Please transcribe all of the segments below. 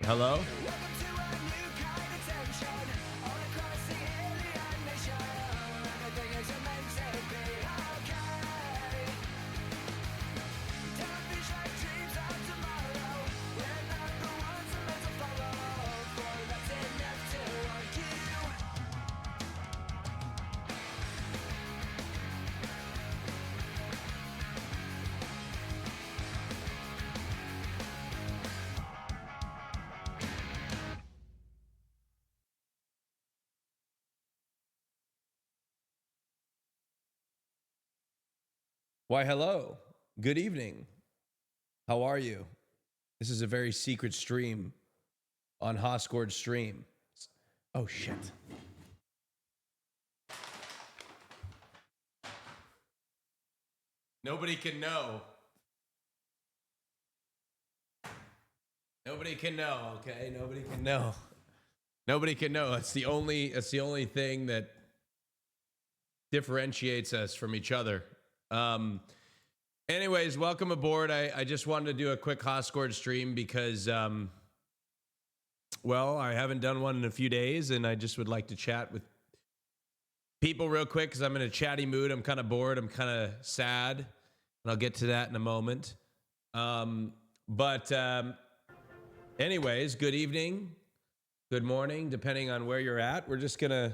Hello? Why, hello. Good evening. How are you? This is a very secret stream on hascordstreams. Oh, shit. Nobody can know. Nobody can know, okay? Nobody can know. Nobody can know. It's the only thing that differentiates us from each other. Anyways, welcome aboard. I just wanted to do a quick Hascord stream because, well, I haven't done one in a few days, and I just would like to chat with people real quick because I'm in a chatty mood. I'm kind of bored. I'm kind of sad, and I'll get to that in a moment. Anyways, good evening, good morning, depending on where you're at. We're just gonna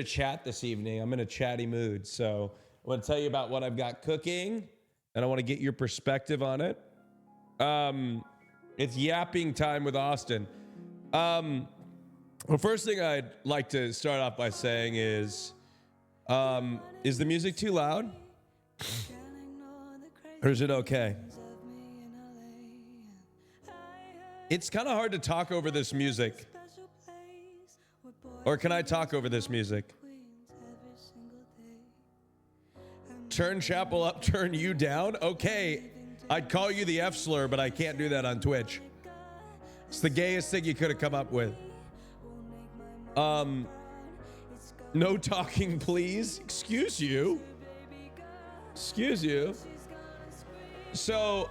chat this evening. I'm in a chatty mood, so I want to tell you about what I've got cooking, and I want to get your perspective on it. It's yapping time with Austin. The first thing I'd like to start off by saying is the music too loud? Or is it okay? It's kind of hard to talk over this music. Or can I talk over this music? Turn Chapel up, turn you down? Okay, I'd call you the F slur, but I can't do that on Twitch. It's the gayest thing you could have come up with. No talking, please. Excuse you. Excuse you. So,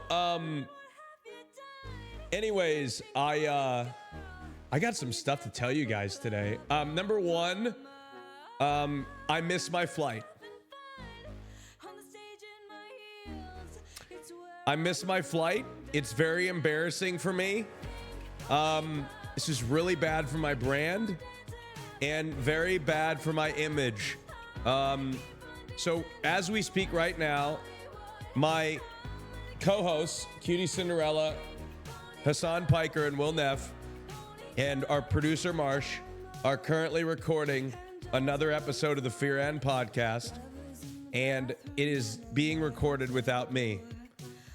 anyways, I got some stuff to tell you guys today. Number one, I missed my flight. I missed my flight. It's very embarrassing for me. This is really bad for my brand and very bad for my image. So as we speak right now, my co-hosts, Cutie Cinderella, Hassan Piker, and Will Neff, and our producer Marsh are currently recording another episode of the Fear and podcast, and it is being recorded without me.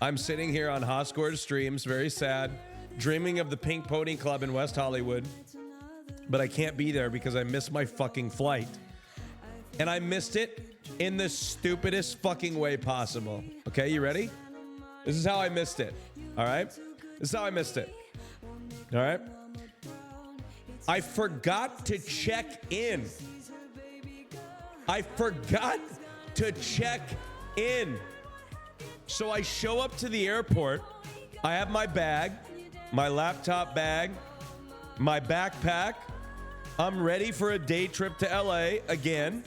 I'm sitting here on Hascord Streams, very sad, dreaming of the Pink Pony Club in West Hollywood, but I can't be there because I missed my fucking flight. And I missed it in the stupidest fucking way possible. Okay, you ready? This is how I missed it. All right? This is how I missed it. All right? I forgot to check in. I forgot to check in. So I show up to the airport. I have my bag, my laptop bag, my backpack. I'm ready for a day trip to LA again.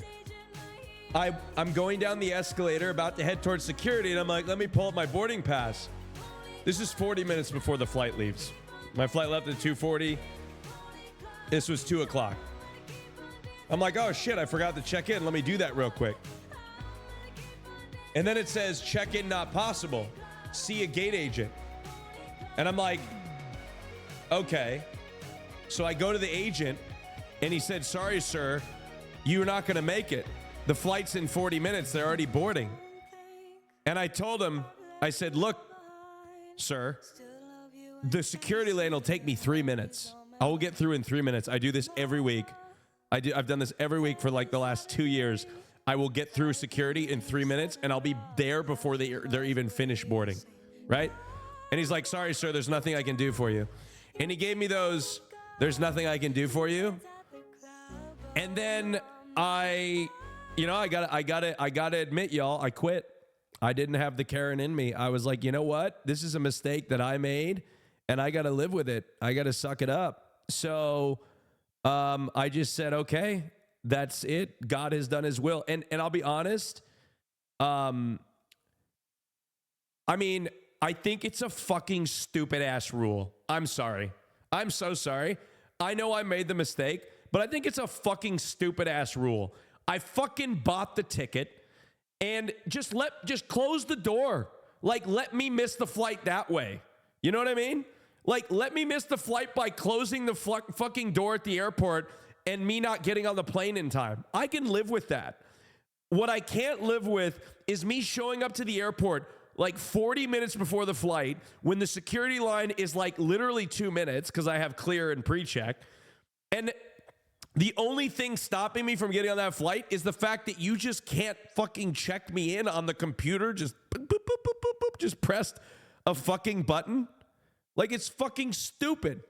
I'm going down the escalator, about to head towards security, and I'm like, let me pull up my boarding pass. This is 40 minutes before the flight leaves. My flight left at 2:40. This was 2 o'clock. I'm like, oh shit, I forgot to check in. Let me do that real quick. And then it says, check-in not possible. See a gate agent. And I'm like, okay. So I go to the agent, and he said, sorry, sir, you're not going to make it. The flight's in 40 minutes. They're already boarding. And I told him, I said, look, sir, the security lane will take me 3 minutes. I will get through in 3 minutes. I do this every week. I've done this every week for like the last 2 years. I will get through security in 3 minutes, and I'll be there before they're even finished boarding, right? And he's like, sorry, sir, there's nothing I can do for you. And he gave me those, there's nothing I can do for you. And then I gotta admit, y'all, I quit. I didn't have the Karen in me. I was like, you know what? This is a mistake that I made, and I got to live with it. I got to suck it up. So I just said, okay, that's it. God has done his will. And I'll be honest. I mean, I think it's a fucking stupid ass rule. I'm sorry. I'm so sorry. I know I made the mistake, but I think it's a fucking stupid ass rule. I fucking bought the ticket and just close the door. Like, let me miss the flight that way. You know what I mean? Like, let me miss the flight by closing the fucking door at the airport and me not getting on the plane in time. I can live with that. What I can't live with is me showing up to the airport like 40 minutes before the flight when the security line is like literally 2 minutes because I have clear and pre-check. And the only thing stopping me from getting on that flight is the fact that you just can't fucking check me in on the computer. Just boop, boop, boop, boop, boop, boop, just pressed a fucking button. Like, it's fucking stupid.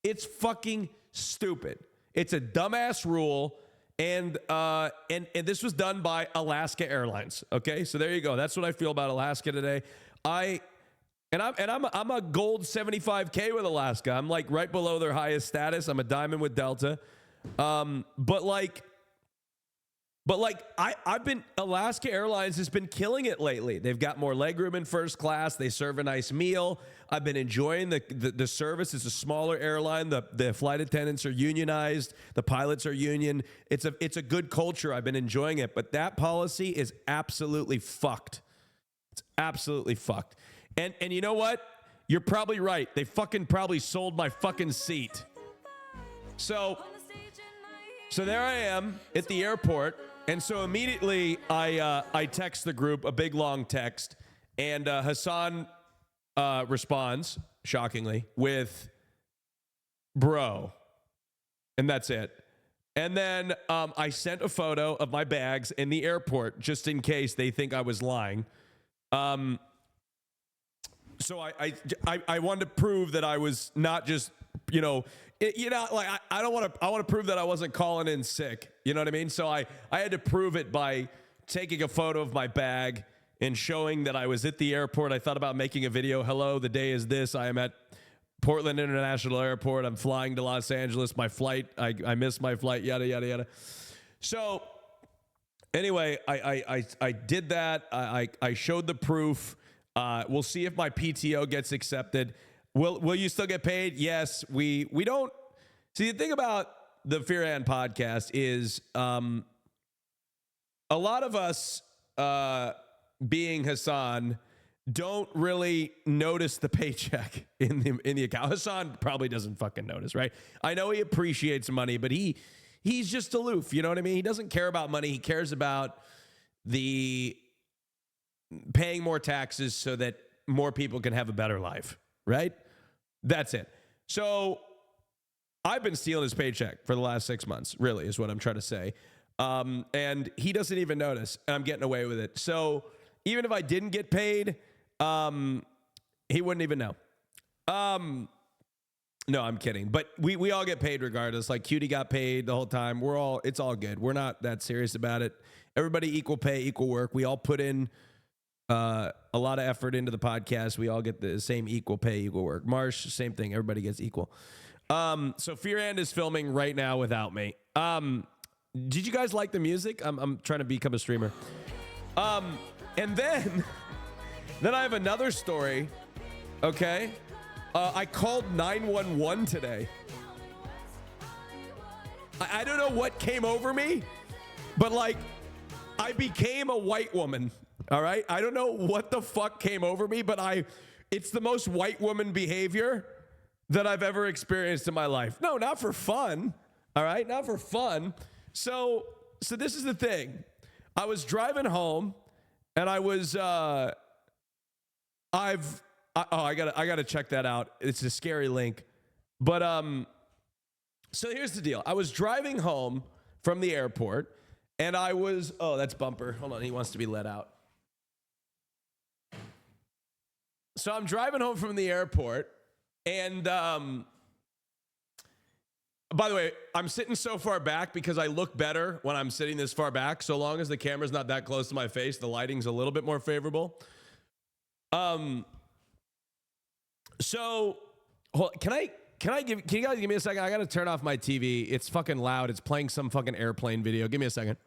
It's fucking stupid. It's a dumbass rule. And this was done by Alaska Airlines. Okay, so there you go. That's what I feel about Alaska today. I'm a gold 75K with Alaska. I'm like right below their highest status. I'm a diamond with Delta. Alaska Airlines has been killing it lately. They've got more legroom in first class. They serve a nice meal. I've been enjoying the service. It's a smaller airline. The flight attendants are unionized. The pilots are union. It's a good culture. I've been enjoying it. But that policy is absolutely fucked. It's absolutely fucked. And you know what? You're probably right. They fucking probably sold my fucking seat. So there I am at the airport. And so immediately I text the group a big long text, and Hassan responds shockingly with bro, and that's it. And then I sent a photo of my bags in the airport just in case they think I was lying. So I wanted to prove that I was not just, I want to prove that I wasn't calling in sick. You know what I mean? So I had to prove it by taking a photo of my bag and showing that I was at the airport. I thought about making a video. Hello, the day is this. I am at Portland International Airport. I'm flying to Los Angeles. My flight, I missed my flight, yada, yada, yada. So anyway, I did that. I showed the proof. We'll see if my PTO gets accepted. Will you still get paid? Yes. We don't. See, the thing about the Fear and podcast is a lot of us, being Hassan, don't really notice the paycheck in the account. Hassan probably doesn't fucking notice, right? I know he appreciates money, but he's just aloof. You know what I mean? He doesn't care about money. He cares about the paying more taxes so that more people can have a better life, right? That's it. So I've been stealing his paycheck for the last 6 months, really, is what I'm trying to say. And he doesn't even notice, and I'm getting away with it. So even if I didn't get paid, he wouldn't even know. No, I'm kidding. But we all get paid regardless. Like, Cutie got paid the whole time. It's all good. We're not that serious about it. Everybody equal pay, equal work. We all put in a lot of effort into the podcast. We all get the same equal pay, equal work. Marsh, same thing. Everybody gets equal. So Fear and is filming right now without me. Did you guys like the music? I'm trying to become a streamer. And then I have another story. Okay. I called 911 today. I don't know what came over me, but like, I became a white woman. All right. I don't know what the fuck came over me, but it's the most white woman behavior that I've ever experienced in my life. No, not for fun. All right. Not for fun. So this is the thing. I was driving home and I was, I gotta check that out. It's a scary link. But, so here's the deal. I was driving home from the airport and I was, oh, that's Bumper. Hold on. He wants to be let out. So I'm driving home from the airport, and by the way, I'm sitting so far back because I look better when I'm sitting this far back. So long as the camera's not that close to my face, the lighting's a little bit more favorable. So Can you guys give me a second? I gotta turn off my TV. It's fucking loud. It's playing some fucking airplane video. Give me a second.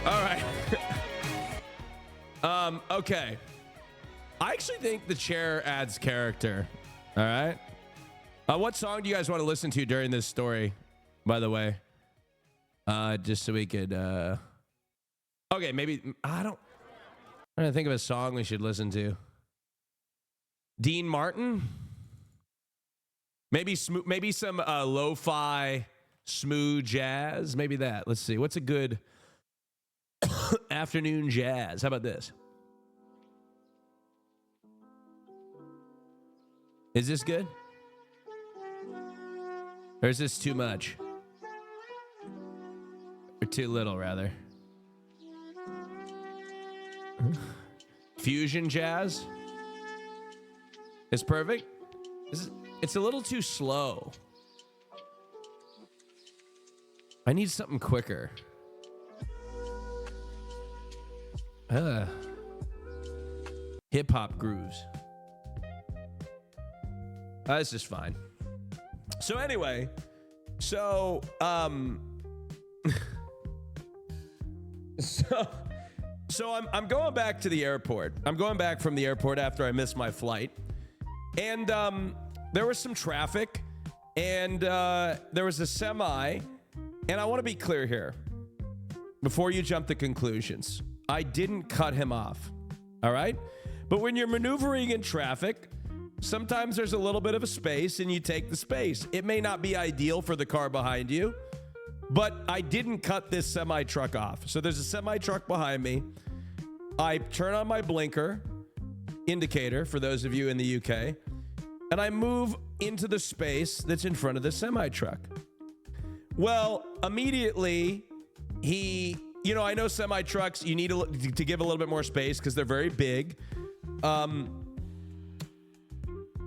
All right. Okay. I actually think the chair adds character. All right. What song do you guys want to listen to during this story, by the way? Just so we could, okay, maybe, I'm trying to think of a song we should listen to. Dean Martin? Maybe some lo-fi smooth jazz. Maybe that. Let's see. What's a good afternoon jazz? How about this? Is this good? Or is this too much? Or too little, rather? Fusion jazz is perfect. It's a little too slow. I need something quicker. Hip hop grooves. That's just fine. So anyway, so I'm going back to the airport. I'm going back from the airport after I missed my flight, and there was some traffic, and there was a semi, and I want to be clear here before you jump to conclusions. I didn't cut him off, all right? But when you're maneuvering in traffic, sometimes there's a little bit of a space and you take the space. It may not be ideal for the car behind you, but I didn't cut this semi truck off. So there's a semi truck behind me. I turn on my blinker indicator for those of you in the UK, and I move into the space that's in front of the semi truck. Well, immediately I know semi trucks, you need to give a little bit more space because they're very big.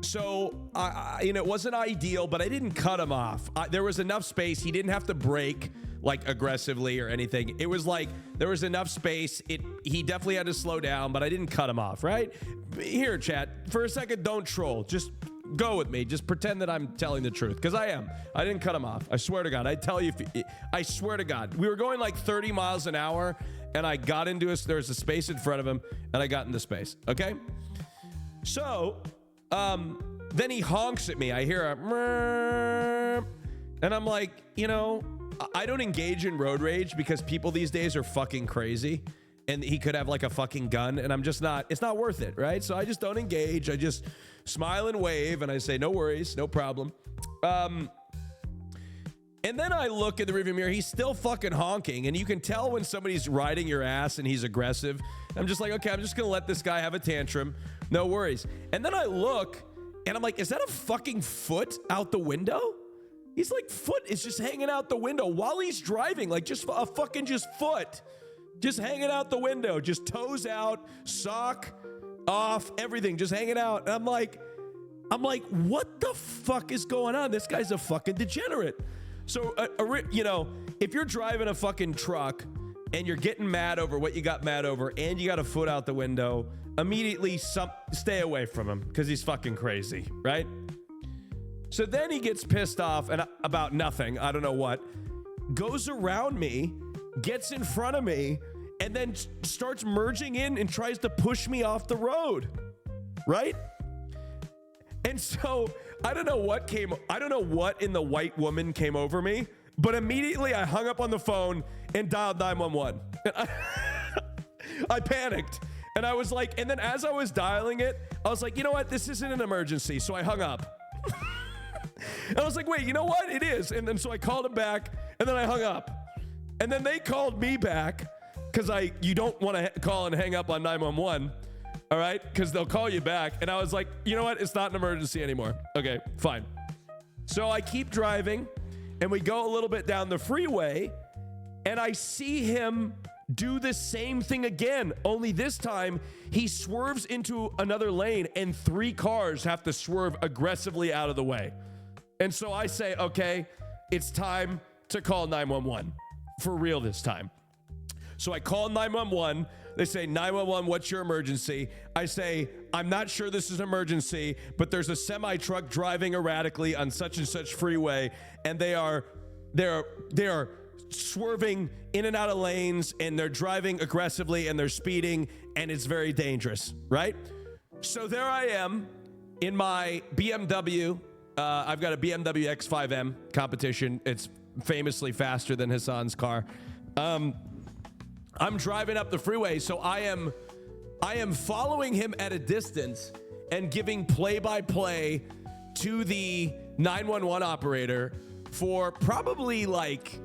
So it wasn't ideal, but I didn't cut him off. There was enough space. He didn't have to brake like aggressively or anything. It was like there was enough space. He definitely had to slow down, but I didn't cut him off, right? Here, chat, for a second, don't troll. Just go with me. Just pretend that I'm telling the truth, because I am. I didn't cut him off. I swear to God. I swear to God. We were going like 30 miles an hour, and I got into there was a space in front of him, and I got into space, okay? So, then he honks at me. I hear a murr, and I'm like, I don't engage in road rage because people these days are fucking crazy, and he could have like a fucking gun, and it's not worth it, right? So I just don't engage. I just smile and wave, and I say, no worries, no problem. And then I look in the rearview mirror. He's still fucking honking, and you can tell when somebody's riding your ass and he's aggressive. I'm just like, okay, I'm just gonna let this guy have a tantrum. No worries. And then I look, and I'm like, is that a fucking foot out the window? He's like, foot is just hanging out the window while he's driving, like just a fucking just foot. Just hanging out the window, just toes out, sock off, everything, just hanging out. And I'm like, what the fuck is going on? This guy's a fucking degenerate. So, if you're driving a fucking truck and you're getting mad over what you got mad over and you got a foot out the window, immediately stay away from him because he's fucking crazy, right? So then he gets pissed off and about nothing, I don't know what, goes around me, gets in front of me, and then starts merging in and tries to push me off the road, right? And so I don't know what in the white woman came over me, but immediately I hung up on the phone and dialed 911. I panicked. And I was like, and then as I was dialing it, I was like, you know what? This isn't an emergency. So I hung up. And I was like, wait, you know what? It is. And then so I called him back, and then I hung up. And then they called me back because you don't want to call and hang up on 911. All right? Because they'll call you back. And I was like, you know what? It's not an emergency anymore. Okay, fine. So I keep driving, and we go a little bit down the freeway, And I see him do the same thing again, only this time he swerves into another lane and 3 cars have to swerve aggressively out of the way. And so I say, okay, it's time to call 911 for real this time. So I call 911. They say, 911, what's your emergency? I say, I'm not sure this is an emergency, but there's a semi truck driving erratically on such and such freeway, and they are swerving in and out of lanes, and they're driving aggressively, and they're speeding, and it's very dangerous, right? So there I am in my BMW. I've got a BMW X5M competition. It's famously faster than Hassan's car. I'm driving up the freeway, so I am following him at a distance and giving play-by-play to the 911 operator for probably like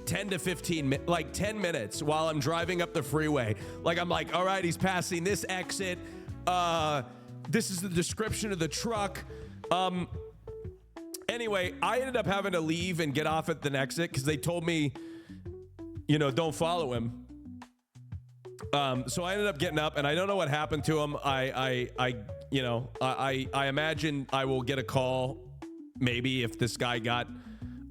10 to 15 like 10 minutes while I'm driving up the freeway. Like, I'm like, all right, he's passing this exit. This is the description of the truck. Anyway, I ended up having to leave and get off at the next exit because they told me, don't follow him. So I ended up getting up, and I don't know what happened to him. I imagine I will get a call maybe if this guy got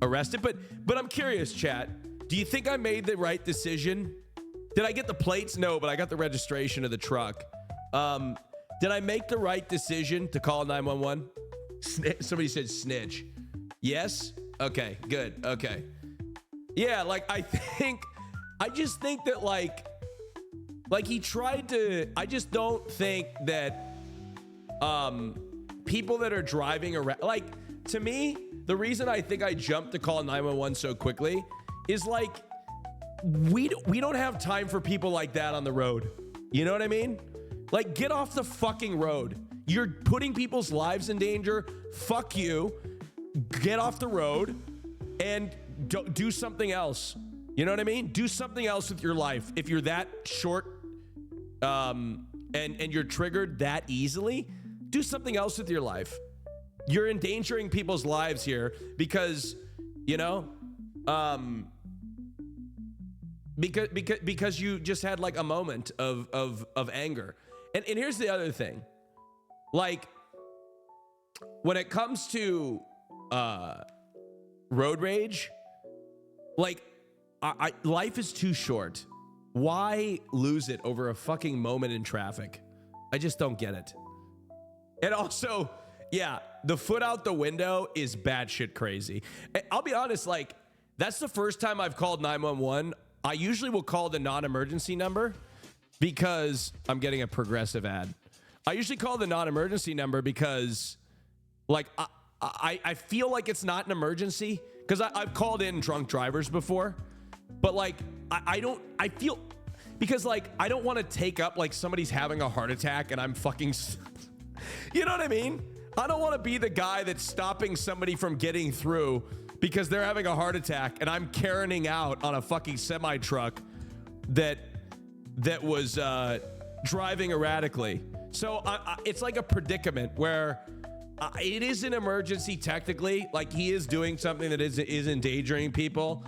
arrested. But I'm curious, chat. Do you think I made the right decision? Did I get the plates? No, but I got the registration of the truck. Did I make the right decision to call 911? Somebody said snitch. Yes? Okay, good. Okay. Yeah, like I just think that like he tried to, I just don't think that people that are driving around, like, to me, the reason I think I jumped to call 911 so quickly is like, we don't have time for people like that on the road. You know what I mean? Like, get off the fucking road. You're putting people's lives in danger. Fuck you. Get off the road and do something else. You know what I mean? Do something else with your life. If you're that short and you're triggered that easily, do something else with your life. You're endangering people's lives here because, because you just had like a moment of anger. And here's the other thing. Like, when it comes to road rage, like, life is too short. Why lose it over a fucking moment in traffic? I just don't get it. And also, yeah, the foot out the window is batshit crazy. I'll be honest, like, that's the first time I've called 911. I usually will call the non-emergency number because I'm getting a progressive ad. I usually call the non-emergency number because, like, I feel like it's not an emergency because I've called in drunk drivers before, but like, I feel, because like, I don't want to take up like somebody's having a heart attack and I'm fucking, you know what I mean? I don't want to be the guy that's stopping somebody from getting through because they're having a heart attack and I'm Karening out on a fucking semi truck that was driving erratically. So it's like a predicament where it is an emergency technically, like he is doing something that is endangering people.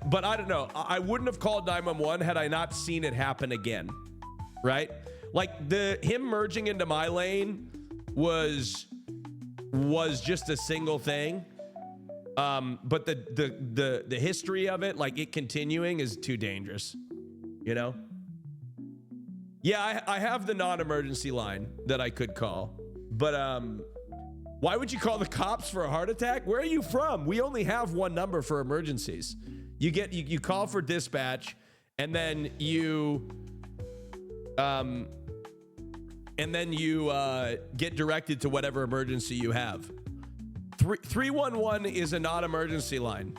But I don't know. I wouldn't have called 911 had I not seen it happen again, right? Like him merging into my lane was just a single thing. But the history of it, like it continuing, is too dangerous, you know? Yeah, I have the non-emergency line that I could call, but why would you call the cops for a heart attack? Where are you from? We only have one number for emergencies. You call for dispatch, and then you get directed to whatever emergency you have. 311 is a non-emergency line.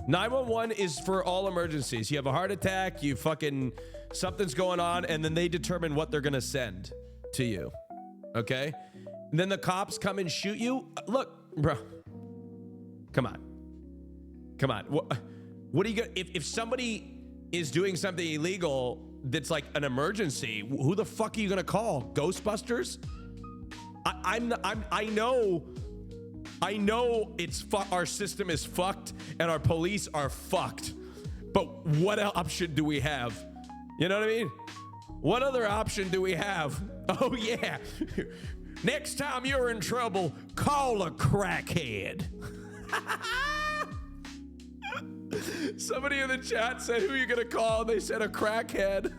911 is for all emergencies. You have a heart attack, something's going on, and then they determine what they're gonna send to you. Okay? And then the cops come and shoot you. Look, bro. Come on. What are you gonna, if somebody is doing something illegal that's like an emergency, who the fuck are you gonna call? Ghostbusters? I know I know our system is fucked and our police are fucked, but what option do we have? You know what I mean? What other option do we have? Oh yeah. Next time you're in trouble, call a crackhead. Somebody in the chat said, who are you gonna call? They said a crackhead.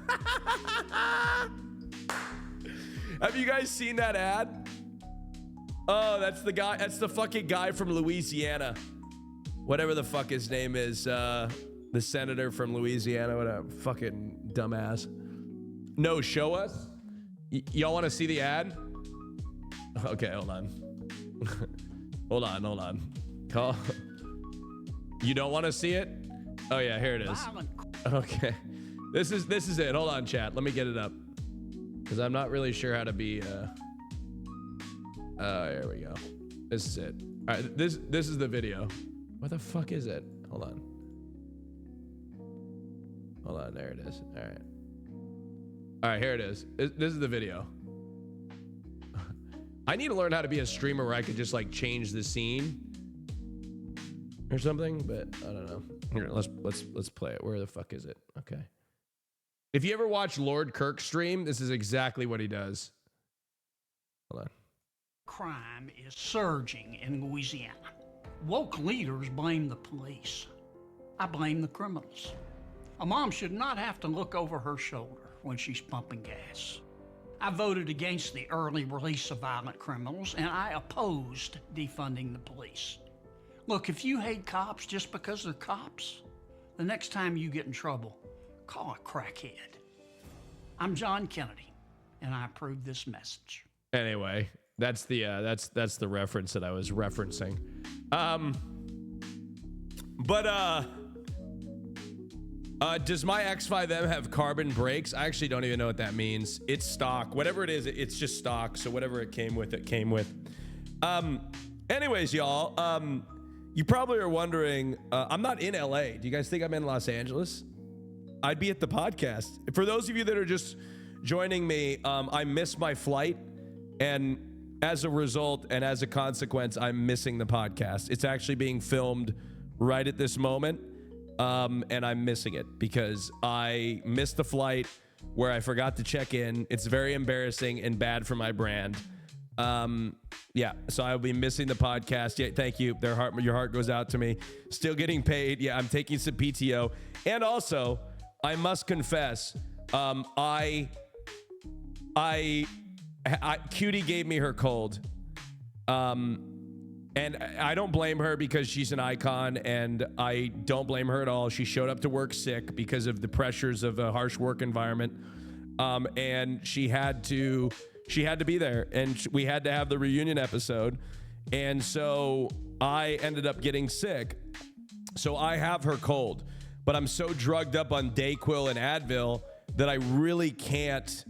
Have you guys seen that ad? Oh, that's the guy. That's the fucking guy from Louisiana. Whatever the fuck his name is. The senator from Louisiana. What a fucking dumbass. No, show us. Y'all want to see the ad? Okay, hold on. hold on. Call. You don't want to see it? Oh yeah, here it is. Okay. This is it. Hold on, chat. Let me get it up. Because I'm not really sure how to be here we go. This is it. All right, this is the video. What the fuck is it? Hold on, there it is. All right, here it is. This is the video. I need to learn how to be a streamer where I could just like change the scene or something, but I don't know. Here, let's play it. Where the fuck is it? Okay. If you ever watch Lord Kirk stream, this is exactly what he does. Hold on. Crime is surging in Louisiana. Woke leaders blame the police. I blame the criminals. A mom should not have to look over her shoulder when she's pumping gas. I voted against the early release of violent criminals, and I opposed defunding the police. Look, if you hate cops just because they're cops, the next time you get in trouble, call a crackhead. I'm John Kennedy, and I approve this message. Anyway, that's the reference that I was referencing. Does my X5M have carbon brakes? I actually don't even know what that means. It's stock. Whatever it is, it's just stock. So whatever it came with, it came with. Anyways, y'all, you probably are wondering, I'm not in LA. Do you guys think I'm in Los Angeles? I'd be at the podcast. For those of you that are just joining me, I missed my flight, and as a result and as a consequence, I'm missing the podcast. It's actually being filmed right at this moment, and I'm missing it because I missed the flight where I forgot to check in. It's very embarrassing and bad for my brand. Yeah, so I'll be missing the podcast. Yeah, thank you. Your heart goes out to me. Still getting paid. Yeah, I'm taking some PTO, and also I must confess, Cutie gave me her cold, and I don't blame her because she's an icon, and I don't blame her at all. She showed up to work sick because of the pressures of a harsh work environment, and she had to be there, and we had to have the reunion episode, and so I ended up getting sick. So I have her cold, but I'm so drugged up on Dayquil and Advil that I really can't.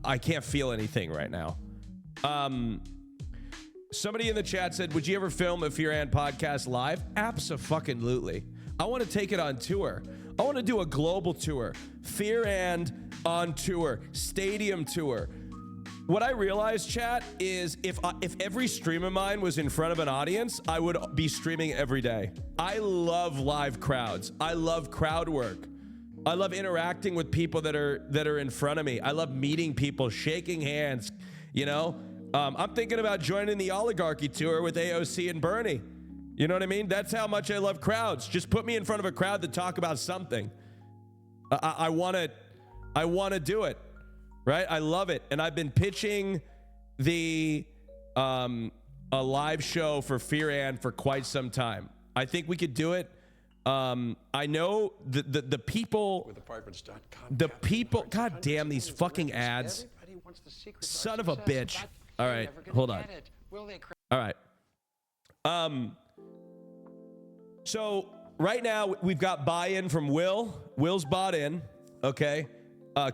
I can't feel anything right now. Somebody in the chat said, would you ever film a Fear and podcast live? Abso-fucking-lutely. I want to take it on tour. I want to do a global tour. Fear and on tour. Stadium tour. What I realized, chat, is if every stream of mine was in front of an audience, I would be streaming every day. I love live crowds. I love crowd work. I love interacting with people that are in front of me. I love meeting people, shaking hands, you know? I'm thinking about joining the Oligarchy tour with AOC and Bernie. You know what I mean? That's how much I love crowds. Just put me in front of a crowd to talk about something. I want to do it, right? I love it. And I've been pitching a live show for Fear and for quite some time. I think we could do it. I know the people, the people, god damn these fucking ads. Son of a bitch. All right, hold on. All right. So right now we've got buy-in from Will. Will's bought in. Okay.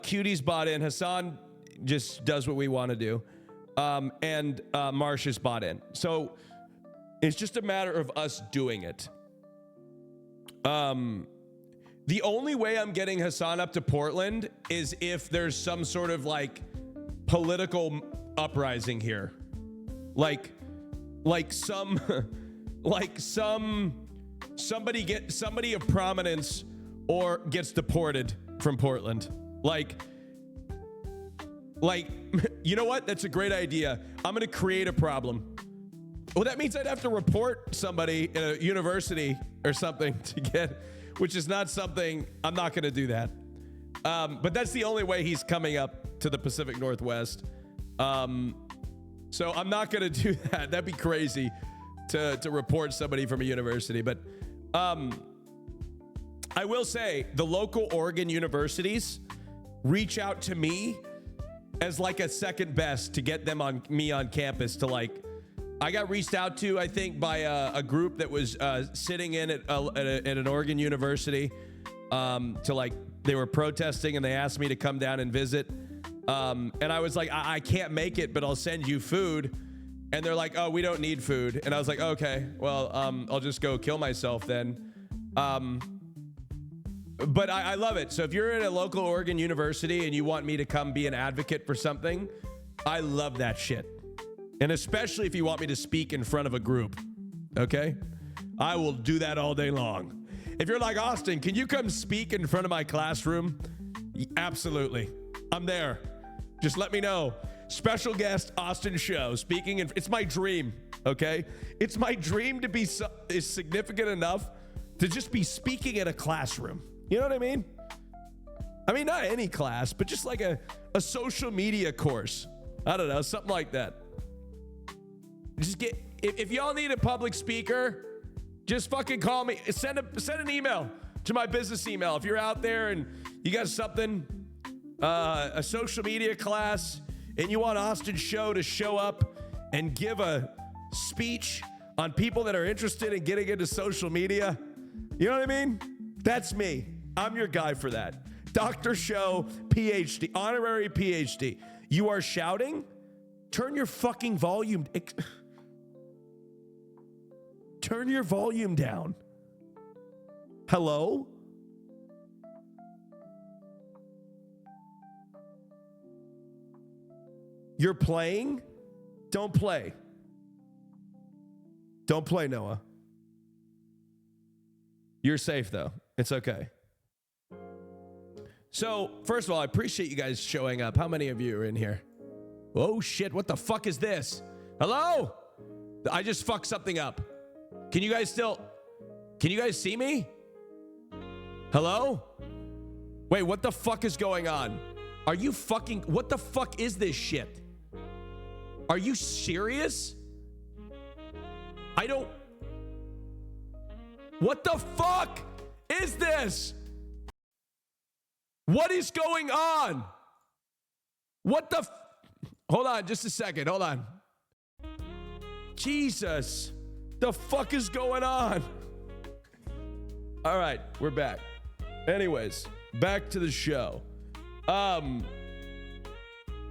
Cutie's bought in. Hassan just does what we want to do. And Marsha's bought in. So it's just a matter of us doing it. The only way I'm getting Hassan up to Portland is if there's some sort of like political uprising here. like some somebody of prominence or gets deported from Portland. Like, you know what? That's a great idea. I'm gonna create a problem. Well, that means I'd have to report somebody in a university or something to get, which is not something, I'm not gonna do that. But that's the only way he's coming up to the Pacific Northwest. So I'm not gonna do that. That'd be crazy to report somebody from a university. But I will say the local Oregon universities reach out to me as like a second best to get them on campus to like, I got reached out to, I think, by a group that was sitting in at an Oregon university to like, they were protesting and they asked me to come down and visit. And I was like, I can't make it, but I'll send you food. And they're like, oh, we don't need food. And I was like, okay, well, I'll just go kill myself then. But I love it. So if you're at a local Oregon university and you want me to come be an advocate for something, I love that shit. And especially if you want me to speak in front of a group, okay? I will do that all day long. If you're like, Austin, can you come speak in front of my classroom? Absolutely. I'm there. Just let me know. Special guest, AustinShow, speaking in, it's my dream, okay? It's my dream to be is significant enough to just be speaking in a classroom. You know what I mean? I mean, not any class, but just like a social media course. I don't know, something like that. Just get, if y'all need a public speaker, just fucking call me. Send an email to my business email. If you're out there and you got something, a social media class, and you want AustinShow to show up and give a speech on people that are interested in getting into social media, you know what I mean? That's me. I'm your guy for that. Dr. Show, PhD, honorary PhD. You are shouting? Turn your fucking volume. Turn your volume down. Hello? You're playing? Don't play. Don't play, Noah. You're safe, though. It's okay. So, first of all, I appreciate you guys showing up. How many of you are in here? Oh, shit. What the fuck is this? Hello? I just fucked something up. Can you guys see me? Hello? Wait, what the fuck is going on? Are you fucking, what the fuck is this shit? Are you serious? What the fuck is this? What is going on? Hold on, just a second, hold on. Jesus, the fuck is going on? All right, we're back. Anyways, back to the show. I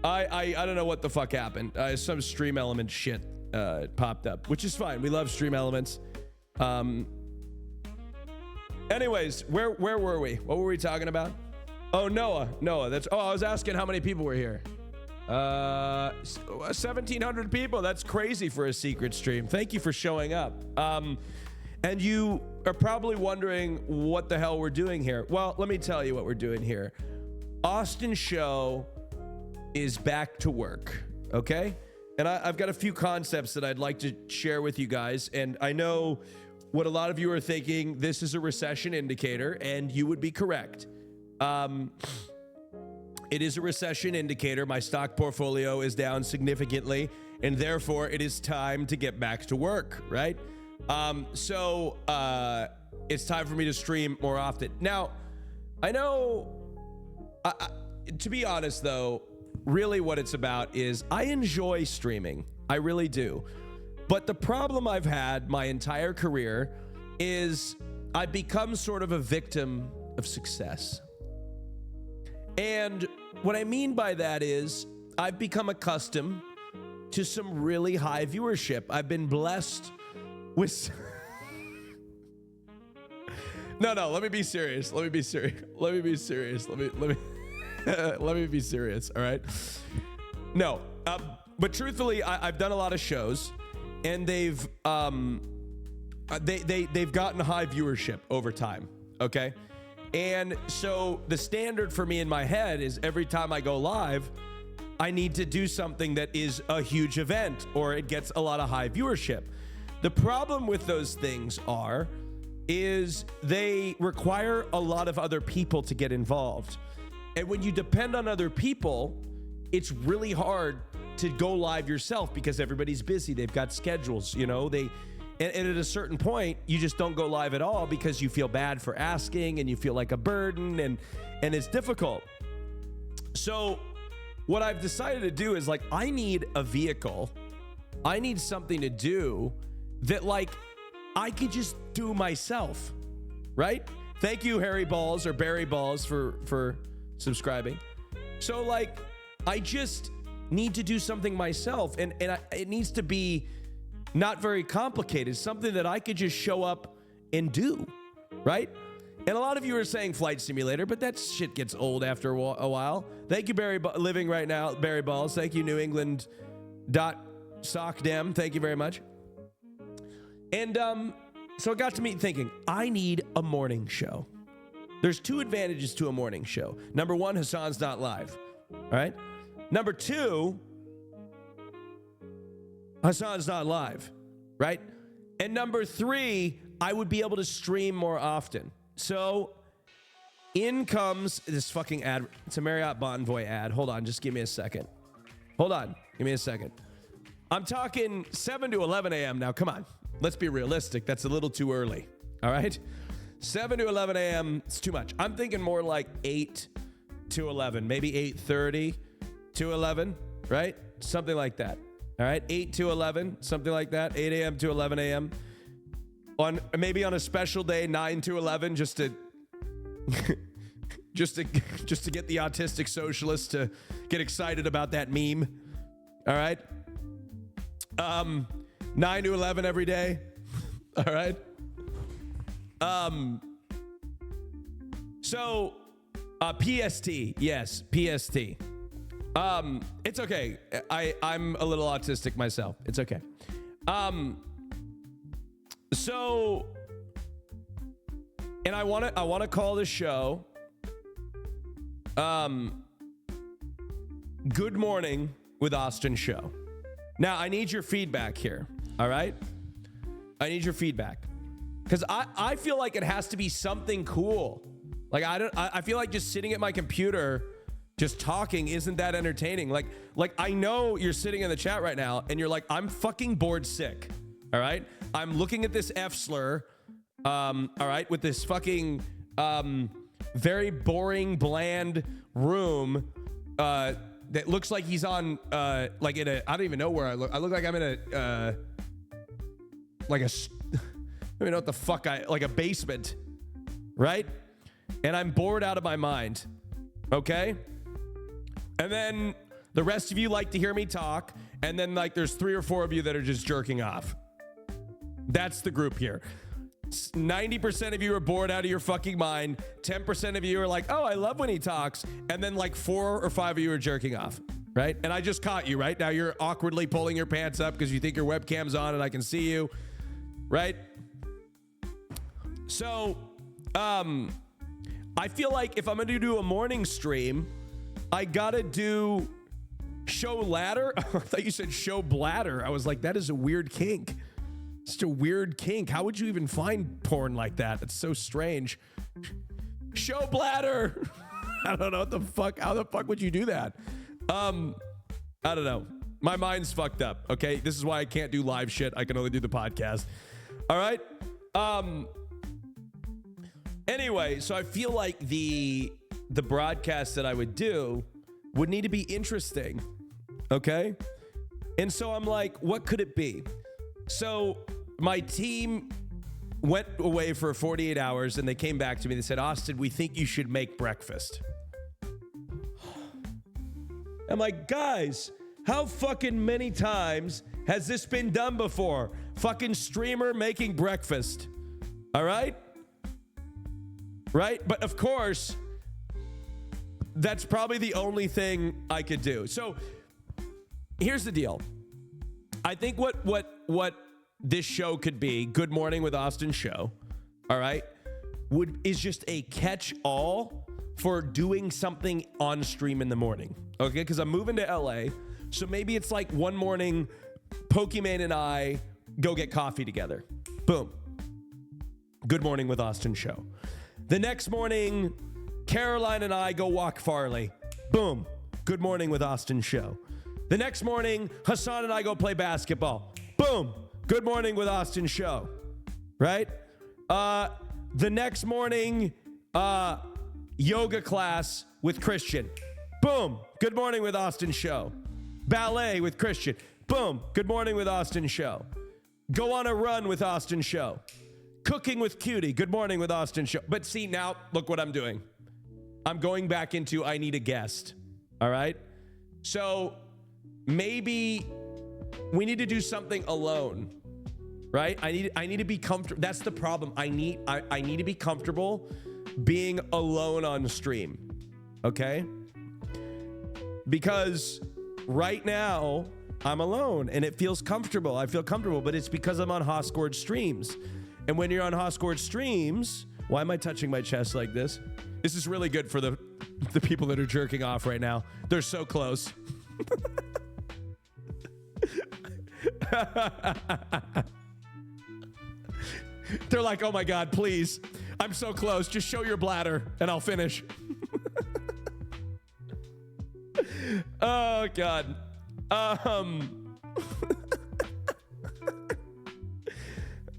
don't know what the fuck happened. Some stream element shit popped up, which is fine. We love stream elements. Anyways, where were we? What were we talking about? Oh, Noah. I was asking how many people were here. 1,700 people. That's crazy for a secret stream. Thank you for showing up. And you are probably wondering what the hell we're doing here. Well, let me tell you what we're doing here. AustinShow is back to work, okay? And I've got a few concepts that I'd like to share with you guys. And I know what a lot of you are thinking, this is a recession indicator, and you would be correct. It is a recession indicator. My stock portfolio is down significantly, and therefore it is time to get back to work, right? So it's time for me to stream more often. Now, I know, to be honest though, really what it's about is I enjoy streaming. I really do. But the problem I've had my entire career is I've become sort of a victim of success. And what I mean by that is I've become accustomed to some really high viewership. I've been blessed with... No, let me be serious. Let me be serious. Let me be serious. Let me be serious, all right? No, But truthfully, I've done a lot of shows, and they've gotten high viewership over time. Okay, and so the standard for me in my head is every time I go live, I need to do something that is a huge event or it gets a lot of high viewership. The problem with those things is they require a lot of other people to get involved. And when you depend on other people, it's really hard to go live yourself because everybody's busy. They've got schedules, and at a certain point, you just don't go live at all because you feel bad for asking and you feel like a burden and it's difficult. So what I've decided to do is I need a vehicle. I need something to do that I could just do myself, right? Thank you, Harry Balls or Barry Balls for subscribing. So I just need to do something myself, and it needs to be not very complicated, something that I could just show up and do, right? And a lot of you are saying Flight Simulator, but that shit gets old after a while. Thank you, Barry, living right now, Barry Balls. Thank you, New England .sockdem. Thank you very much. And so it got to me thinking, I need a morning show. There's two advantages to a morning show. Number one, Hassan's not live. All right. Number two, Hassan's not live. Right. And number three, I would be able to stream more often. So in comes this fucking ad. It's a Marriott Bonvoy ad. Hold on. Just give me a second. Hold on. Give me a second. I'm talking 7 to 11 a.m. now. Come on. Let's be realistic. That's a little too early. All right. 7 to 11 a.m. It's too much. I'm thinking more like 8 to 11, maybe 8:30 to 11, right? Something like that. All right. 8 to 11, something like that. 8 a.m. to 11 a.m. Maybe on a special day, 9 to 11, just to get the autistic socialists to get excited about that meme. All right. 9 to 11 every day. All right. So PST. Yes, PST. It's okay. I'm a little autistic myself. It's okay. So, and I want to call this show Good Morning with Austin Show. Now, I need your feedback here. All right? I need your feedback. Because I feel like it has to be something cool. I feel like just sitting at my computer just talking isn't that entertaining. Like I know you're sitting in the chat right now and you're like, I'm fucking bored sick. All right? I'm looking at this F slur. All right, with this fucking very boring, bland room that looks like he's on like in a, I don't even know where I look. I look like I'm in a like a I don't even know what the fuck like a basement, right? And I'm bored out of my mind. Okay? And then the rest of you like to hear me talk, and then like there's 3 or 4 of you that are just jerking off. That's the group here. 90% of you are bored out of your fucking mind. 10% of you are like, oh, I love when he talks. And then like 4 or 5 of you are jerking off, right? And I just caught you, right? Now you're awkwardly pulling your pants up because you think your webcam's on and I can see you, right? So, I feel like if I'm going to do a morning stream, I got to do show ladder. I thought you said show bladder. I was like, that is a weird kink. Such a weird kink. How would you even find porn like that? That's so strange. Show bladder. I don't know what the fuck. How the fuck would you do that? I don't know. My mind's fucked up. Okay. This is why I can't do live shit. I can only do the podcast. All right. Anyway, so I feel like the broadcast that I would do would need to be interesting. Okay. And so I'm like, what could it be? So my team went away for 48 hours and they came back to me. They said, Austin, we think you should make breakfast. I'm like, guys, how fucking many times has this been done before? Fucking streamer making breakfast. All right? Right? But of course, that's probably the only thing I could do. So here's the deal. I think what this show could be, Good Morning with Austin show, all right, is just a catch-all for doing something on stream in the morning, okay? Because I'm moving to LA, so maybe it's like one morning, Pokimane and I go get coffee together. Boom. Good Morning with Austin show. The next morning, Caroline and I go walk Farley. Boom. Good Morning with Austin show. The next morning, Hassan and I go play basketball. Boom. Good Morning with Austin show. Right? The next morning, yoga class with Christian. Boom. Good Morning with Austin show. Ballet with Christian. Boom. Good Morning with Austin show. Go on a run with Austin show. Cooking with Cutie. Good Morning with Austin show. But see, now look what I'm doing. I'm going back into I need a guest. All right? So maybe we need to do something alone. Right? I need to be comfortable. That's the problem. I need to be comfortable being alone on stream. Okay? Because right now I'm alone and it feels comfortable. I feel comfortable, but it's because I'm on hascordstreams. And when you're on hascordstreams, why am I touching my chest like this? This is really good for the people that are jerking off right now. They're so close. They're like, oh my God, please. I'm so close. Just show your bladder and I'll finish. Oh God.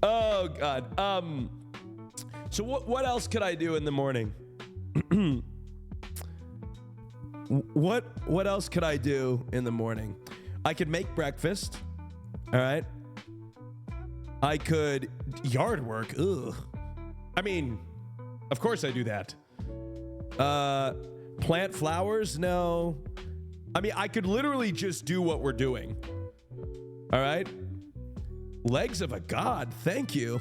Oh God. So what else could I do in the morning? What else could I do in the morning? I could make breakfast. All right. I could yard work. Ugh. I mean, of course I do that. Plant flowers? No. I mean, I could literally just do what we're doing. All right. Legs of a god. Thank you.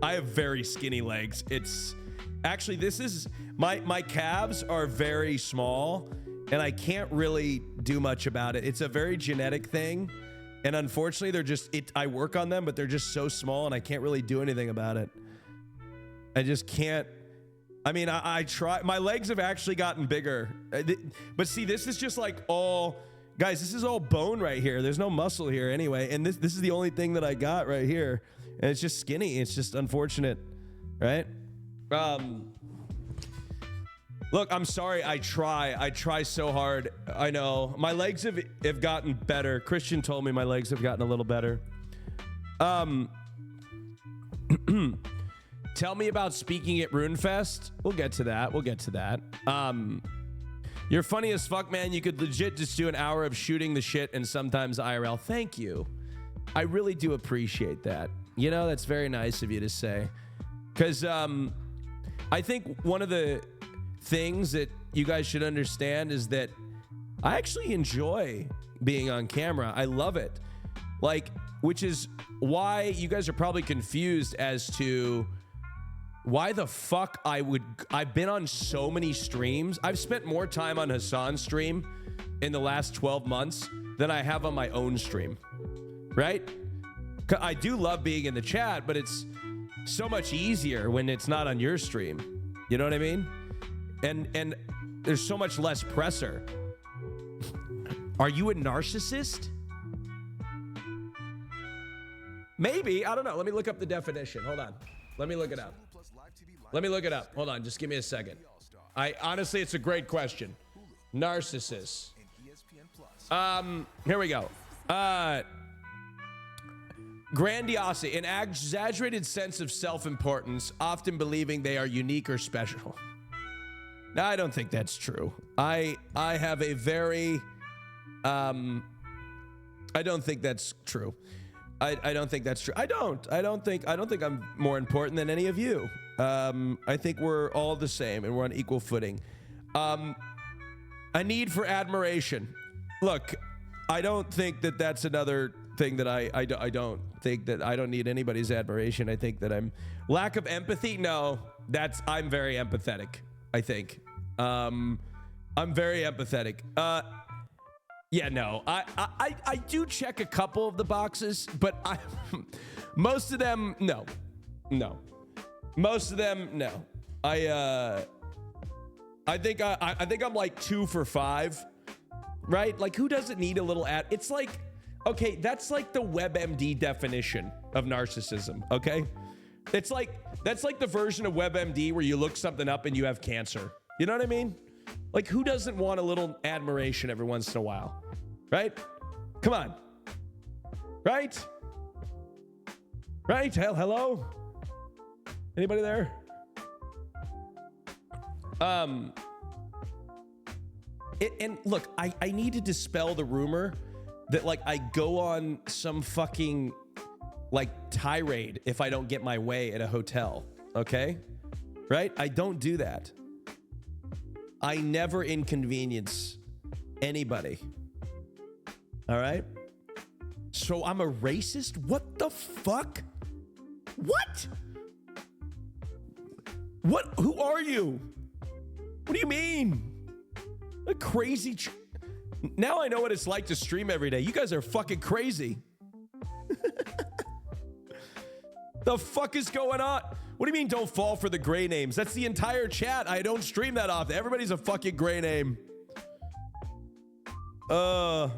I have very skinny legs. It's actually, this is my calves are very small and I can't really do much about it. It's a very genetic thing. And unfortunately, they're just, I work on them, but they're just so small and I can't really do anything about it. I just can't. I mean, I try. My legs have actually gotten bigger. But see, this is just like all, guys, this is all bone right here. There's no muscle here anyway. And this is the only thing that I got right here. And it's just skinny. It's just unfortunate, right? Look, I'm sorry. I try so hard. I know my legs have gotten better. Christian told me my legs have gotten a little better. Tell me about speaking at RuneFest. We'll get to that. You're funny as fuck, man. You could legit just do an hour of shooting the shit and sometimes IRL. Thank you. I really do appreciate that. You know, that's very nice of you to say. Because I think one of the things that you guys should understand is that I actually enjoy being on camera. I love it. Like, which is why you guys are probably confused as to why the fuck I've been on so many streams. I've spent more time on Hassan's stream in the last 12 months than I have on my own stream, right? I do love being in the chat, but it's so much easier when it's not on your stream. You know what I mean? And there's so much less pressure. Are you a narcissist? Maybe. I don't know. Let me look up the definition. Hold on. Let me look it up. Hold on. Just give me a second. Honestly, it's a great question. Narcissist. Here we go. Grandiosity, an exaggerated sense of self-importance, often believing they are unique or special. Now, I don't think that's true. I have a very, I don't think that's true. I don't think that's true. I don't think I'm more important than any of you. I think we're all the same and we're on equal footing. A need for admiration. Look, I don't think that that's another thing that I don't think that I don't need anybody's admiration. I think that lack of empathy. No, I'm very empathetic. I think I'm very empathetic. Yeah, no, I do check a couple of the boxes, but most of them, no. Most of them, no. I think I'm like 2 for 5, right? Like, who doesn't need a little ad? It's like, okay, that's like the WebMD definition of narcissism, okay? It's like, that's like the version of WebMD where you look something up and you have cancer. You know what I mean? Like, who doesn't want a little admiration every once in a while? Right? Come on. Right? Right? Hello? Anybody there? And look, I need to dispel the rumor that, like, I go on some fucking, like, tirade if I don't get my way at a hotel, okay? Right? I don't do that. I never inconvenience anybody. All right? So I'm a racist? What the fuck? What? What? Who are you? What do you mean? A crazy... Now I know what it's like to stream every day. You guys are fucking crazy. The fuck is going on? What do you mean don't fall for the gray names? That's the entire chat. I don't stream that often. Everybody's a fucking gray name. How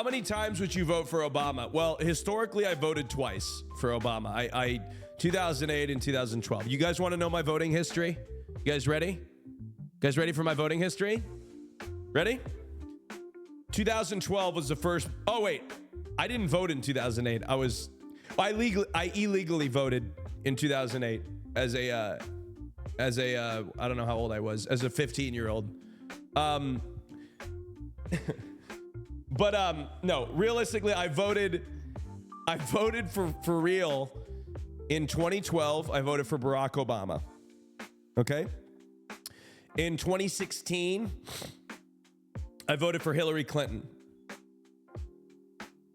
many times would you vote for Obama? Well, historically, I voted twice for Obama. I 2008 and 2012. You guys want to know my voting history? You guys ready? You guys ready for my voting history? Ready? 2012 was the first. Oh, wait. I didn't vote in 2008. I illegally voted in 2008 as a I don't know how old I was, as a 15-year-old. But no, realistically, I voted for real in 2012. I voted for Barack Obama. Okay? In 2016, I voted for Hillary Clinton.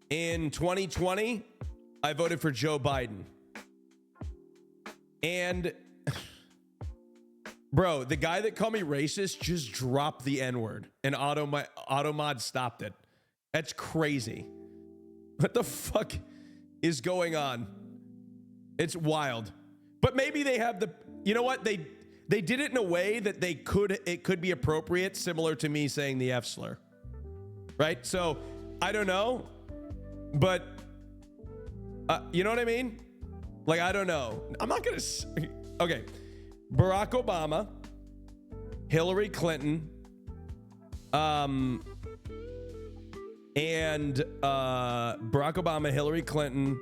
In 2020, I voted for Joe Biden. And bro, the guy that called me racist just dropped the N-word and Automod stopped it. That's crazy. What the fuck is going on? It's wild. But maybe they have you know what? They did it in a way that it could be appropriate, similar to me saying the F slur. Right? So, I don't know. But, you know what I mean? Like, I don't know. I'm not going to... Okay. Barack Obama, Hillary Clinton, and Barack Obama, Hillary Clinton,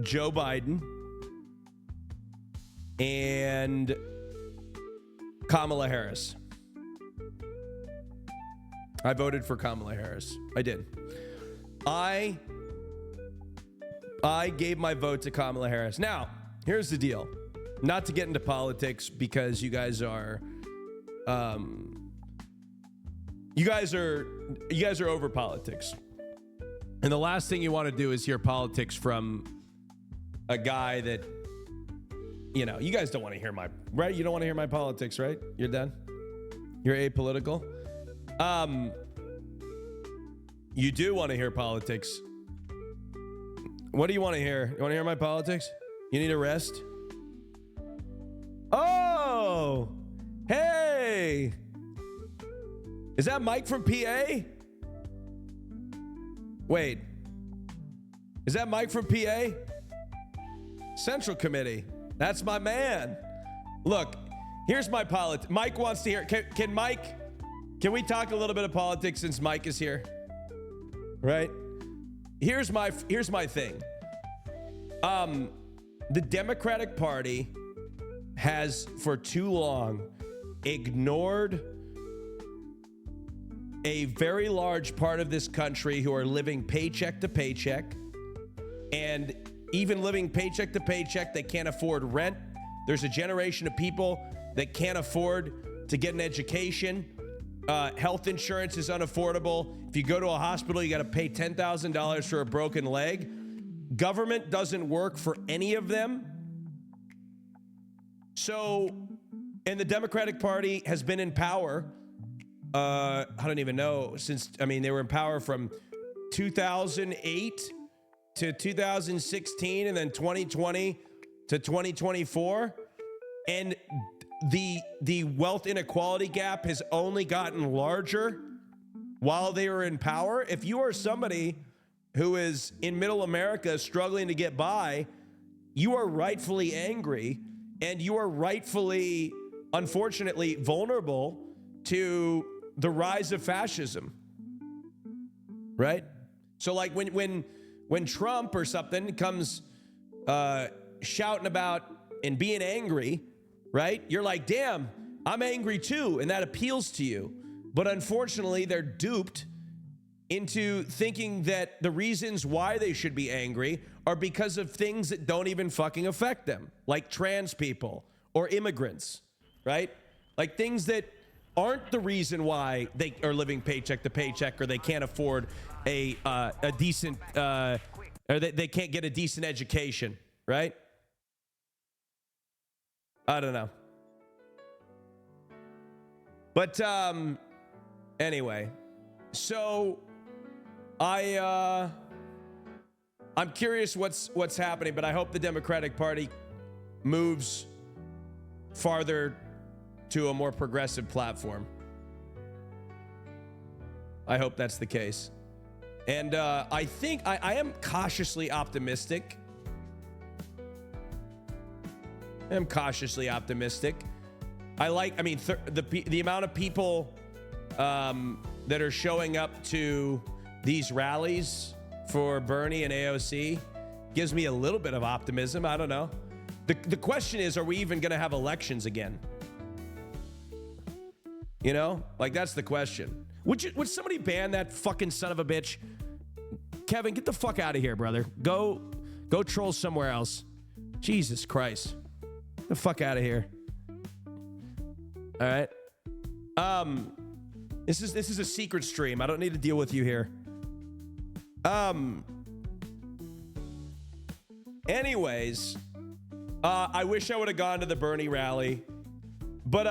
Joe Biden, and Kamala Harris. I voted for Kamala Harris. I did. I gave my vote to Kamala Harris. Now, here's the deal. Not to get into politics because you guys are over politics. And the last thing you want to do is hear politics from a guy that, you know, you guys don't want to hear right? You don't want to hear my politics, right? You're done? You're apolitical? You do want to hear politics. What do you want to hear? You want to hear my politics? You need a rest? Oh! Hey! Is that Mike from PA? Wait. Is that Mike from PA? Central Committee. That's my man. Look, here's my politics. Mike wants to hear. Can Mike... Can we talk a little bit of politics since Mike is here? Right? Here's my thing. The Democratic Party has for too long ignored a very large part of this country who are living paycheck to paycheck, and even living paycheck to paycheck, they can't afford rent. There's a generation of people that can't afford to get an education. Health insurance is unaffordable. If you go to a hospital, you got to pay $10,000 for a broken leg. Government doesn't work for any of them. So, and the Democratic Party has been in power, I don't even know, since, I mean, they were in power from 2008 to 2016 and then 2020 to 2024. And the wealth inequality gap has only gotten larger while they were in power. If you are somebody who is in middle America struggling to get by, you are rightfully angry and you are rightfully, unfortunately, vulnerable to the rise of fascism, right? So like when Trump or something comes shouting about and being angry, right? You're like, damn, I'm angry too, and that appeals to you. But unfortunately, they're duped into thinking that the reasons why they should be angry are because of things that don't even fucking affect them, like trans people or immigrants, right? Like things that aren't the reason why they are living paycheck to paycheck or they can't afford a decent, or they can't get a decent education, right? I don't know. But anyway, so I'm curious what's happening, but I hope the Democratic Party moves farther to a more progressive platform. I hope that's the case. And I think I am cautiously optimistic. I'm cautiously optimistic. The amount of people that are showing up to these rallies for Bernie and AOC gives me a little bit of optimism. I don't know. The question is, are we even going to have elections again? You know, like that's the question. Would somebody ban that fucking son of a bitch? Kevin, get the fuck out of here, brother. Go troll somewhere else. Jesus Christ. Get the fuck out of here. All right. This is a secret stream. I don't need to deal with you here. Anyways, I wish I would have gone to the Bernie rally, but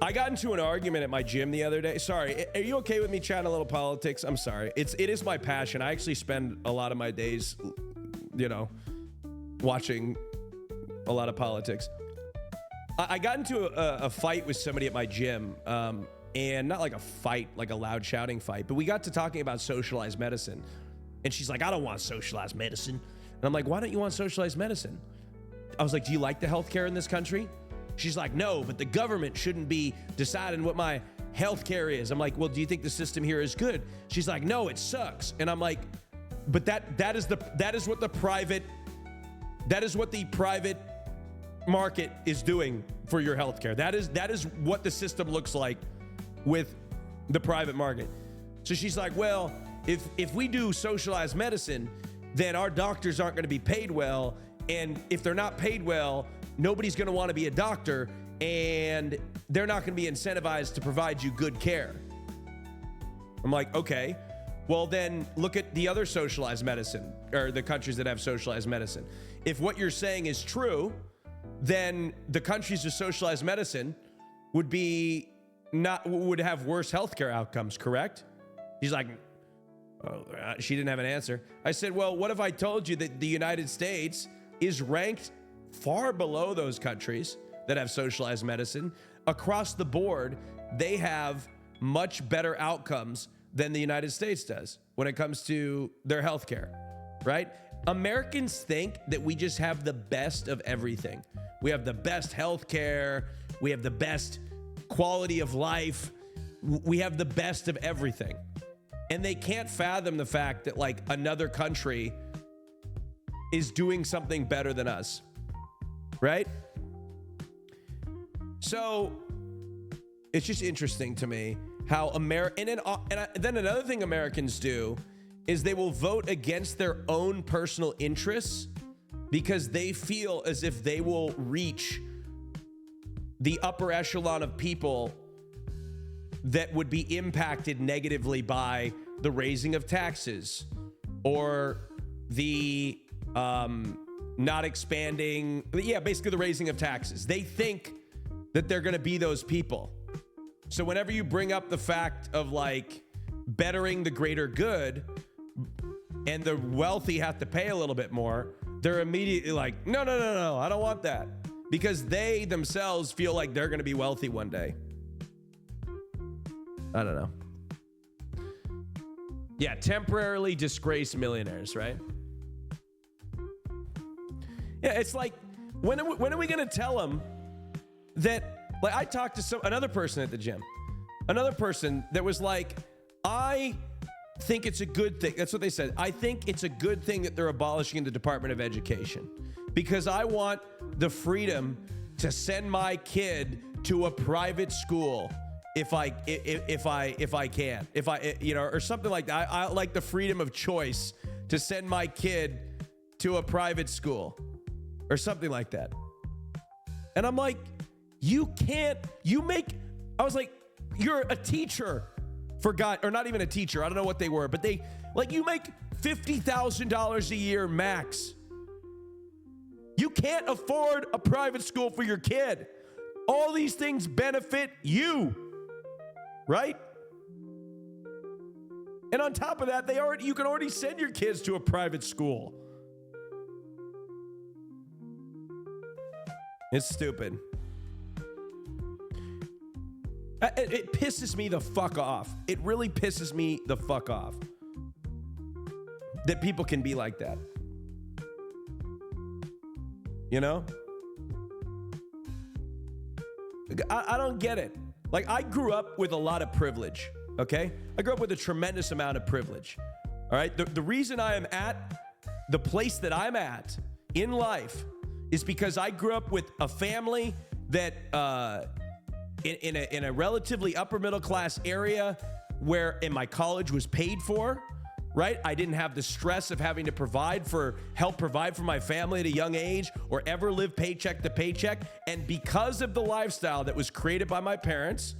I got into an argument at my gym the other day. Sorry, are you okay with me chatting a little politics? I'm sorry. It is my passion. I actually spend a lot of my days, watching a lot of politics. I got into a fight with somebody at my gym, and not like a fight, like a loud shouting fight, but we got to talking about socialized medicine. And she's like, I don't want socialized medicine. And I'm like, why don't you want socialized medicine? I was like, do you like the healthcare in this country? She's like, no, but the government shouldn't be deciding what my healthcare is. I'm like, well, do you think the system here is good? She's like, no, it sucks. And I'm like, but that is what the private market is doing for your healthcare. That is what the system looks like with the private market. So she's like, well, if we do socialized medicine, then our doctors aren't going to be paid well. And if they're not paid well, nobody's going to want to be a doctor, and they're not going to be incentivized to provide you good care. I'm like, okay, well then look at the other socialized medicine, or the countries that have socialized medicine. If what you're saying is true, then the countries with socialized medicine would have worse healthcare outcomes, correct? She's like, oh, she didn't have an answer. I said, well, what if I told you that the United States is ranked far below those countries that have socialized medicine? Across the board, they have much better outcomes than the United States does when it comes to their healthcare, right? Americans think that we just have the best of everything. We have the best healthcare. We have the best quality of life. We have the best of everything. And they can't fathom the fact that like another country is doing something better than us, right? So it's just interesting to me how then another thing Americans do is they will vote against their own personal interests because they feel as if they will reach the upper echelon of people that would be impacted negatively by the raising of taxes or the not expanding, basically the raising of taxes. They think that they're going to be those people. So whenever you bring up the fact of like bettering the greater good and the wealthy have to pay a little bit more, they're immediately like, no, I don't want that. Because they themselves feel like they're going to be wealthy one day. I don't know. Yeah, temporarily disgraced millionaires, right? Yeah, it's like, when are we going to tell them that, like, I talked to another person at the gym, another person that was like, I think it's a good thing. That's what they said. I think it's a good thing that they're abolishing the Department of Education because I want the freedom to send my kid to a private school if I can, or something like that. I like the freedom of choice to send my kid to a private school or something like that. And I'm like, I was like, you're a teacher for God, or not even a teacher. I don't know what they were, but you make $50,000 a year max. You can't afford a private school for your kid. All these things benefit you, right? And on top of that, you can already send your kids to a private school. It's stupid. It pisses me the fuck off. It really pisses me the fuck off that people can be like that. You know? I don't get it. Like, I grew up with a lot of privilege, okay? I grew up with a tremendous amount of privilege, all right? The reason I am at the place that I'm at in life is because I grew up with a family that, in a relatively upper middle class area in my college was paid for, right? I didn't have the stress of having to help provide for my family at a young age or ever live paycheck to paycheck. And because of the lifestyle that was created by my parents,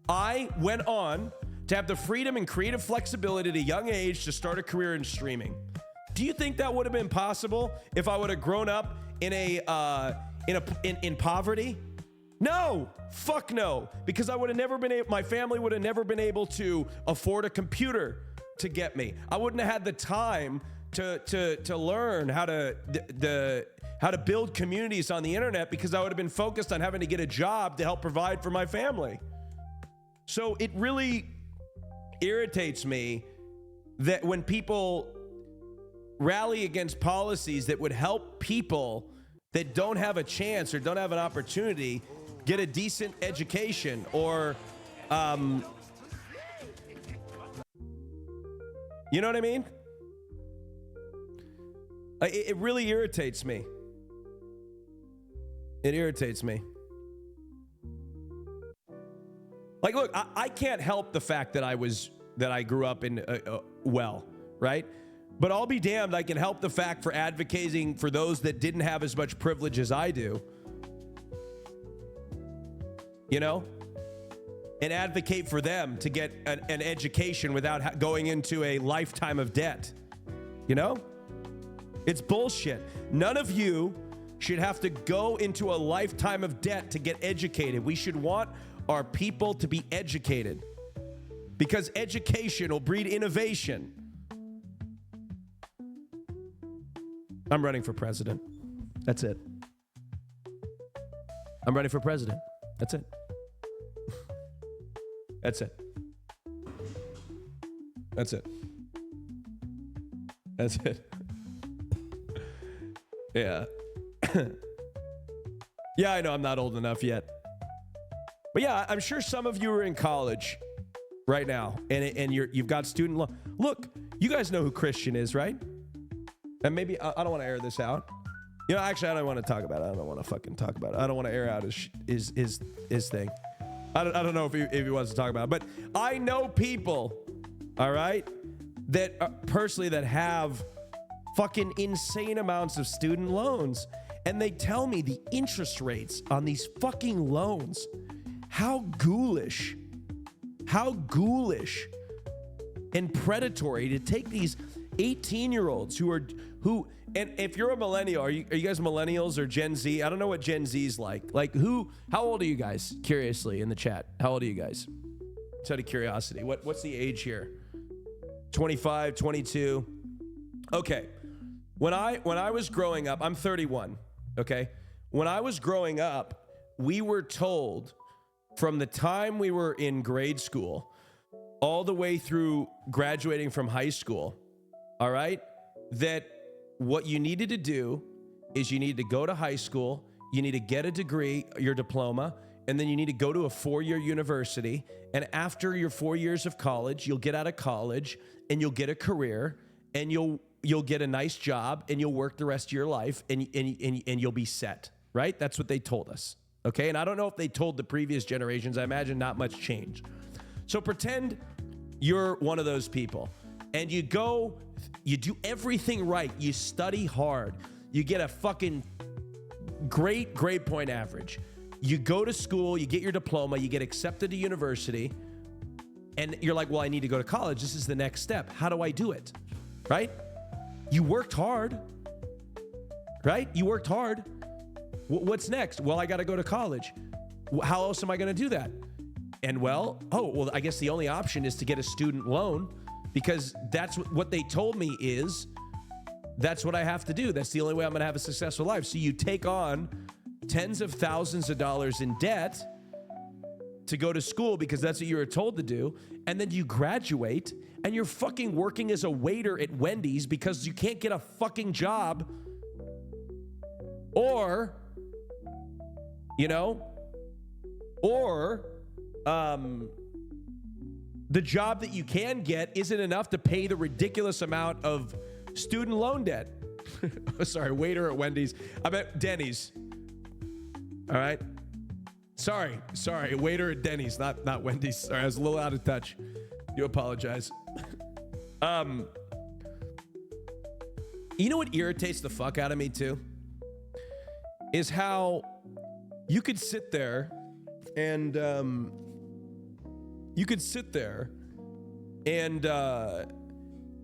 I went on to have the freedom and creative flexibility at a young age to start a career in streaming. Do you think that would have been possible if I would have grown up in poverty? No, fuck no, because my family would have never been able to afford a computer to get me. I wouldn't have had the time to learn how to build communities on the internet because I would have been focused on having to get a job to help provide for my family. So it really irritates me that when people rally against policies that would help people that don't have a chance or don't have an opportunity get a decent education or, you know what I mean? It really irritates me. It irritates me. Like, look, I can't help the fact that I grew up in, right? But I'll be damned, I can help the fact for advocating for those that didn't have as much privilege as I do. You know? And advocate for them to get an education without going into a lifetime of debt. You know? It's bullshit. None of you should have to go into a lifetime of debt to get educated. We should want our people to be educated because education will breed innovation. I'm running for president. That's it. I'm running for president. That's it. That's it. That's it. That's it. Yeah. Yeah, I know I'm not old enough yet. But yeah, I'm sure some of you are in college right now and you've got student loan. Look, you guys know who Christian is, right? And maybe I don't want to air this out. You know, actually, I don't want to talk about it. I don't want to fucking talk about it. I don't want to air out his thing. I don't know if he wants to talk about it. But I know people, all right, that personally that have fucking insane amounts of student loans. And they tell me the interest rates on these fucking loans, how ghoulish and predatory to take these 18-year-olds who, and if you're a millennial, are you guys millennials or Gen Z? I don't know what Gen Z's like. Like how old are you guys? Curiously in the chat. How old are you guys? Just out of curiosity. What's the age here? 25, 22. Okay. When I was growing up, I'm 31, okay? When I was growing up, we were told from the time we were in grade school all the way through graduating from high school, all right, that what you needed to do is you need to go to high school, you need to get a degree, your diploma, and then you need to go to a 4-year university. And after your 4 years of college, you'll get out of college and you'll get a career and you'll get a nice job and you'll work the rest of your life and you'll be set, right? That's what they told us, okay? And I don't know if they told the previous generations. I imagine not much change. So pretend you're one of those people and you do everything right. You study hard. You get a fucking great grade point average. You go to school, you get your diploma, you get accepted to university, and you're like, well, I need to go to college. This is the next step. How do I do it? Right? You worked hard, right? You worked hard. What's next? Well, I got to go to college. How else am I going to do that? And I guess the only option is to get a student loan, because that's what they told me is that's what I have to do. That's the only way I'm going to have a successful life. So you take on tens of thousands of dollars in debt to go to school because that's what you were told to do. And then you graduate and you're fucking working as a waiter at Wendy's because you can't get a fucking job. Or the job that you can get isn't enough to pay the ridiculous amount of student loan debt. Sorry, waiter at Wendy's. I meant Denny's. All right. Sorry. Waiter at Denny's, not Wendy's. Sorry, I was a little out of touch. Do apologize. You know what irritates the fuck out of me too? Is how you could sit there and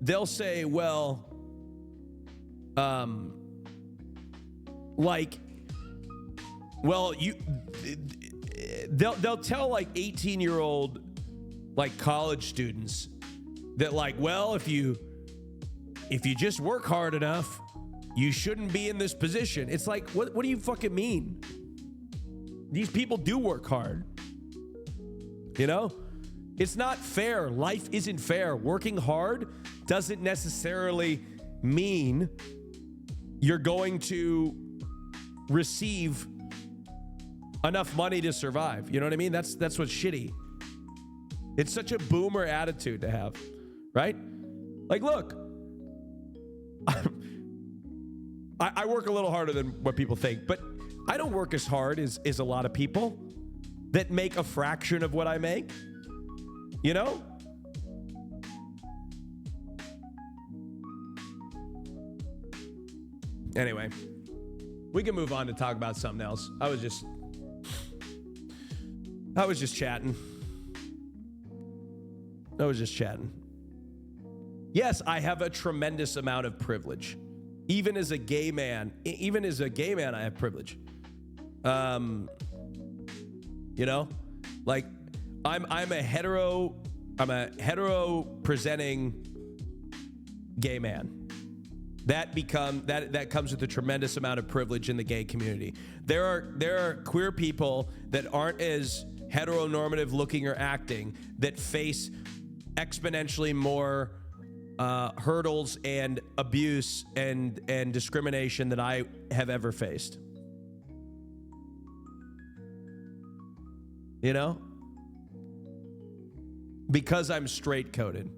they'll say, well, they'll tell like 18-year-old like college students that like, well, if you just work hard enough, you shouldn't be in this position. It's like, what do you fucking mean? These people do work hard. You know? It's not fair. Life isn't fair. Working hard doesn't necessarily mean you're going to receive enough money to survive. You know what I mean? That's what's shitty. It's such a boomer attitude to have, right? Like, look, I work a little harder than what people think, but I don't work as hard as a lot of people that make a fraction of what I make, you know? Anyway, we can move on to talk about something else. I was just chatting. Yes, I have a tremendous amount of privilege. Even as a gay man, I have privilege. You know, like I'm a hetero presenting gay man. That comes with a tremendous amount of privilege in the gay community. There are queer people that aren't as heteronormative looking or acting that face exponentially more hurdles and abuse and discrimination than I have ever faced. You know? Because I'm straight coded.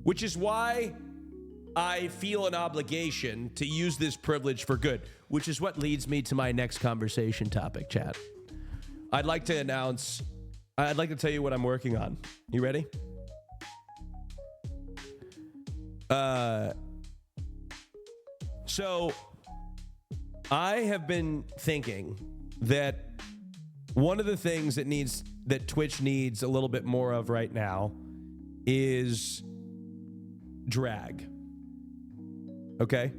Which is why I feel an obligation to use this privilege for good, which is what leads me to my next conversation topic, chat. I'd like to tell you what I'm working on. You ready? So I have been thinking that one of the things that Twitch needs a little bit more of right now is drag. Okay?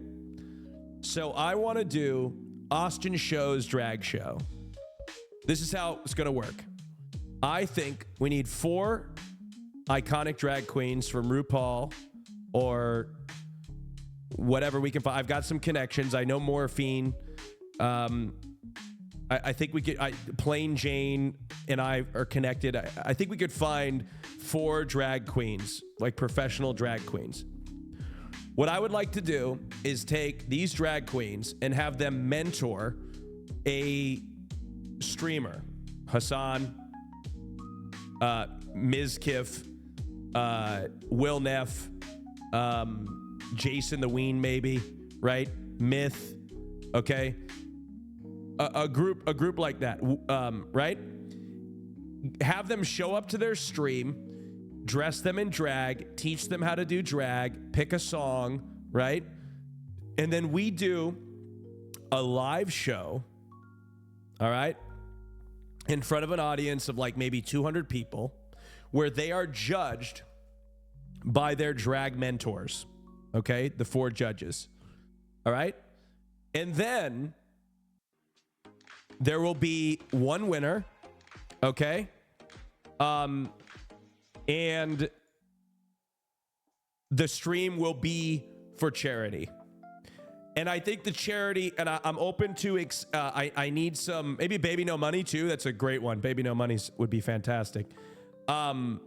So I want to do Austin Show's drag show. This is how it's going to work. I think we need 4 iconic drag queens from RuPaul or whatever we can find. I've got some connections. I know Morphine. I think we could, Plain Jane and I are connected. I think we could find 4 drag queens, like professional drag queens. What I would like to do is take these drag queens and have them mentor a streamer. Hassan, Ms. Kiff, Will Neff, Jason the Ween, maybe, right? Myth, okay? A group like that, right? Have them show up to their stream, dress them in drag, teach them how to do drag, pick a song, right? And then we do a live show, all right, in front of an audience of like maybe 200 people, where they are judged by their drag mentors, okay? The 4 judges, all right? And then there will be one winner, okay? And the stream will be for charity. And I think the charity, and I'm open to, I need some, maybe Baby No Money too. That's a great one. Baby No Money would be fantastic. I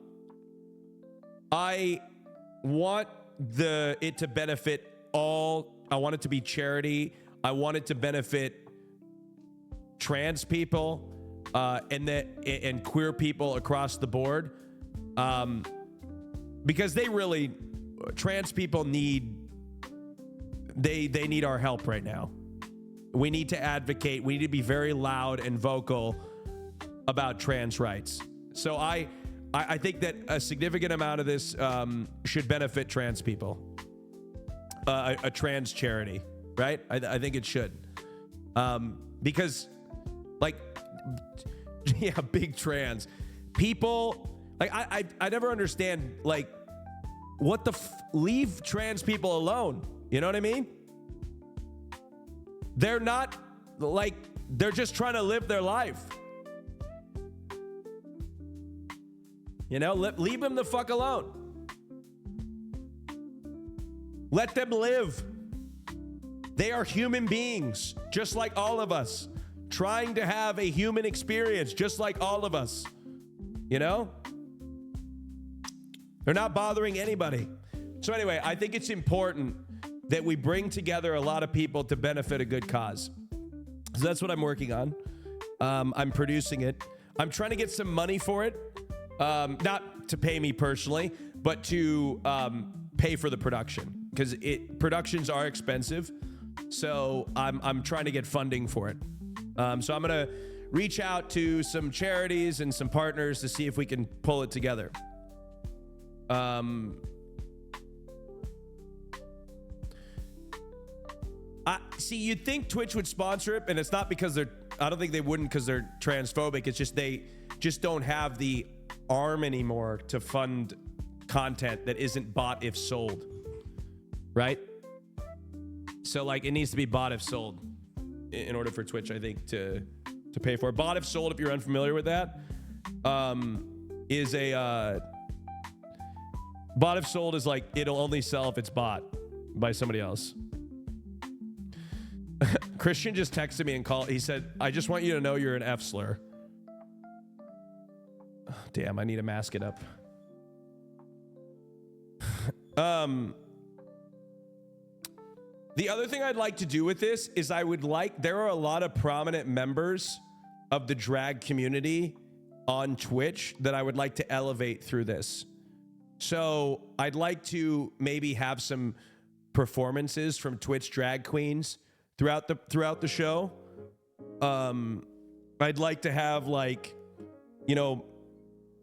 want it to benefit all. I want it to be charity. I want it to benefit trans people and queer people across the board, because trans people need our help right now. We need to advocate. We need to be very loud and vocal about trans rights. So I think that a significant amount of this should benefit trans people, a trans charity, right? I think it should, because like, yeah, big trans people. Like I never understand, like, what leave trans people alone. You know what I mean? They're not, like, they're just trying to live their life. You know, leave them the fuck alone. Let them live. They are human beings, just like all of us, trying to have a human experience, just like all of us. You know? They're not bothering anybody. So anyway, I think it's important that we bring together a lot of people to benefit a good cause. So that's what I'm working on. I'm producing it. I'm trying to get some money for it. Not to pay me personally, but to pay for the production, because productions are expensive. So I'm trying to get funding for it. So I'm going to reach out to some charities and some partners to see if we can pull it together. See, you'd think Twitch would sponsor it, and it's not because I don't think they wouldn't because they're transphobic. It's just they just don't have the arm anymore to fund content that isn't bought if sold, right? So like, it needs to be bought if sold in order for Twitch, I think, to pay for it. Bought if sold, if you're unfamiliar with that, is a bought if sold is like, it'll only sell if it's bought by somebody else. Christian just texted me and called. He said, I just want you to know you're an F slur. Oh, damn, I need to mask it up. The other thing I'd like to do with this is there are a lot of prominent members of the drag community on Twitch that I would like to elevate through this. So I'd like to maybe have some performances from Twitch drag queens throughout the show. I'd like to have, like, you know,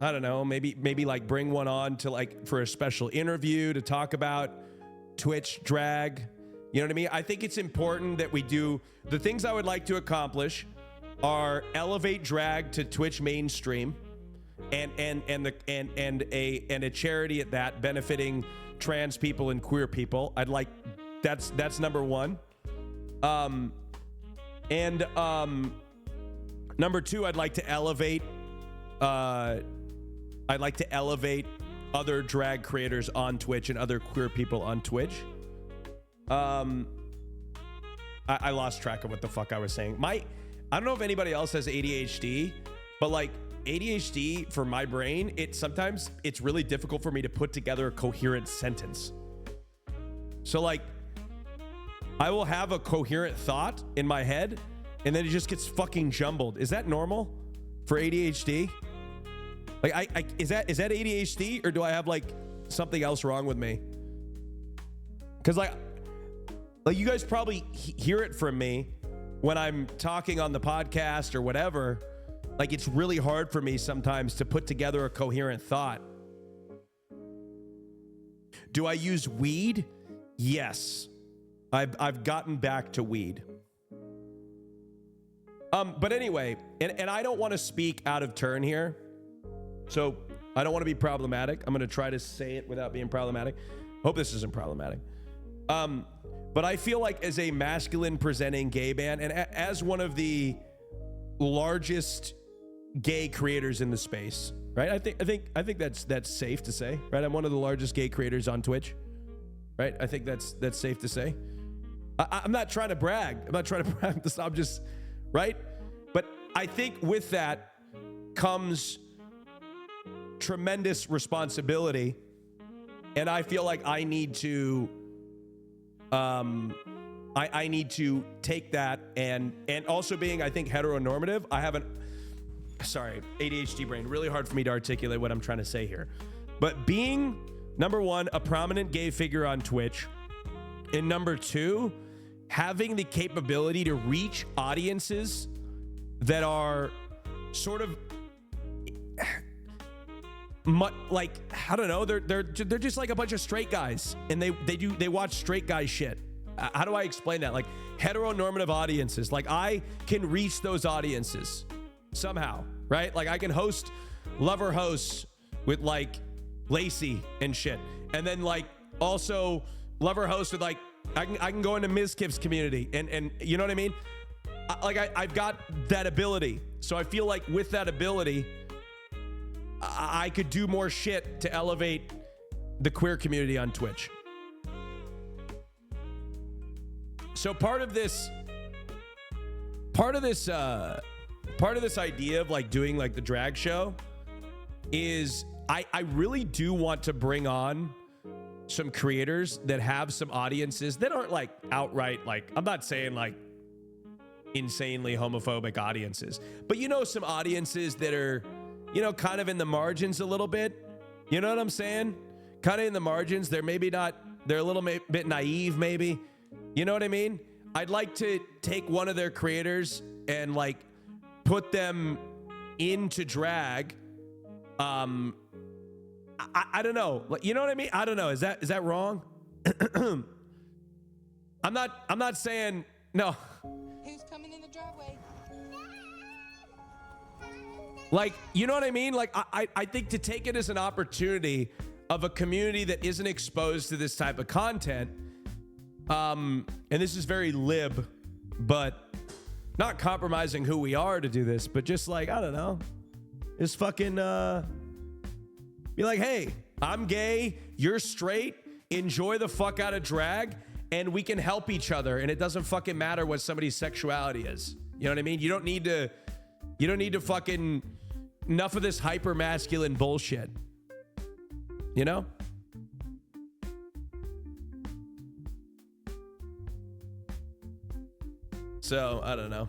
I don't know, maybe like bring one on to, like, for a special interview to talk about Twitch drag. You know what I mean? I think it's important that we do the things I would like to accomplish are elevate drag to Twitch mainstream. and a charity at that, benefiting trans people and queer people. I'd like that's number one. Number two, I'd like to elevate other drag creators on Twitch and other queer people on Twitch. I lost track of what the fuck I was saying. I don't know if anybody else has ADHD, but like ADHD for my brain, sometimes it's really difficult for me to put together a coherent sentence. So like, I will have a coherent thought in my head, and then it just gets fucking jumbled. Is that normal for ADHD? Like, is that ADHD, or do I have like something else wrong with me? Because like you guys probably hear it from me when I'm talking on the podcast or whatever. Like, it's really hard for me sometimes to put together a coherent thought. Do I use weed? Yes. I've gotten back to weed. But anyway, and I don't want to speak out of turn here, so I don't want to be problematic. I'm going to try to say it without being problematic. Hope this isn't problematic. But I feel like as a masculine presenting gay man, and as one of the largest gay creators in the space, right? I think that's safe to say, right? I'm one of the largest gay creators on Twitch, right? I think that's safe to say. I'm not trying to brag. I'm just, right? But I think with that comes tremendous responsibility, and I feel like I need to I need to take that, and also being, I think, heteronormative. Sorry, ADHD brain, really hard for me to articulate what I'm trying to say here. But being, number one, a prominent gay figure on Twitch, and number two, having the capability to reach audiences that are sort of like, I don't know, they're just like a bunch of straight guys, and they watch straight guy shit. How do I explain that? Like, heteronormative audiences, like I can reach those audiences somehow, right? Like I can host lover hosts with like Lacey and shit, and then like also lover hosts with like I can go into Ms. Kiff's community, and you know what I mean? I've got that ability, so I feel like with that ability, I could do more shit to elevate the queer community on Twitch. So part of this idea of like doing like the drag show is I really do want to bring on some creators that have some audiences that aren't like outright, like, I'm not saying like insanely homophobic audiences, but you know, some audiences that are, you know, kind of in the margins a little bit. You know what I'm saying? Kind of in the margins. They're a little bit naive, maybe. You know what I mean? I'd like to take one of their creators and like put them into drag. I don't know. You know what I mean? I don't know. Is that wrong? I'm not saying no. Who's coming in the driveway? Like, you know what I mean? Like, I think to take it as an opportunity of a community that isn't exposed to this type of content, and this is very lib, but not compromising who we are to do this, but just like, I don't know, just fucking be like, hey, I'm gay, you're straight, enjoy the fuck out of drag, and we can help each other, and it doesn't fucking matter what somebody's sexuality is. You know what I mean? You don't need to fucking, enough of this hyper masculine bullshit. You know? So, I don't know.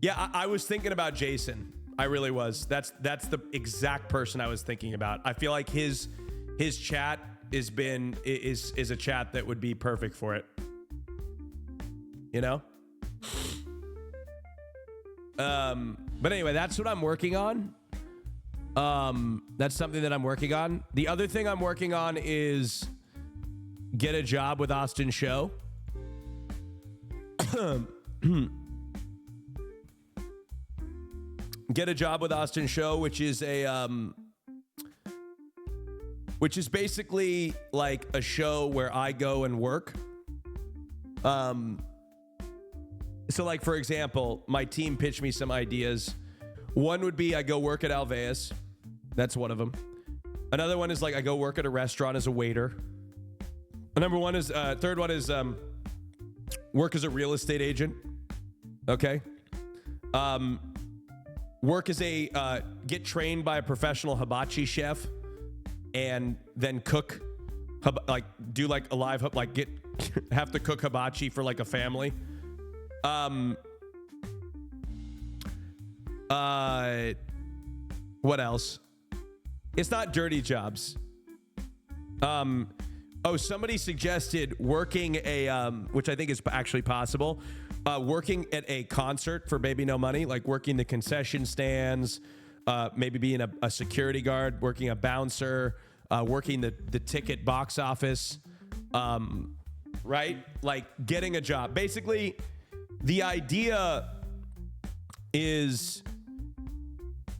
Yeah, I was thinking about Jason. I really was. That's the exact person I was thinking about. I feel like his chat is a chat that would be perfect for it. You know? But anyway, that's what I'm working on. That's something that I'm working on. The other thing I'm working on is get a job with AustinShow. get a job with AustinShow, which is basically like a show where I go and work. So like, for example, my team pitched me some ideas. One would be I go work at Alveus. That's one of them. Another one is like I go work at a restaurant as a waiter. Third one is work as a real estate agent. Okay. Work as get trained by a professional hibachi chef and then cook, do like a live, have to cook hibachi for like a family. What else? It's not dirty jobs. Somebody suggested working which I think is actually possible, working at a concert for Baby No Money, like working the concession stands, maybe being a security guard, working a bouncer, working the ticket box office, right? Like getting a job. Basically, the idea is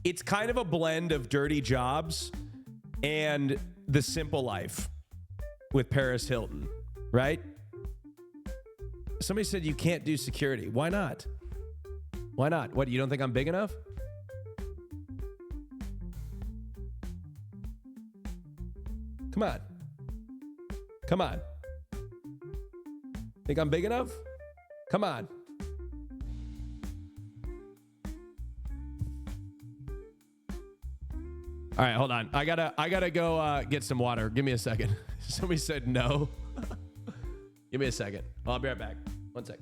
it's kind of a blend of dirty jobs and The Simple Life with Paris Hilton, right? Somebody said you can't do security. Why not? Why not? What, you don't think I'm big enough? Come on. Come on. Think I'm big enough? Come on. All right, hold on. I gotta go get some water. Give me a second. Somebody said no. Give me a second. I'll be right back. 1 sec.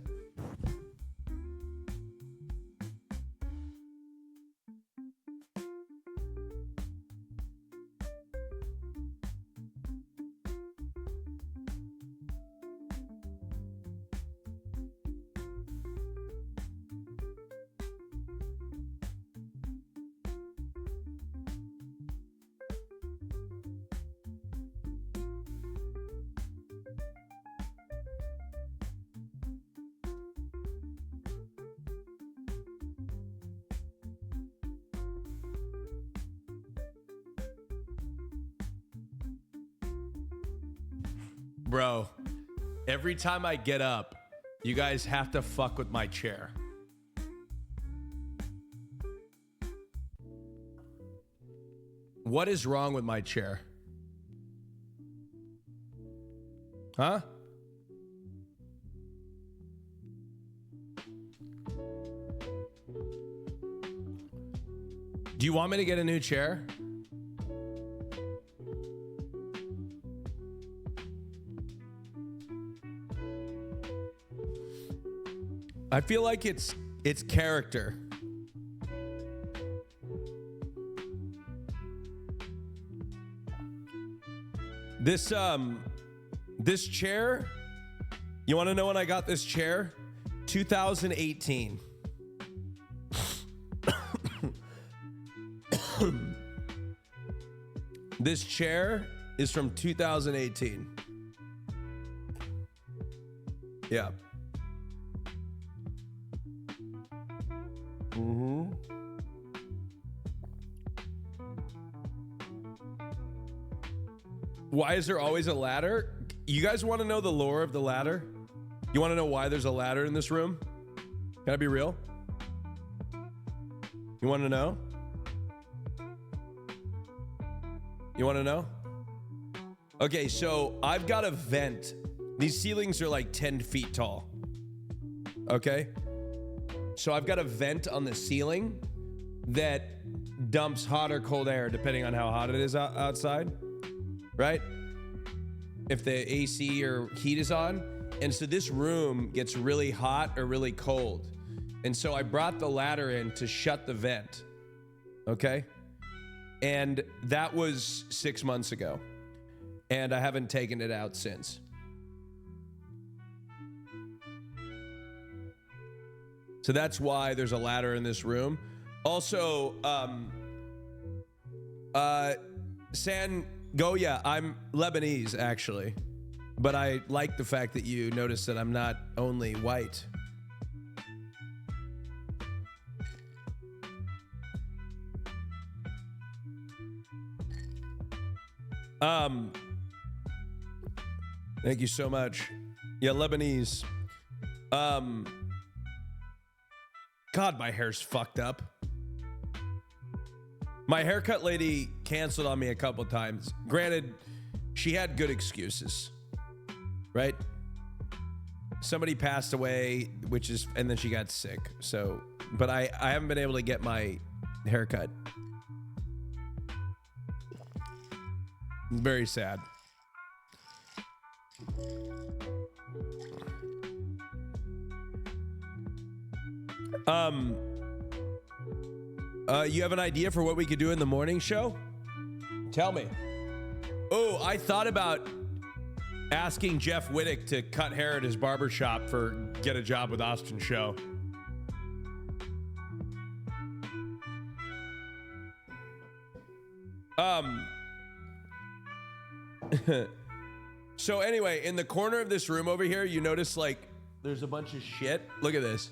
Bro, every time I get up, you guys have to fuck with my chair. What is wrong with my chair? Huh? Do you want me to get a new chair? I feel like it's character. This chair, you want to know when I got this chair? 2018. This chair is from 2018. Yeah. Mm-hmm. Why is there always a ladder? You guys want to know the lore of the ladder? You want to know why there's a ladder in this room? Can I be real? You want to know? You want to know? Okay, so I've got a vent. These ceilings are like 10 feet tall. Okay? So I've got a vent on the ceiling that dumps hot or cold air depending on how hot it is outside, right? If the AC or heat is on. And so this room gets really hot or really cold. And so I brought the ladder in to shut the vent, okay? And that was 6 months ago. And I haven't taken it out since. So that's why there's a ladder in this room. Also, San Goya, I'm Lebanese actually, but I like the fact that you noticed that I'm not only white. Thank you so much. Yeah, Lebanese. God, my hair's fucked up. My haircut lady canceled on me a couple times. Granted, she had good excuses, right? Somebody passed away, and then she got sick. So, but I haven't been able to get my haircut. Very sad. You have an idea for what we could do in the morning show? Tell me. Oh, I thought about asking Jeff Wittick to cut hair at his barbershop for Get a Job with Austin show. So anyway, in the corner of this room over here, you notice like there's a bunch of shit. Look at this.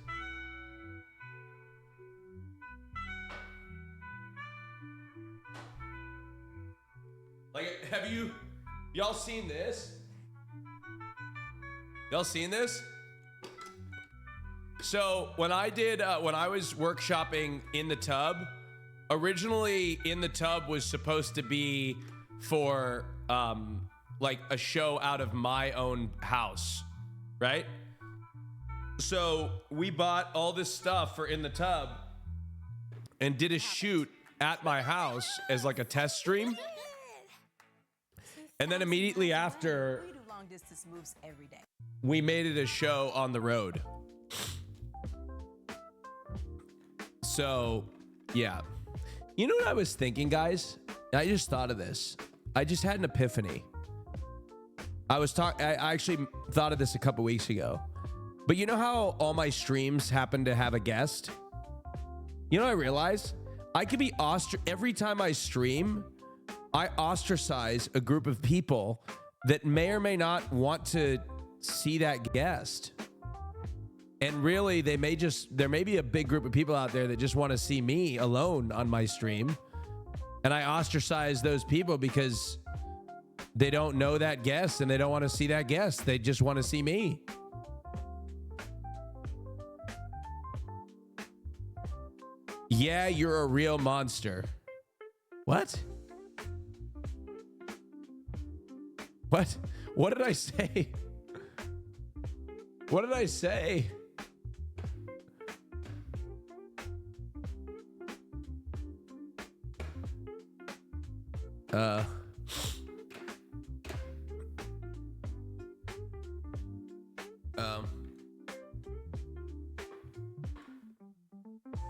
Like, have y'all seen this? Y'all seen this? So when I was workshopping In the Tub, originally In the Tub was supposed to be for like a show out of my own house, right? So we bought all this stuff for In the Tub and did a shoot at my house as like a test stream. And then immediately after, we made it a show on the road. So, yeah. You know what I was thinking, guys? I just thought of this. I just had an epiphany. I actually thought of this a couple weeks ago. But you know how all my streams happen to have a guest? You know what I realized? I could be every time I stream, I ostracize a group of people that may or may not want to see that guest. And really, there may be a big group of people out there that just want to see me alone on my stream. And I ostracize those people because they don't know that guest and they don't want to see that guest. They just want to see me. Yeah, you're a real monster. What? What? What did I say? What did I say?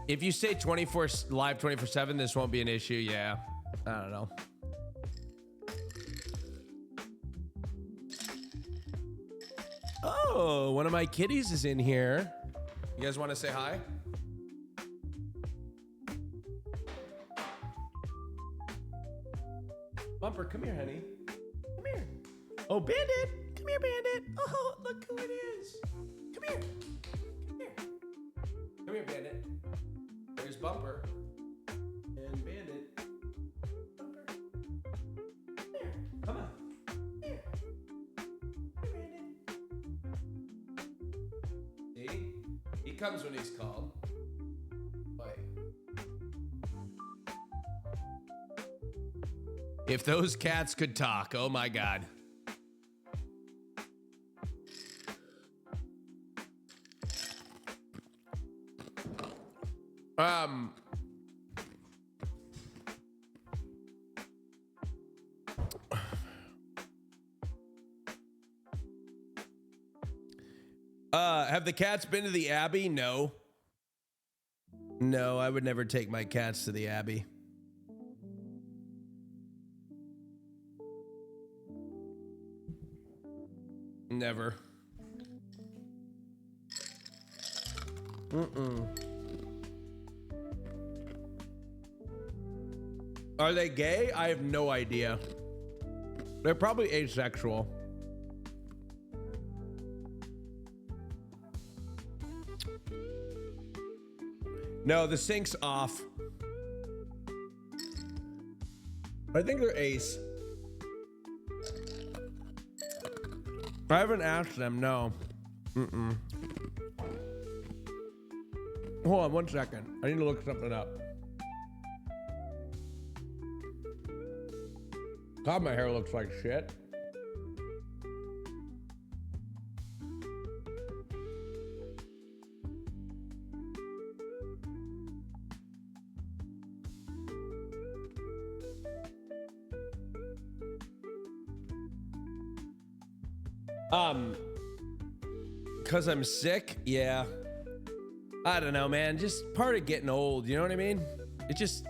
If you say live 24/7, this won't be an issue. Yeah, I don't know. Oh, one of my kitties is in here. You guys want to say hi? Bumper, come here, honey. Come here. Oh, Bandit. Come here, Bandit. Oh, look who it is. Come here. Come here. Come here, Bandit. There's Bumper. And Bandit. Bumper. Come here. Come on. Here. Here, Bandit. See? He comes when he's called. If those cats could talk, oh my God. Have the cats been to the Abbey? No. No, I would never take my cats to the Abbey. Never. Are they gay? I have no idea. They're probably asexual. No, the sync's off. I think they're ace. I haven't asked them, no. Hold on 1 second. I need to look something up. God, my hair looks like shit. Cause I'm sick? Yeah. I don't know, man. Just part of getting old, you know what I mean? It just,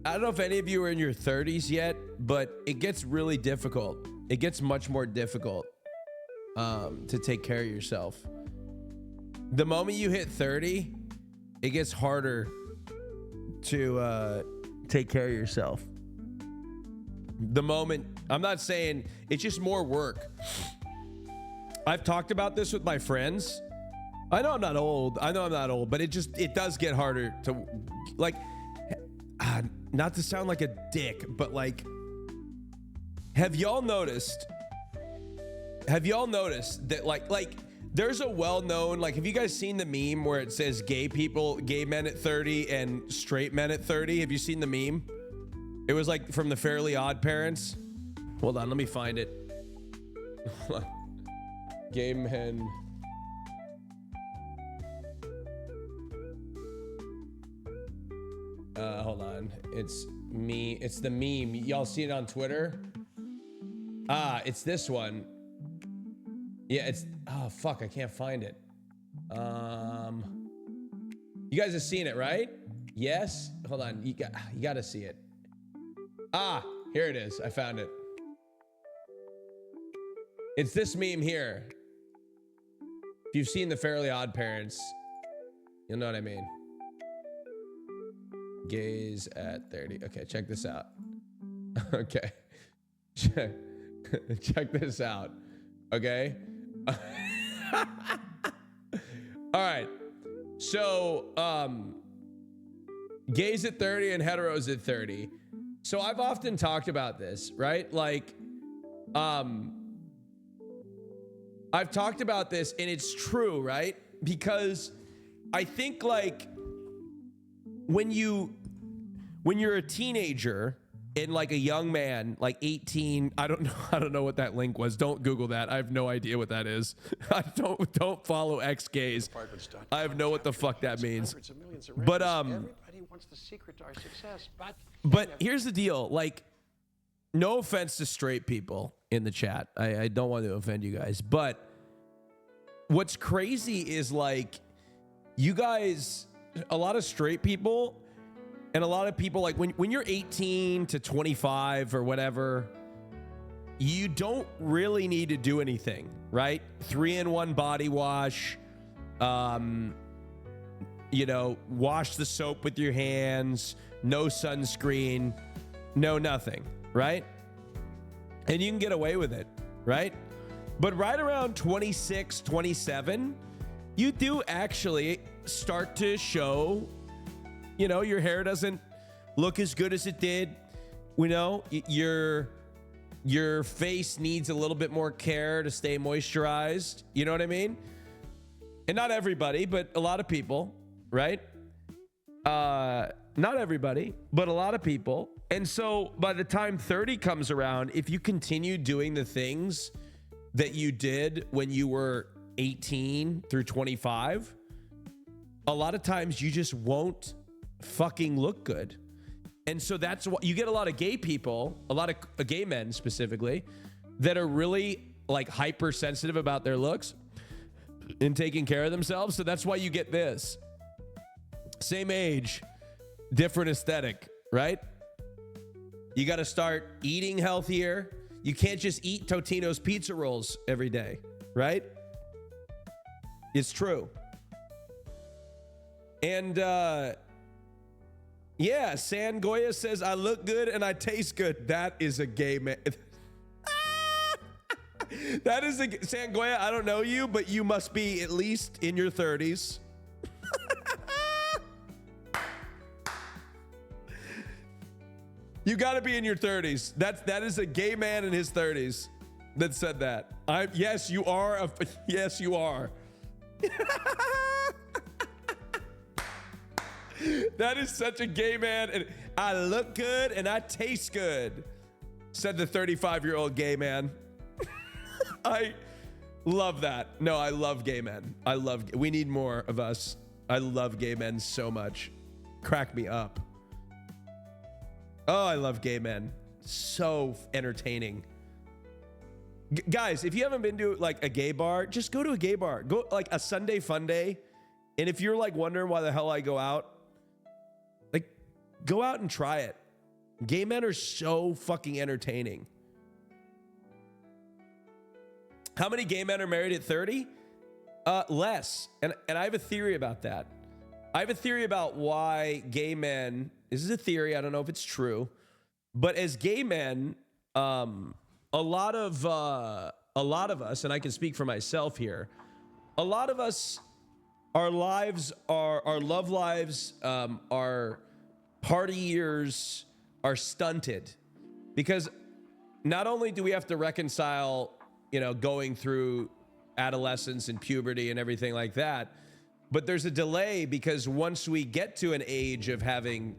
I don't know if any of you are in your 30s yet, but it gets really difficult. It gets much more difficult to take care of yourself. The moment you hit 30, it gets harder to take care of yourself. The moment, I'm not saying, it's just more work. I've talked about this with my friends. I know I'm not old, but it does get harder to, like, not to sound like a dick, but like, have y'all noticed that like there's a well-known, like, have you guys seen the meme where it says gay men at 30 and straight men at 30? Have you seen the meme? It was like from the Fairly Odd Parents. Hold on, let me find it. Gay men. Hold on. It's the meme. Y'all see it on Twitter? It's this one. Yeah, oh fuck, I can't find it. You guys have seen it, right? Yes? Hold on, you gotta see it. Here it is. I found it. It's this meme here. If you've seen the Fairly Odd Parents, you'll know what I mean. Gays at 30. Okay, check this out. Okay. Check this out. Okay. All right. So, gays at 30 and heteros at 30. So I've often talked about this, right? Like, I've talked about this and it's true, right? Because I think like when you're a teenager and like a young man, like 18, I don't know what that link was. Don't Google that. I have no idea what that is. I don't follow ex-gays. I have no what the fuck that means. But everybody wants the secret to our success, but here's the deal. Like, no offense to straight people in the chat. I don't want to offend you guys, but what's crazy is like you guys, a lot of straight people and a lot of people, like when you're 18 to 25 or whatever, you don't really need to do anything, right? 3-in-1 body wash, you know, wash the soap with your hands, no sunscreen, no nothing, right? And you can get away with it, right? But right around 26, 27, you do actually start to show, you know, your hair doesn't look as good as it did. You know, your face needs a little bit more care to stay moisturized. You know what I mean? And not everybody, but a lot of people, right? Not everybody, but a lot of people. And so by the time 30 comes around, if you continue doing the things that you did when you were 18 through 25, a lot of times you just won't fucking look good. And so that's what you get. A lot of gay people, a lot of gay men specifically, that are really like hypersensitive about their looks and taking care of themselves. So that's why you get this. Same age, different aesthetic, right? You got to start eating healthier. You can't just eat Totino's pizza rolls every day, right? It's true. And yeah, Sangoya says, I look good and I taste good. That is a gay man. That is a Sangoya. I don't know you, but you must be at least in your 30s. You got to be in your 30s. That is a gay man in his 30s that said that. Yes, you are. Yes, you are. That is such a gay man. And I look good and I taste good, said the 35-year-old gay man. I love that. No, I love gay men. We need more of us. I love gay men so much. Crack me up. Oh, I love gay men. So entertaining. Guys, if you haven't been to like a gay bar, just go to a gay bar. Go like a Sunday fun day. And if you're like wondering why the hell I go out, like go out and try it. Gay men are so fucking entertaining. How many gay men are married at 30? Less. And I have a theory about that. I have a theory about why gay men, this is a theory, I don't know if it's true, but as gay men, a lot of us, and I can speak for myself here, a lot of us, our love lives, our party years are stunted because not only do we have to reconcile, going through adolescence and puberty and everything like that, but there's a delay because once we get to an age of having,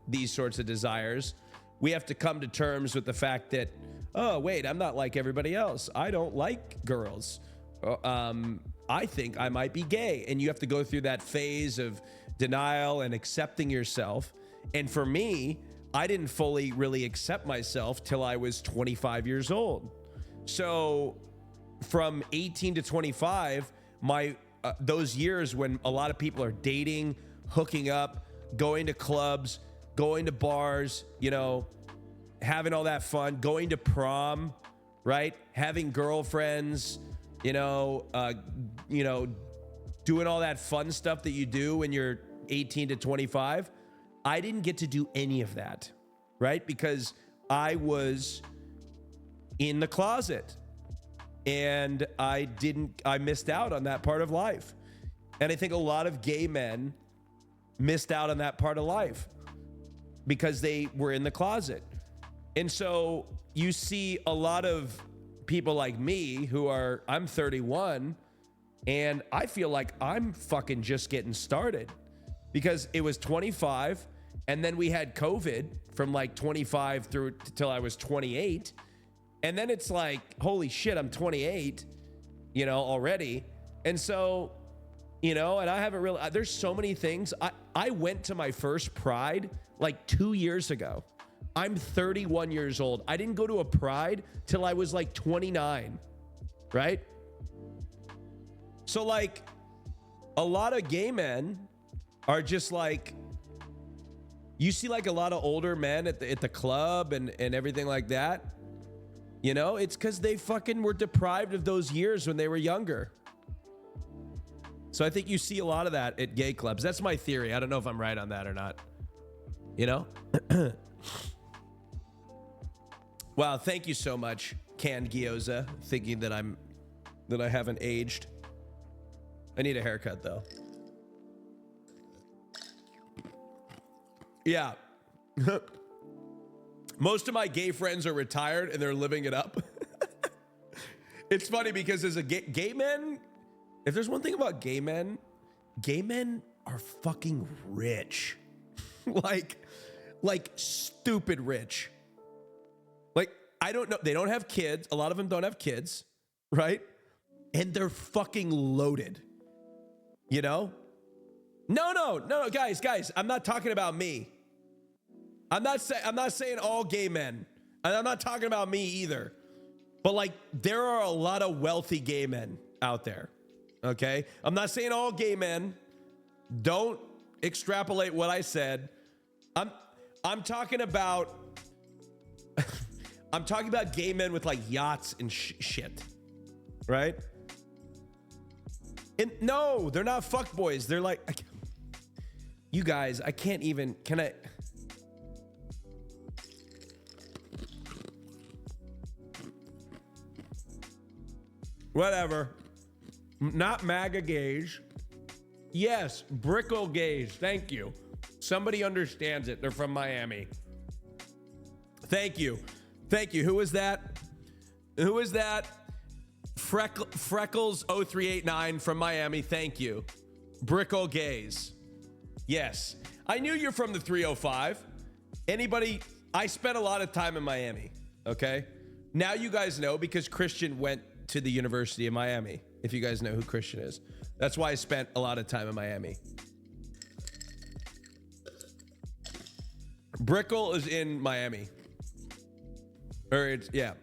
these sorts of desires, we have to come to terms with the fact that, oh, wait, I'm not like everybody else. I don't like girls. I think I might be gay. And you have to go through that phase of denial and accepting yourself. And for me, I didn't fully really accept myself till I was 25 years old. So from 18 to 25, those years when a lot of people are dating, hooking up, going to clubs, going to bars, having all that fun, going to prom, right? Having girlfriends, doing all that fun stuff that you do when you're 18 to 25. I didn't get to do any of that, right? Because I was in the closet and I missed out on that part of life. And I think a lot of gay men missed out on that part of life because they were in the closet. And so you see a lot of people like me I'm 31 and I feel like I'm fucking just getting started because it was 25 and then we had COVID from like 25 through till I was 28. And then it's like, holy shit, I'm 28, already. And so, and I haven't really, there's so many things. I went to my first Pride like 2 years ago. I'm 31 years old. I didn't go to a Pride till I was like 29, right? So like a lot of gay men are just like, you see like a lot of older men at the club and everything like that. It's because they fucking were deprived of those years when they were younger. So I think you see a lot of that at gay clubs. That's my theory. I don't know if I'm right on that or not. Wow, thank you so much, Canned Gyoza, thinking that I haven't aged. I need a haircut though. Yeah. Most of my gay friends are retired and they're living it up. It's funny because as a gay men, if there's one thing about gay men are fucking rich. like stupid rich. Like, I don't know. They don't have kids. A lot of them don't have kids, right? And they're fucking loaded. No, guys. I'm not talking about me. I'm not saying all gay men, and I'm not talking about me either. But like, there are a lot of wealthy gay men out there. Okay, I'm not saying all gay men. Don't extrapolate what I said. I'm talking about. I'm talking about gay men with like yachts and shit, right? And no, they're not fuckboys. They're like, you guys. I can't even. Can I? Whatever. Not MAGA gays. Yes, Brickle gays. Thank you. Somebody understands it. They're from Miami. Thank you. Who is that? Freckles 0389 from Miami. Thank you. Brickle Gaze. Yes. I knew you're from the 305. Anybody, I spent a lot of time in Miami, okay? Now you guys know because Christian went to the University of Miami, if you guys know who Christian is. That's why I spent a lot of time in Miami. Brickle is in Miami. Or it's, yeah.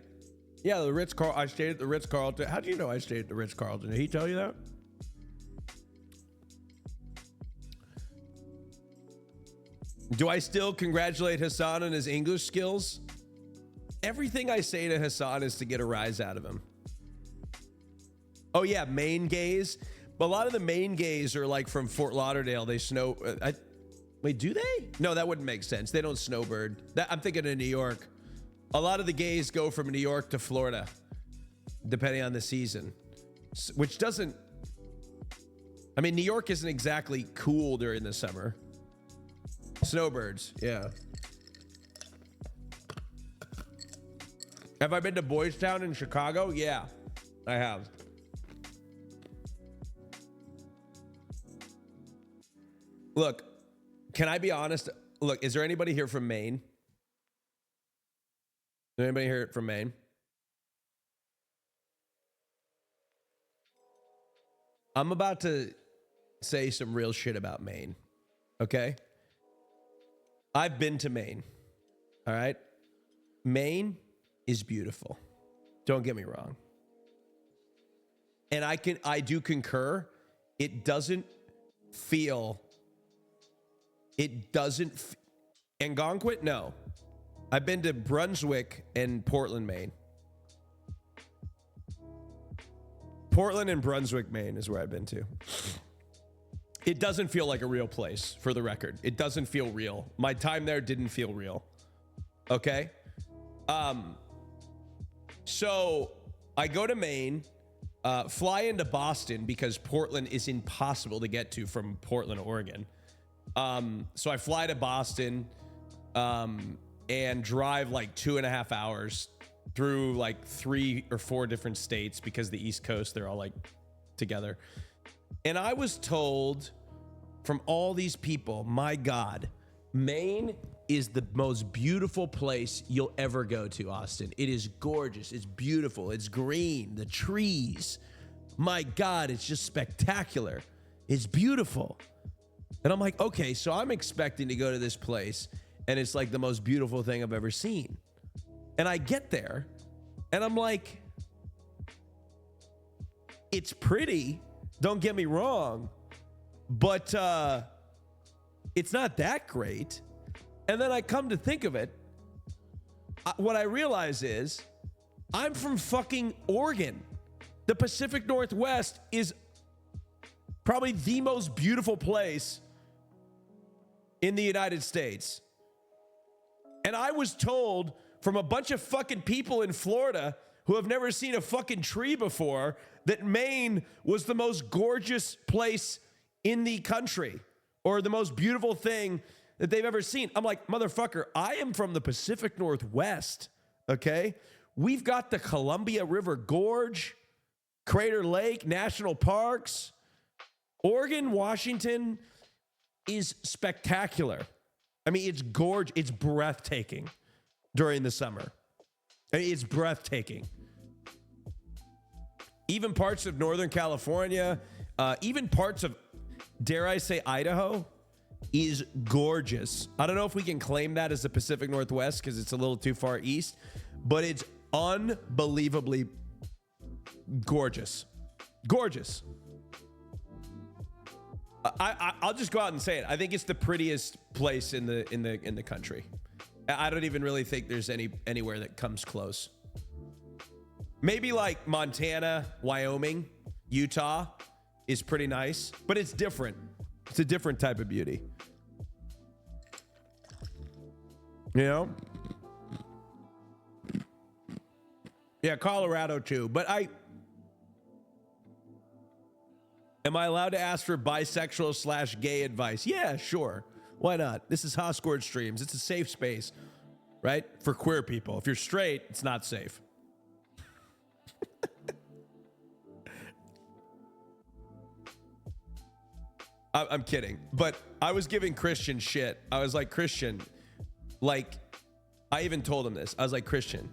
Yeah, the Ritz-Carlton. I stayed at the Ritz-Carlton. How do you know I stayed at the Ritz-Carlton? Did he tell you that? Do I still congratulate Hassan on his English skills? Everything I say to Hassan is to get a rise out of him. Oh yeah, Maine gays. But a lot of the Maine gays are like from Fort Lauderdale. They snow. Wait, do they? No, that wouldn't make sense. They don't snowbird. I'm thinking of New York. A lot of the gays go from New York to Florida, depending on the season, which doesn't. I mean, New York isn't exactly cool during the summer. Snowbirds, yeah. Have I been to Boys Town in Chicago? Yeah, I have. Look, can I be honest? Look, is there anybody here from Maine? Is there anybody here from Maine? I'm about to say some real shit about Maine, okay? I've been to Maine, all right? Maine is beautiful. Don't get me wrong. And I do concur. It doesn't feel, Algonquin? No. I've been to Brunswick and Portland, Maine. Portland and Brunswick, Maine is where I've been to. It doesn't feel like a real place, for the record. It doesn't feel real. My time there didn't feel real. Okay? So I go to Maine, fly into Boston because Portland is impossible to get to from Portland, Oregon. So I fly to Boston and drive like 2.5 hours through like 3 or 4 different states because the East Coast, they're all like together. And I was told from all these people, my God, Maine is the most beautiful place you'll ever go to, Austin. It is gorgeous. It's beautiful. It's green. The trees. My God, it's just spectacular. It's beautiful. And I'm like, okay, so I'm expecting to go to this place and it's like the most beautiful thing I've ever seen. And I get there and I'm like, it's pretty. Don't get me wrong, but it's not that great. And then I come to think of it, what I realize is I'm from fucking Oregon. The Pacific Northwest is probably the most beautiful place in the United States. And I was told from a bunch of fucking people in Florida who have never seen a fucking tree before that Maine was the most gorgeous place in the country or the most beautiful thing that they've ever seen. I'm like, motherfucker, I am from the Pacific Northwest, okay? We've got the Columbia River Gorge, Crater Lake, national parks. Oregon, Washington is spectacular. I mean, it's gorgeous. It's breathtaking during the summer. I mean, it's breathtaking. Even parts of Northern California, even parts of, dare I say, Idaho, is gorgeous. I don't know if we can claim that as the Pacific Northwest because it's a little too far east, but it's unbelievably gorgeous. Gorgeous. I'll just go out and say it. I think it's the prettiest place in the country. I don't even really think there's anywhere that comes close. Maybe like Montana, Wyoming, Utah is pretty nice, but it's different. It's a different type of beauty. You know? Yeah, Colorado too. But am I allowed to ask for bisexual / gay advice? Yeah, sure. Why not? This is hascordstreams. It's a safe space, right? For queer people. If you're straight, it's not safe. I'm kidding. But I was giving Christian shit. I was like, Christian, like, I even told him this. I was like, Christian,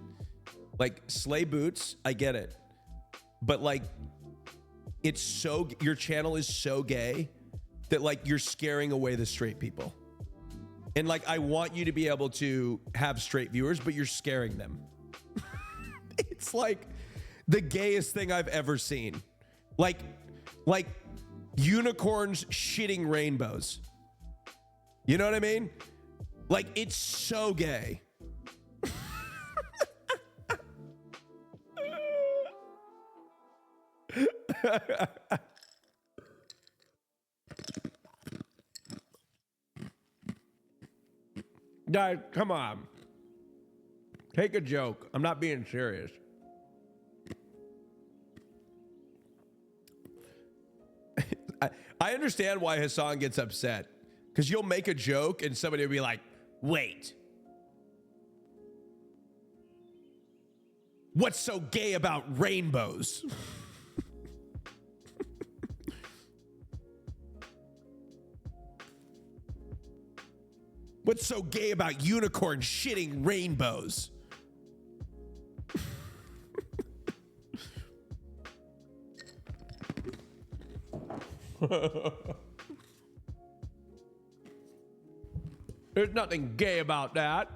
like, slay boots, I get it. But like, it's so, your channel is so gay that like you're scaring away the straight people. And like, I want you to be able to have straight viewers, but you're scaring them. It's like the gayest thing I've ever seen. Like unicorns shitting rainbows. You know what I mean? Like, it's so gay. Guys, come on. Take a joke. I'm not being serious. I understand why Hassan gets upset. Because you'll make a joke and somebody will be like, wait. What's so gay about rainbows? What's so gay about unicorns shitting rainbows? There's nothing gay about that.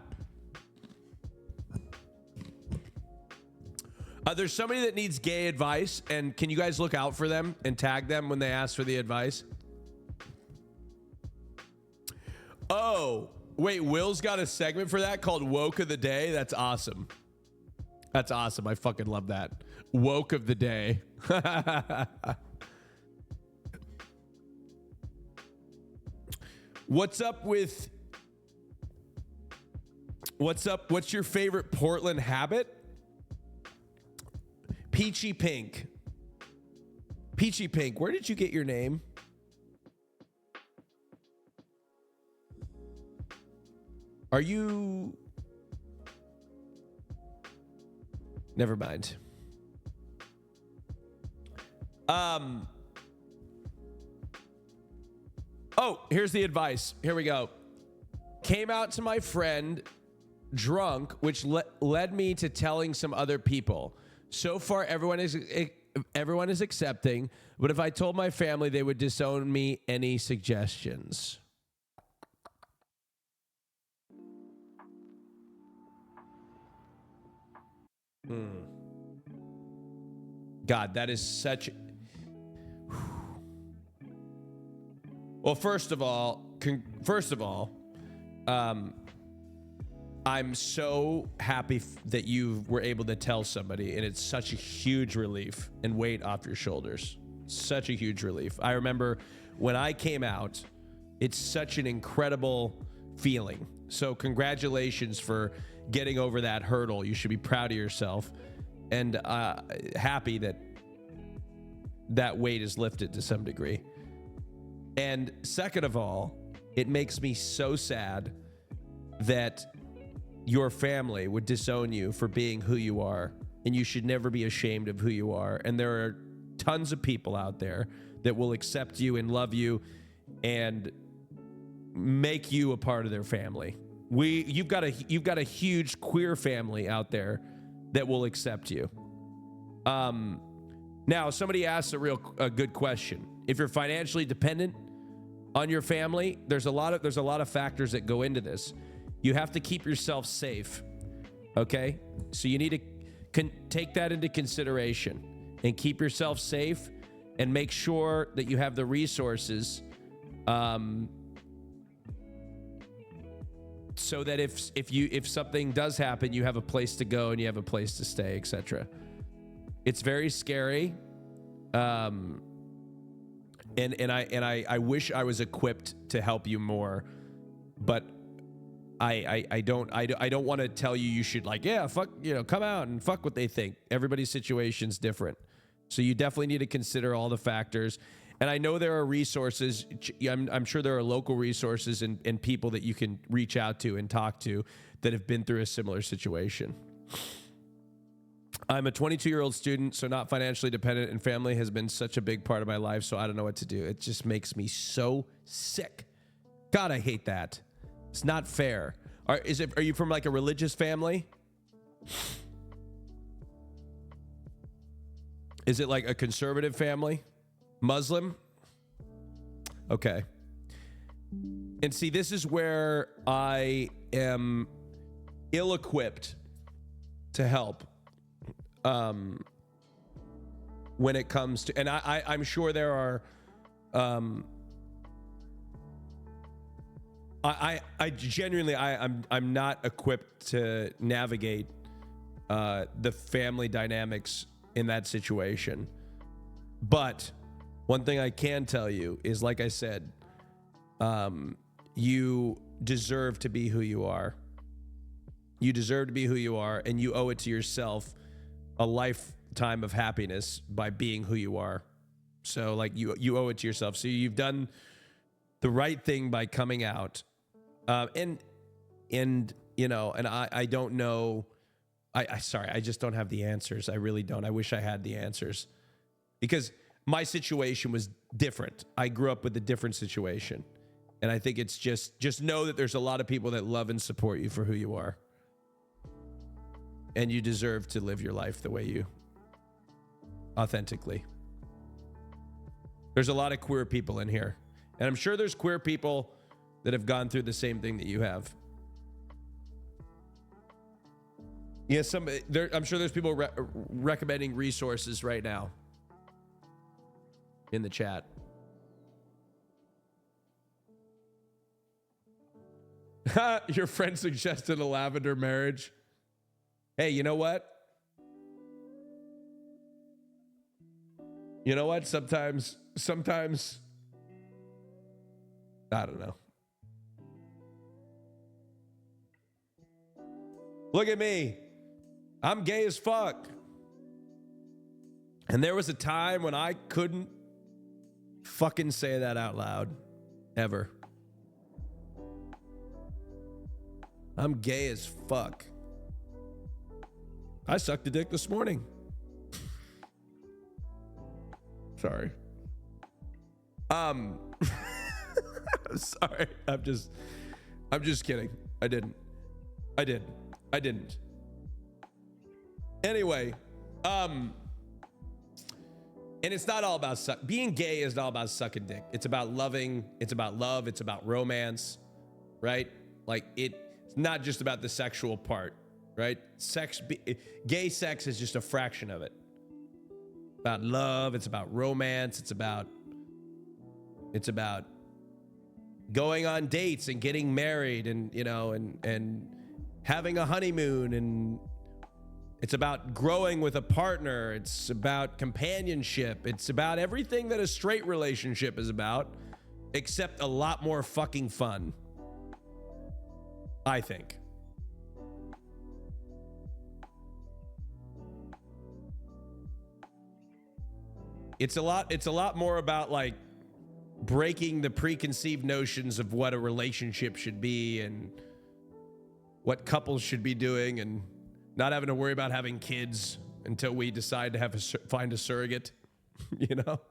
There's somebody that needs gay advice, and can you guys look out for them and tag them when they ask for the advice? Oh, wait, Will's got a segment for that called Woke of the Day? That's awesome. That's awesome. I fucking love that. Woke of the Day. What's up? What's your favorite Portland habit? Peachy Pink. Peachy Pink, where did you get your name? Are you... Never mind. Oh, here's the advice. Here we go. Came out to my friend drunk, which led me to telling some other people. So far, everyone is accepting, but if I told my family, they would disown me. Any suggestions? God, that is such... Well, first of all, I'm so happy that you were able to tell somebody, and it's such a huge relief and weight off your shoulders. Such a huge relief. I remember when I came out, it's such an incredible feeling. So congratulations for getting over that hurdle. You should be proud of yourself, and happy that that weight is lifted to some degree. And second of all, it makes me so sad that your family would disown you for being who you are, and you should never be ashamed of who you are. And there are tons of people out there that will accept you and love you and make you a part of their family. You've got a huge queer family out there that will accept you. Now, somebody asked a good question. If you're financially dependent on your family, there's a lot of factors that go into this. You have to keep yourself safe, okay? So you need to take that into consideration and keep yourself safe, and make sure that you have the resources, so that if something does happen, you have a place to go and you have a place to stay, etc. It's very scary, and I wish I was equipped to help you more, but I don't want to tell you should, like, yeah, fuck, come out and fuck what they think. Everybody's situation's different. So you definitely need to consider all the factors. And I know there are resources. I'm sure there are local resources and people that you can reach out to and talk to that have been through a similar situation. I'm a 22-year-old student, so not financially dependent, and family has been such a big part of my life, so I don't know what to do. It just makes me so sick. God, I hate that. It's not fair. Are you from like a religious family? Is it like a conservative family? Muslim? Okay. And see, this is where I am ill-equipped to help. When it comes to, and I'm sure there are, I genuinely, I'm not equipped to navigate the family dynamics in that situation. But one thing I can tell you is, like I said, you deserve to be who you are. You deserve to be who you are, and you owe it to yourself a lifetime of happiness by being who you are. So like you owe it to yourself. So you've done the right thing by coming out. And you know, and I don't know. Sorry, I just don't have the answers. I really don't. I wish I had the answers, because my situation was different. I grew up with a different situation. And I think it's just know that there's a lot of people that love and support you for who you are. And you deserve to live your life the way you authentically. There's a lot of queer people in here. And I'm sure there's queer people that have gone through the same thing that you have. Yeah, I'm sure there's people recommending resources right now in the chat. Your friend suggested a lavender marriage. Hey, you know what? You know what? Sometimes, I don't know. Look at me. I'm gay as fuck. And there was a time when I couldn't fucking say that out loud. Ever. I'm gay as fuck. I sucked a dick this morning. Sorry. Sorry. I'm just kidding. I didn't. Anyway, and it's not all about being gay is not all about sucking dick. It's about loving, it's about love, it's about romance, right? Like it's not just about the sexual part, right? Gay sex is just a fraction of it. About love, it's about romance, it's about going on dates and getting married and, you know, and having a honeymoon, and it's about growing with a partner. It's about companionship. It's about everything that a straight relationship is about, except a lot more fucking fun, I think. It's a lot more about like breaking the preconceived notions of what a relationship should be and what couples should be doing, and not having to worry about having kids until we decide to find a surrogate, you know?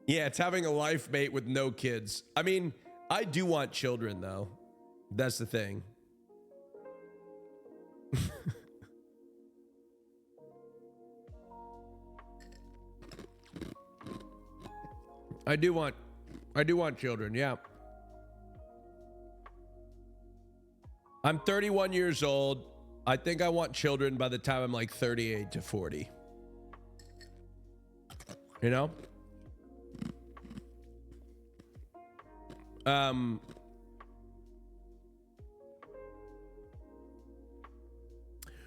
Yeah, it's having a life mate with no kids. I mean, I do want children though. That's the thing. I do want children, yeah. I'm 31 years old. I think I want children by the time I'm like 38 to 40. You know?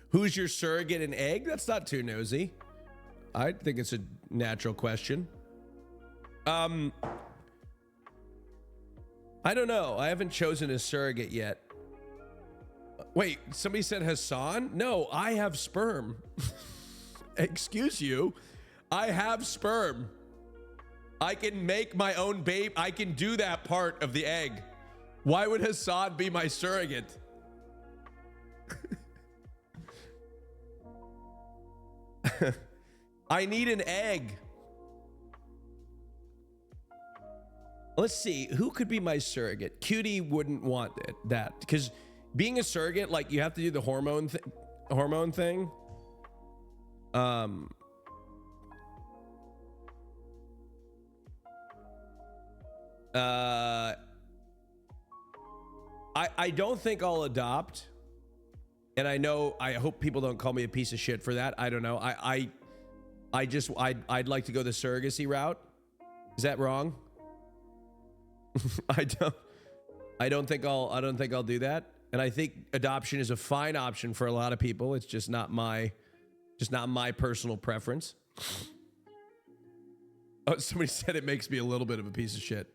Who's your surrogate and egg? That's not too nosy. I think it's a natural question. I don't know. I haven't chosen a surrogate yet. Wait, somebody said Hassan? No, I have sperm. Excuse you. I have sperm. I can make my own babe. I can do that part of the egg. Why would Hassan be my surrogate? I need an egg. Let's see, who could be my surrogate? Cutie wouldn't want that because being a surrogate, like you have to do the hormone thing. I don't think I'll adopt. And I hope people don't call me a piece of shit for that. I don't know. I'd like to go the surrogacy route. Is that wrong? I don't think I'll do that. And I think adoption is a fine option for a lot of people. It's just not my personal preference. Oh, somebody said it makes me a little bit of a piece of shit.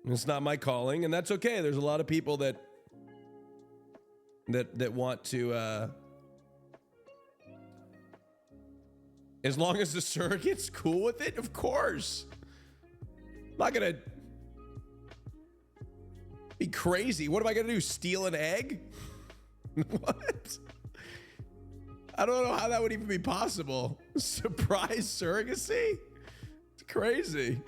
It's not my calling, and that's okay. There's a lot of people that want to, as long as the surrogate's cool with it, of course. I'm not gonna be crazy. What am I gonna do? Steal an egg? What? I don't know how that would even be possible. Surprise surrogacy? It's crazy.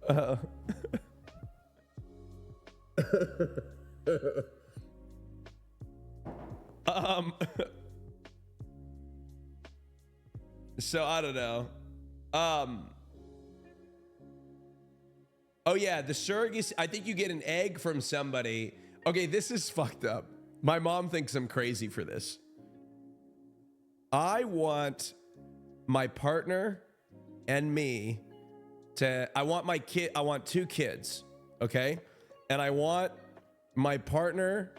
So I don't know. Oh yeah, the surrogacy. I think you get an egg from somebody. Okay, this is fucked up. My mom thinks I'm crazy for this. I want my partner and me I want 2 kids, okay? And I want my partner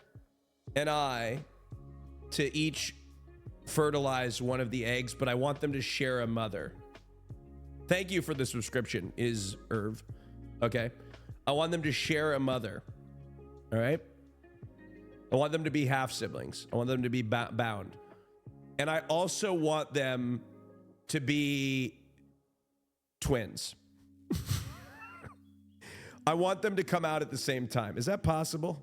and I to each fertilize one of the eggs, but I want them to share a mother. Thank you for the subscription, is Irv. Okay? I want them to share a mother. All right? I want them to be half siblings. I want them to be bound. And I also want them to be twins. I want them to come out at the same time. Is that possible?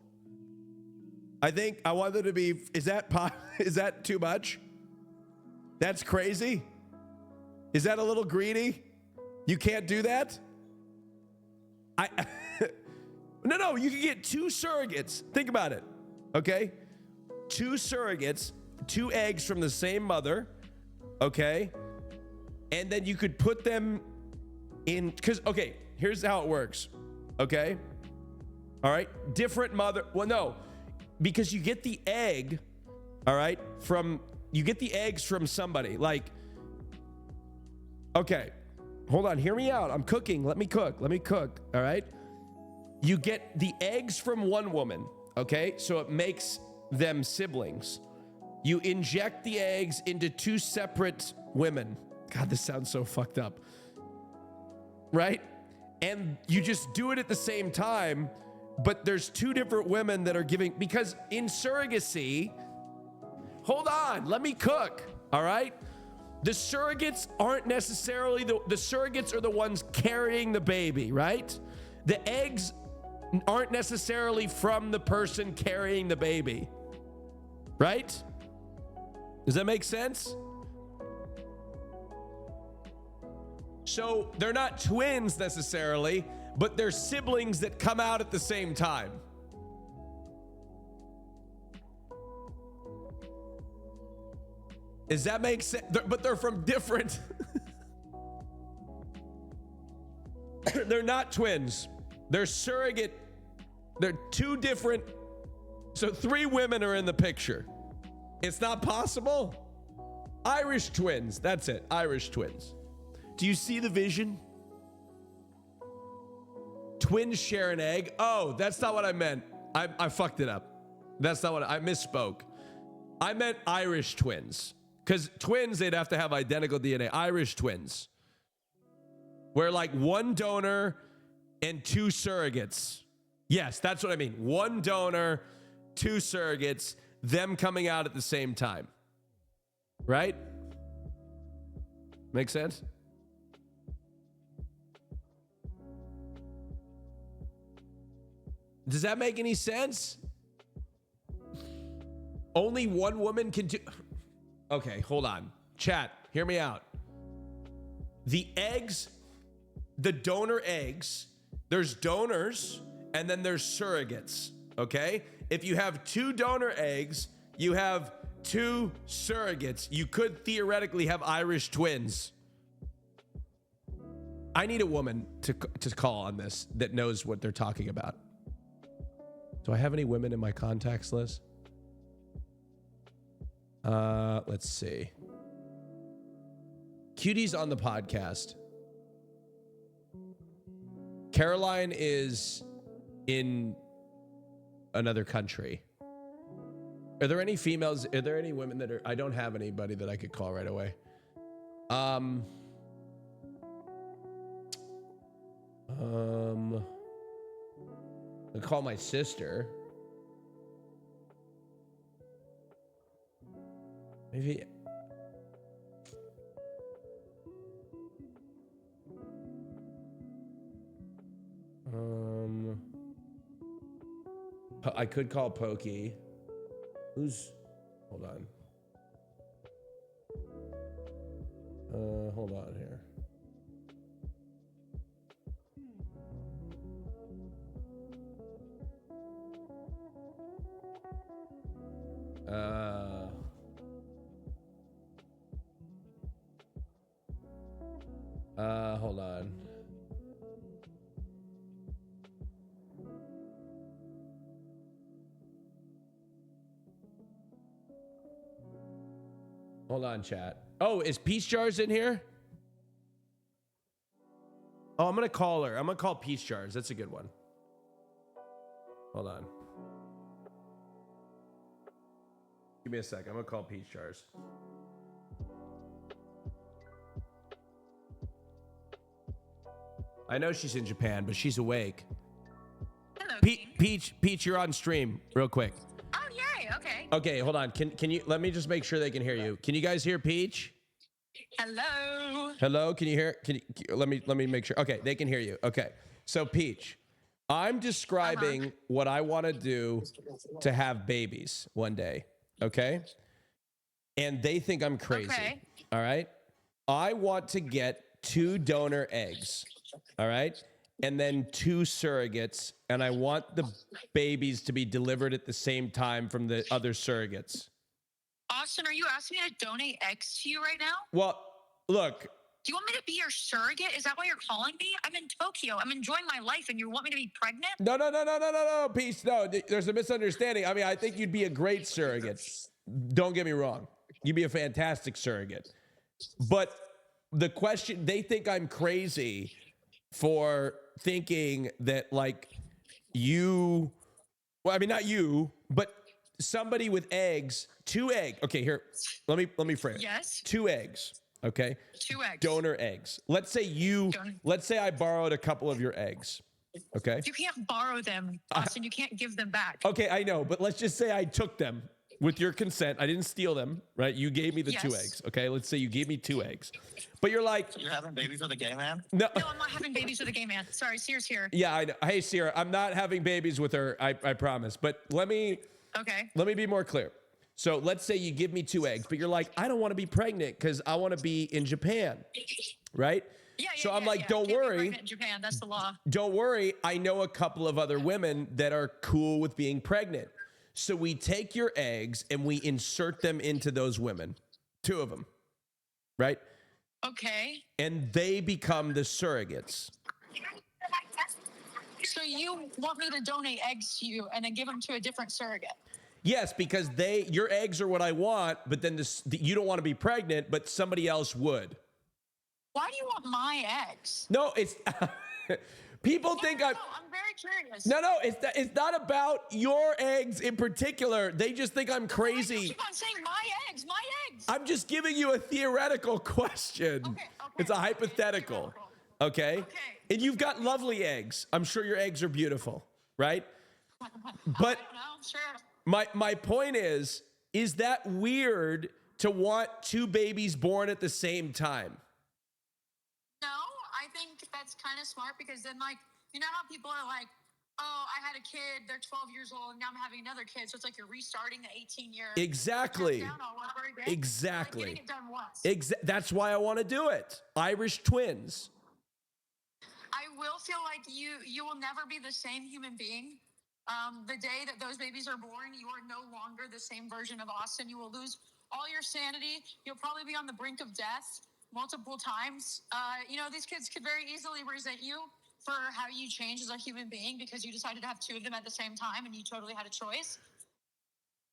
I want them to be, is that too much? That's crazy? Is that a little greedy? You can't do that? No, you can get 2 surrogates. Think about it, okay? 2 surrogates, 2 eggs from the same mother, okay? And then you could put them in, because, okay, here's how it works, okay? All right, different mother, well, no, because you get the egg, all right, you get the eggs from somebody, like, okay, hold on, hear me out, I'm cooking, let me cook, all right? You get the eggs from one woman, okay? So it makes them siblings. You inject the eggs into 2 separate women. God, this sounds so fucked up. Right? And you just do it at the same time, but there's 2 different women that are giving, because in surrogacy, hold on, let me cook, all right? The surrogates aren't necessarily, the surrogates are the ones carrying the baby, right? The eggs aren't necessarily from the person carrying the baby, right? Does that make sense? So they're not twins necessarily, but they're siblings that come out at the same time. Does that make sense? But they're from different. They're not twins. They're surrogate. They're 2 different. So 3 women are in the picture. It's not possible. Irish twins. That's it. Irish twins. Do you see the vision? Twins share an egg. Oh, that's not what I meant. I fucked it up. That's not what I misspoke. I meant Irish twins. Because twins, they'd have to have identical DNA. Irish twins. Where like 1 donor and 2 surrogates. Yes, that's what I mean. 1 donor, 2 surrogates, them coming out at the same time. Right? Make sense? Does that make any sense? Only one woman can do. Okay, hold on. Chat, hear me out. The eggs, the donor eggs, there's donors and then there's surrogates, okay? If you have 2 donor eggs, you have 2 surrogates. You could theoretically have Irish twins. I need a woman to call on this that knows what they're talking about. Do I have any women in my contacts list? Let's see. Cutie's on the podcast. Caroline is in another country. Are there any females? Are there any women that are? I don't have anybody that I could call right away. I'll call my sister. Maybe. I could call Pokey. Hold on. Hold on here. Hold on. Hold on, chat. Oh, is Peace Jars in here? Oh, I'm gonna call her. I'm gonna call Peace Jars. That's a good one. Hold on. Give me a sec. I'm gonna call Peace Jars. I know she's in Japan, but she's awake. Hello, Peach, you're on stream, real quick. Oh, yay, okay. Okay, hold on. Can you let me just make sure they can hear you? Can you guys hear Peach? Hello. Hello, can you hear? Let me make sure. Okay, they can hear you. Okay, so Peach, I'm describing what I want to do to have babies one day. Okay, and they think I'm crazy. Okay. All right, I want to get 2 donor eggs. All right, and then 2 surrogates, and I want the babies to be delivered at the same time from the other surrogates. Austin, are you asking me to donate eggs to you right now? Well, look. Do you want me to be your surrogate? Is that why you're calling me? I'm in Tokyo. I'm enjoying my life, and you want me to be pregnant? No, Peace. No, there's a misunderstanding. I mean, I think you'd be a great surrogate. Don't get me wrong. You'd be a fantastic surrogate. But the question, they think I'm crazy for thinking that, like, you, well, I mean, not you, but somebody with eggs, 2 eggs. Okay, here, let me frame it. Yes. 2 eggs. Okay. 2 eggs. Donor eggs. Let's say I borrowed a couple of your eggs. Okay. You can't borrow them, Austin. You can't give them back. Okay, I know, but let's just say I took them with your consent. I didn't steal them, right? You gave me the 2 eggs. Okay, let's say you gave me 2 eggs. But you're like, you're having babies with a gay man? No, I'm not having babies with a gay man. Sorry, Sear's here. Yeah, I know. Hey, Sierra, I'm not having babies with her. I promise. But let me be more clear. So let's say you give me 2 eggs, but you're like, I don't want to be pregnant because I want to be in Japan, right? Yeah. So I'm like, don't Can't be worry. pregnant in Japan, that's the law. Don't worry. I know a couple of other women that are cool with being pregnant. So we take your eggs and we insert them into those women, 2 of them, right? Okay. And they become the surrogates. So you want me to donate eggs to you and then give them to a different surrogate? Yes, because your eggs are what I want, but then you don't want to be pregnant, but somebody else would. Why do you want my eggs? No, it's people think I'm very curious. No, it's not about your eggs in particular. They just think I'm crazy. You keep on saying my eggs. I'm just giving you a theoretical question. Okay. It's a hypothetical. Okay? And you've got lovely eggs. I'm sure your eggs are beautiful, right? But Sure. my point is that weird to want 2 babies born at the same time? No, I think that's kind of smart because then, like, you know how people are like, oh, I had a kid, they're 12 years old, and now I'm having another kid. So it's like you're restarting the 18-year. Exactly. Down all over again. Exactly. Like getting it done once. That's why I want to do it. Irish twins. I will feel like you will never be the same human being. The day that those babies are born, you are no longer the same version of Austin. You will lose all your sanity. You'll probably be on the brink of death multiple times. These kids could very easily resent you for how you change as a human being because you decided to have two of them at the same time and you totally had a choice.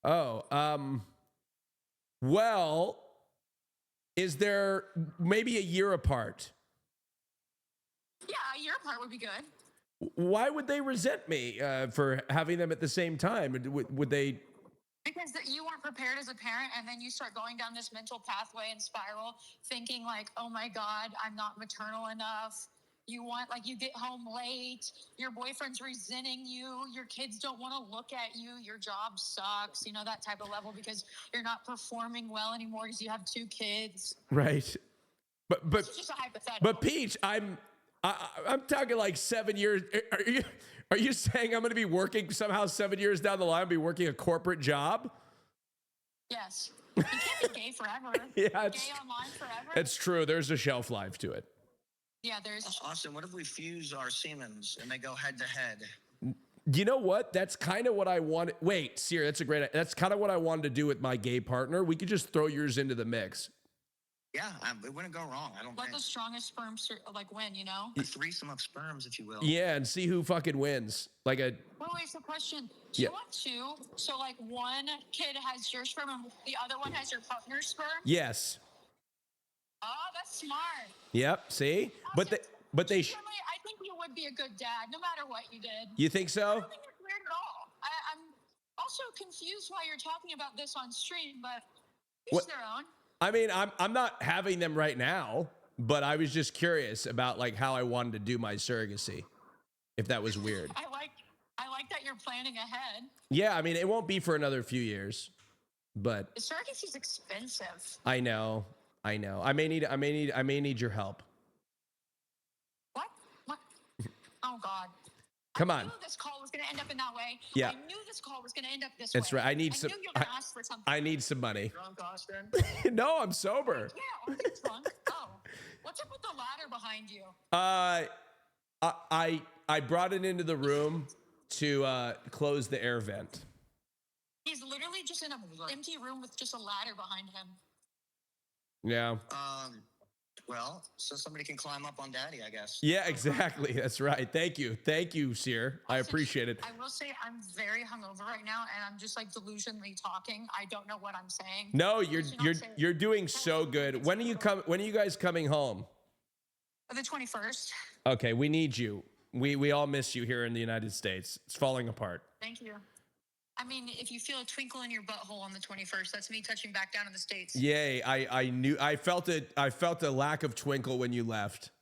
Oh, well, is there maybe a year apart? Yeah, a year apart would be good. Why would they resent me for having them at the same time? Would they? Because you weren't prepared as a parent, and then you start going down this mental pathway and spiral, thinking like, oh my God, I'm not maternal enough. You get home late, your boyfriend's resenting you, your kids don't want to look at you, your job sucks, that type of level because you're not performing well anymore because you have two kids. Right. But This is just a hypothetical. But Peach, I'm talking like 7 years. Are you saying I'm going to be working somehow 7 years down the line, be working a corporate job? Yes. You can't be gay forever. Yeah, gay online forever. It's true. There's a shelf life to it. Yeah, there's. Austin, what if we fuse our semens and they go head to head? You know what? That's kind of what I wanted. Wait, Sierra, that's kind of what I wanted to do with my gay partner. We could just throw yours into the mix. Yeah, it wouldn't go wrong. I don't Let think. the strongest sperm win, A threesome of sperms, if you will. Yeah, and see who fucking wins. Like a. Well, wait, so question. Do you want two? So like one kid has your sperm and the other one has your partner's sperm? Yes. Oh, that's smart. Yep. See, but they. Genuinely, I think you would be a good dad, no matter what you did. You think so? I don't think it's weird at all. I'm also confused why you're talking about this on stream, but each their own. I mean, I'm not having them right now, but I was just curious about like how I wanted to do my surrogacy, if that was weird. I like that you're planning ahead. Yeah, I mean, it won't be for another few years, but Surrogacy's expensive. I know. I may need your help. What? Oh God. Come I on. knew this call was going to end up in that way. Yeah. I knew this call was going to end up this way. That's right. I need knew you were going to ask for something. I need some money. Drunk, Austin? No, I'm sober. Yeah, aren't you drunk? Oh. What's up with the ladder behind you? I brought it into the room to close the air vent. He's literally just in an empty room with just a ladder behind him. Yeah. Well, so somebody can climb up on Daddy, I guess. Yeah, exactly. That's right. Thank you, Seer. I appreciate it. I will say I'm very hungover right now, and I'm just like delusionally talking. I don't know what I'm saying. No, you're doing so good. When are you guys coming home? The 21st. Okay, we need you. We all miss you here in the United States. It's falling apart. Thank you. I mean, if you feel a twinkle in your butthole on the 21st, that's me touching back down in the States. Yay, I felt it. I felt a lack of twinkle when you left.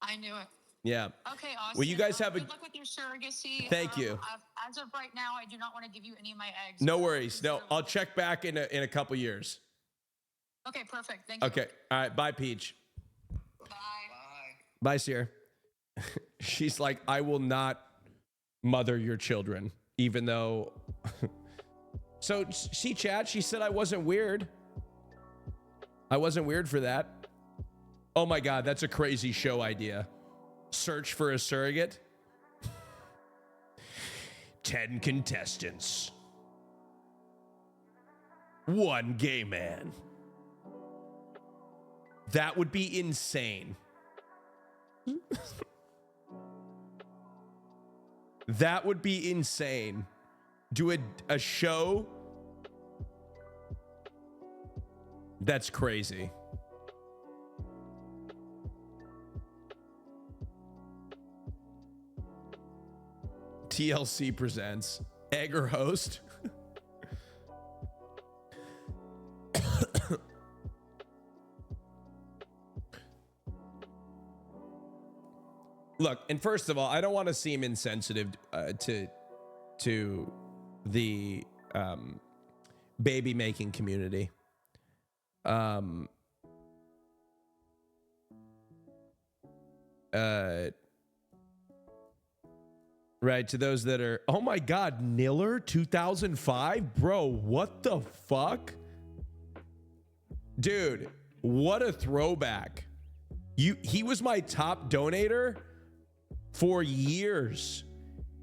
I knew it. Yeah. Okay, Austin. Well, you guys have good luck with your surrogacy. Thank you. As of right now, I do not want to give you any of my eggs. No worries. No, I'll check back in a couple years. Okay, perfect. Thank you. Okay. All right. Bye, Peach. Bye. Bye, Sierra. She's like, I will not mother your children, even though. So, see, Chad, she said I wasn't weird. I wasn't weird for that. Oh my God, that's a crazy show idea. Search for a surrogate. 10 contestants. 1 gay man. That would be insane. That would be insane. Do a show? That's crazy. TLC presents Egger host. Look, and first of all, I don't want to seem insensitive to the baby making community. Right, to those that are, oh my God, Niller 2005? Bro, what the fuck? Dude, what a throwback. He was my top donator for years.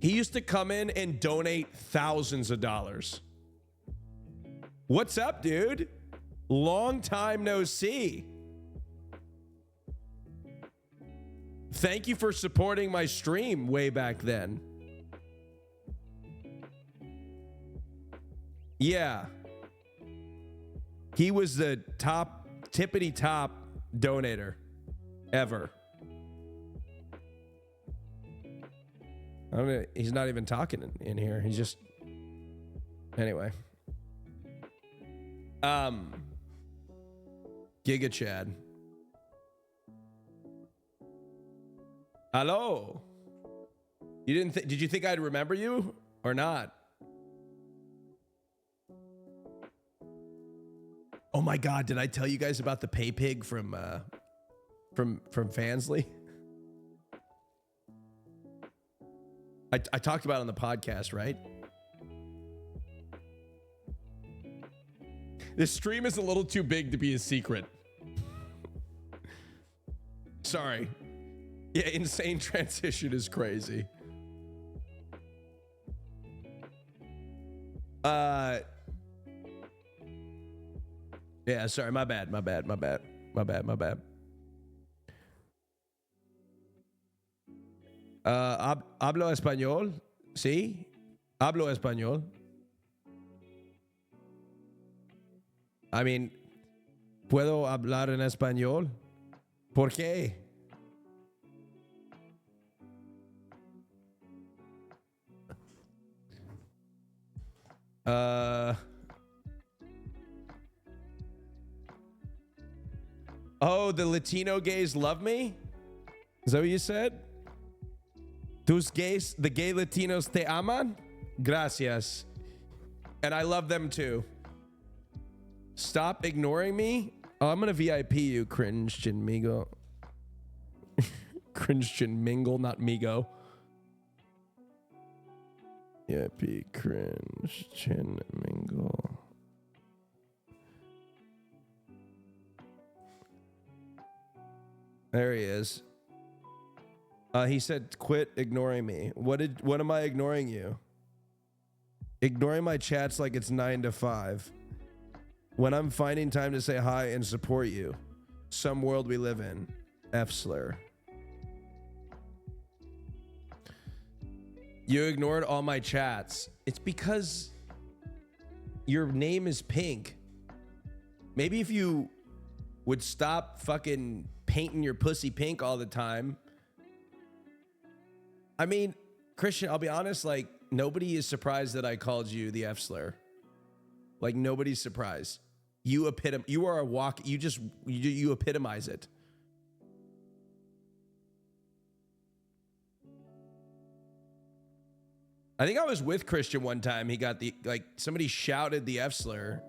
He used to come in and donate thousands of dollars. What's up, dude? Long time no see. Thank you for supporting my stream way back then. Yeah. He was the tippity top donator ever. I don't know, he's not even talking in here. He's just, anyway. Giga Chad. Hello. Did you think I'd remember you or not? Oh my God, did I tell you guys about the pay pig from Fansly? I talked about it on the podcast, right? This stream is a little too big to be a secret. Sorry. Yeah, insane transition is crazy. Yeah, sorry, my bad. Hablo español, ¿sí? Hablo español. I mean, ¿puedo hablar en español? ¿Por qué? Oh, the Latino gays love me? Is that what you said? Tus gays, the gay Latinos te aman? Gracias. And I love them too. Stop ignoring me. Oh, I'm gonna VIP you, cringe chin migo. Cringe chin mingle, not migo. VIP cringe chin mingle. There he is. He said, quit ignoring me. What am I ignoring you? Ignoring my chats like it's 9 to 5. When I'm finding time to say hi and support you. Some world we live in. F slur. You ignored all my chats. It's because your name is pink. Maybe if you would stop fucking painting your pussy pink all the time. I mean, Christian, I'll be honest, like, nobody is surprised that I called you the F slur. Like, nobody's surprised. You are a walk, you epitomize it. I think I was with Christian one time. He got somebody shouted the F slur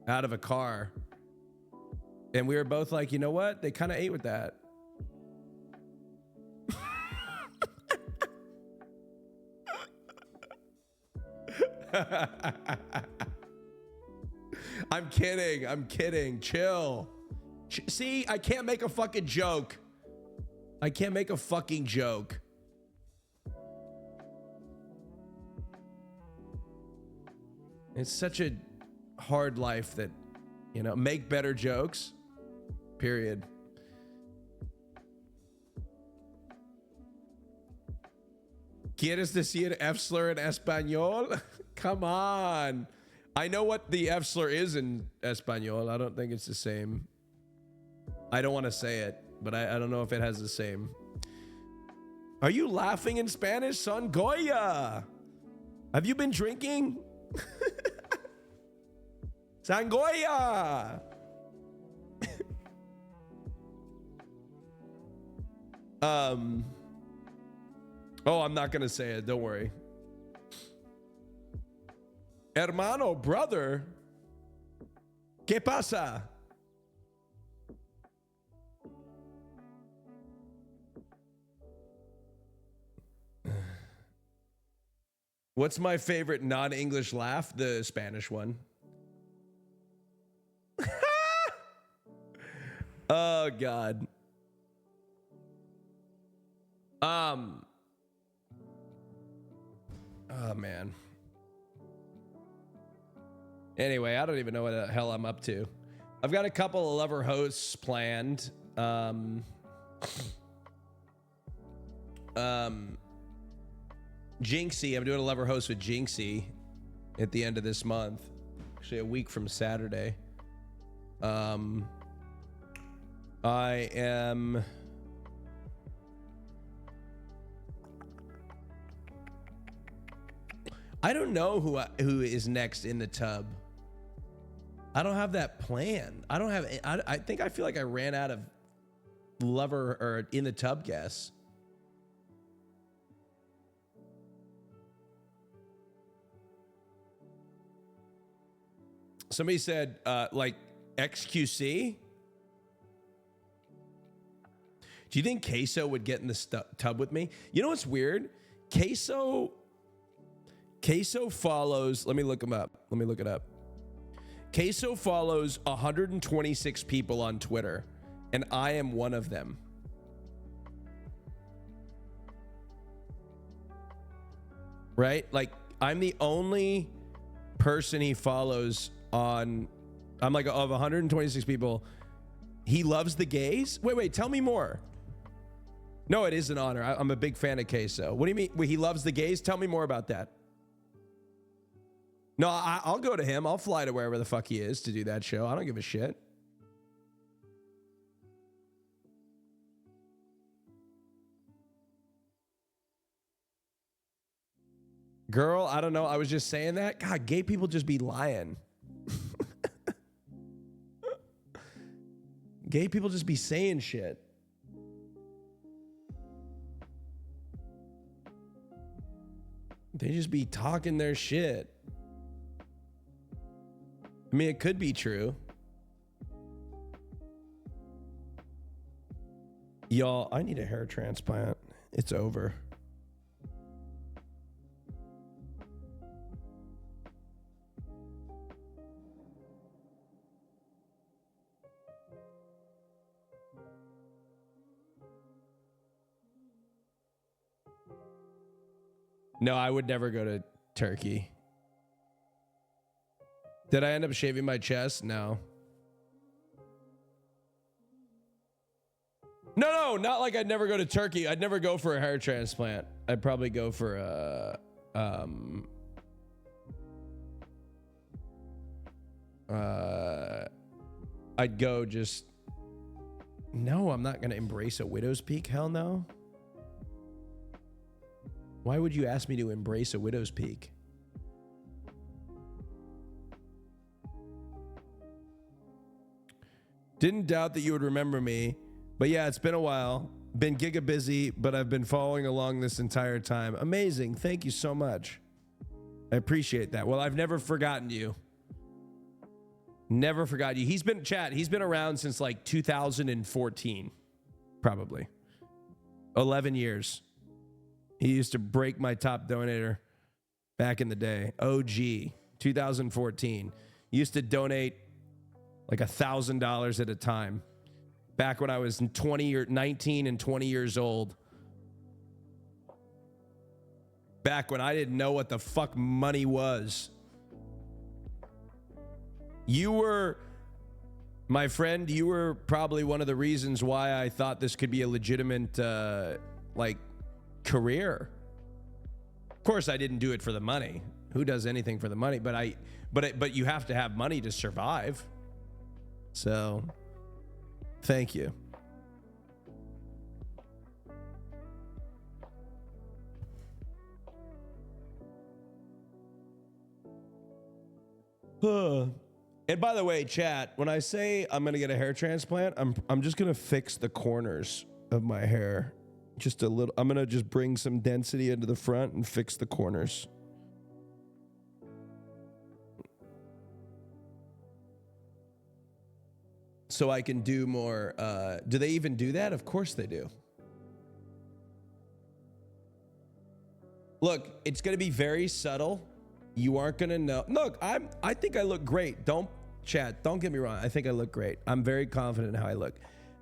out of a car. And we were both like, you know what? They kind of ate with that. I'm kidding. Chill. See, I can't make a fucking joke. It's such a hard life that, make better jokes. Period. ¿Quieres decir F slur en español? Come on. I know what the F slur is in español. I don't think it's the same. I don't want to say it, but I don't know if it has the same. Are you laughing in Spanish, son? Goya. Have you been drinking? Sangoya. Oh, I'm not gonna say it. Don't worry. Hermano, brother. ¿Qué pasa? What's my favorite non-English laugh? The Spanish one. Oh God. Oh man. Anyway, I don't even know what the hell I'm up to. I've got a couple of lover hosts planned. Jinxie, I'm doing a lover host with Jinxie at the end of this month. Actually, a week from Saturday. I don't know who is next in the tub. I don't have that plan. I think I feel like I ran out of lover or in the tub guests. Somebody said like XQC. Do you think Queso would get in the tub with me? You know what's weird? Queso follows, let me look him up. Let me look it up. Queso follows 126 people on Twitter, and I am one of them. Right? Like, I'm the only person he follows on, I'm like, of 126 people, he loves the gays? Wait, tell me more. No, it is an honor. I'm a big fan of Queso. What do you mean? Wait, he loves the gays? Tell me more about that. No, I'll go to him. I'll fly to wherever the fuck he is to do that show. I don't give a shit. Girl, I don't know. I was just saying that. God, gay people just be lying. Gay people just be saying shit. They just be talking their shit. I mean, it could be true. Y'all, I need a hair transplant. It's over. No, I would never go to Turkey. Did I end up shaving my chest? No. No, not like I'd never go to Turkey. I'd never go for a hair transplant. I'd probably go for a, I'd go just, no, I'm not going to embrace a widow's peak. Hell no. Why would you ask me to embrace a widow's peak? Didn't doubt that you would remember me, but yeah, it's been a while. Been giga busy, but I've been following along this entire time. Amazing. Thank you so much. I appreciate that. Well, I've never forgotten you. Never forgot you. He's been around since like 2014, probably. 11 years. He used to break my top donator back in the day. OG, 2014. He used to donate like $1,000 at a time. Back when I was 19 and 20 years old. Back when I didn't know what the fuck money was. You were, my friend, you were probably one of the reasons why I thought this could be a legitimate, like, career. Of course, I didn't do it for the money. Who does anything for the money? But you have to have money to survive. So, thank you. And by the way, chat, when I say I'm gonna get a hair transplant, I'm just gonna fix the corners of my hair. Just a little. I'm gonna just bring some density into the front and fix the corners. So I can do more. Do they even do that? Of course they do. Look, it's going to be very subtle. You aren't going to know. Look, I think I look great. Don't get me wrong. I think I look great. I'm very confident in how I look.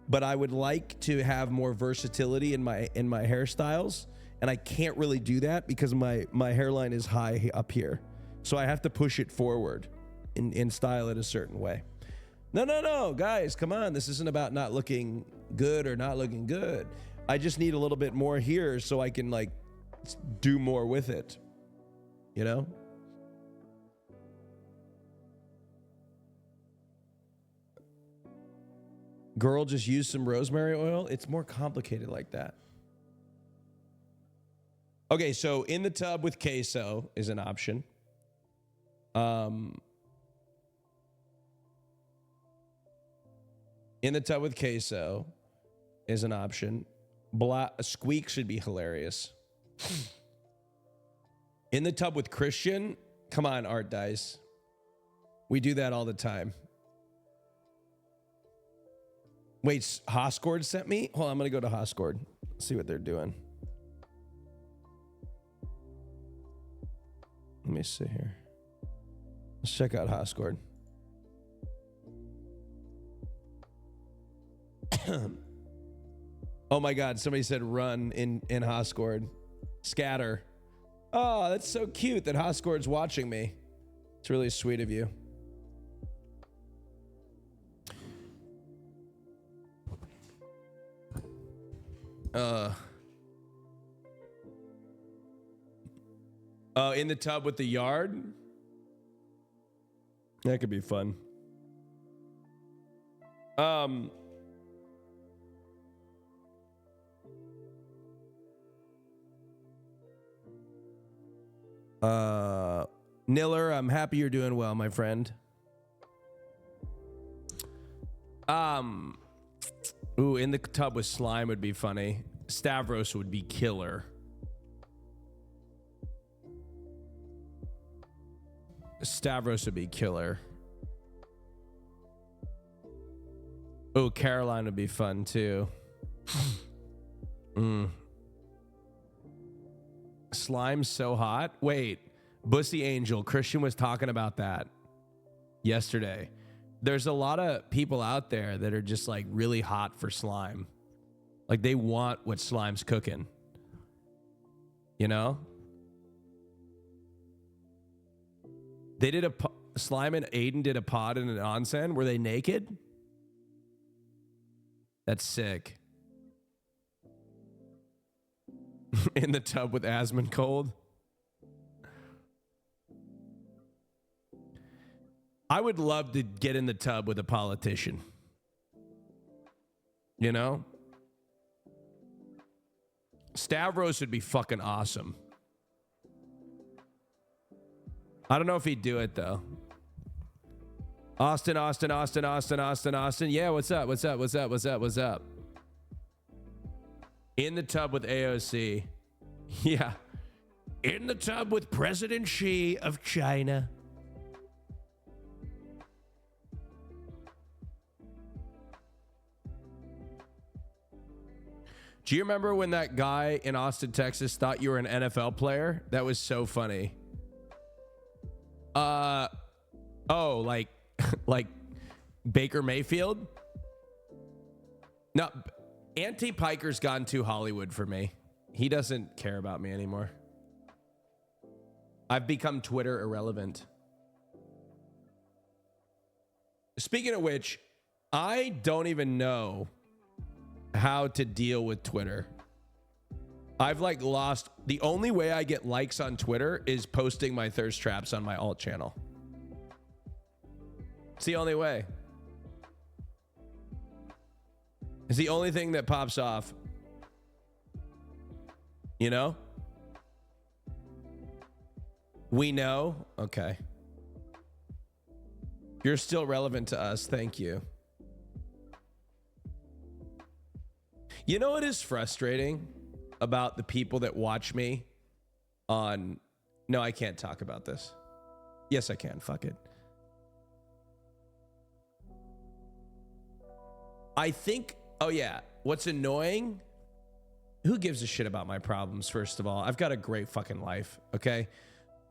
But I would like to have more versatility in my hairstyles, and I can't really do that because my hairline is high up here. So I have to push it forward and style it a certain way. No, guys, come on. This isn't about not looking good or not looking good. I just need a little bit more here so I can like do more with it, you know? Girl, just use some rosemary oil. It's more complicated like that. Okay, so in the tub with queso is an option. In the tub with queso is an option. A squeak should be hilarious. In the tub with Christian, come on, Art Dice. We do that all the time. Wait, Hascord sent me? Hold on, I'm going to go to Hascord. See what they're doing. Let me see here. Let's check out Hascord. Oh my God, somebody said run in Hascord. Scatter. Oh, that's so cute that Hascord's watching me. It's really sweet of you. In the tub with the yard? That could be fun. Niller, I'm happy you're doing well, my friend. Ooh, in the tub with slime would be funny. Stavros would be killer. Stavros would be killer. Oh, Caroline would be fun too. Slime's so hot. Wait, Bussy Angel, Christian was talking about that yesterday. There's a lot of people out there that are just like really hot for slime. Like they want what slime's cooking. You know? They did Slime and Aiden did a pod in an onsen. Were they naked? That's sick. In the tub with Asmon Cold. I would love to get in the tub with a politician. You know? Stavros would be fucking awesome. I don't know if he'd do it though. Austin. Yeah, what's up? In the tub with AOC. Yeah. In the tub with President Xi of China. Do you remember when that guy in Austin, Texas thought you were an NFL player? That was so funny. Like Baker Mayfield? No, Auntie Piker's gone too Hollywood for me. He doesn't care about me anymore. I've become Twitter irrelevant. Speaking of which, I don't even know how to deal with Twitter. I've like lost. The only way I get likes on Twitter is posting my thirst traps on my alt channel. It's the only way. It's the only thing that pops off. You know? We know. Okay. You're still relevant to us. Thank you. You know what is frustrating about the people that watch me on... No, I can't talk about this. Yes, I can. Fuck it. I think... Oh, yeah. What's annoying who gives a shit about my problems, first of all? I've got a great fucking life, okay?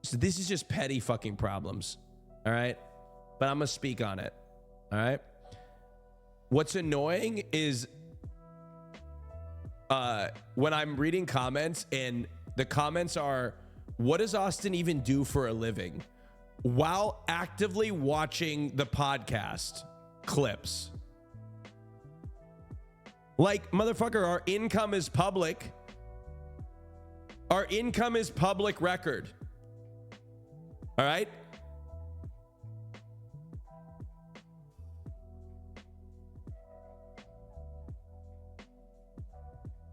So this is just petty fucking problems, all right? But I'm gonna speak on it, all right? What's annoying is when I'm reading comments and the comments are, what does Austin even do for a living? While actively watching the podcast clips. Like, motherfucker, our income is public. Our income is public record. All right?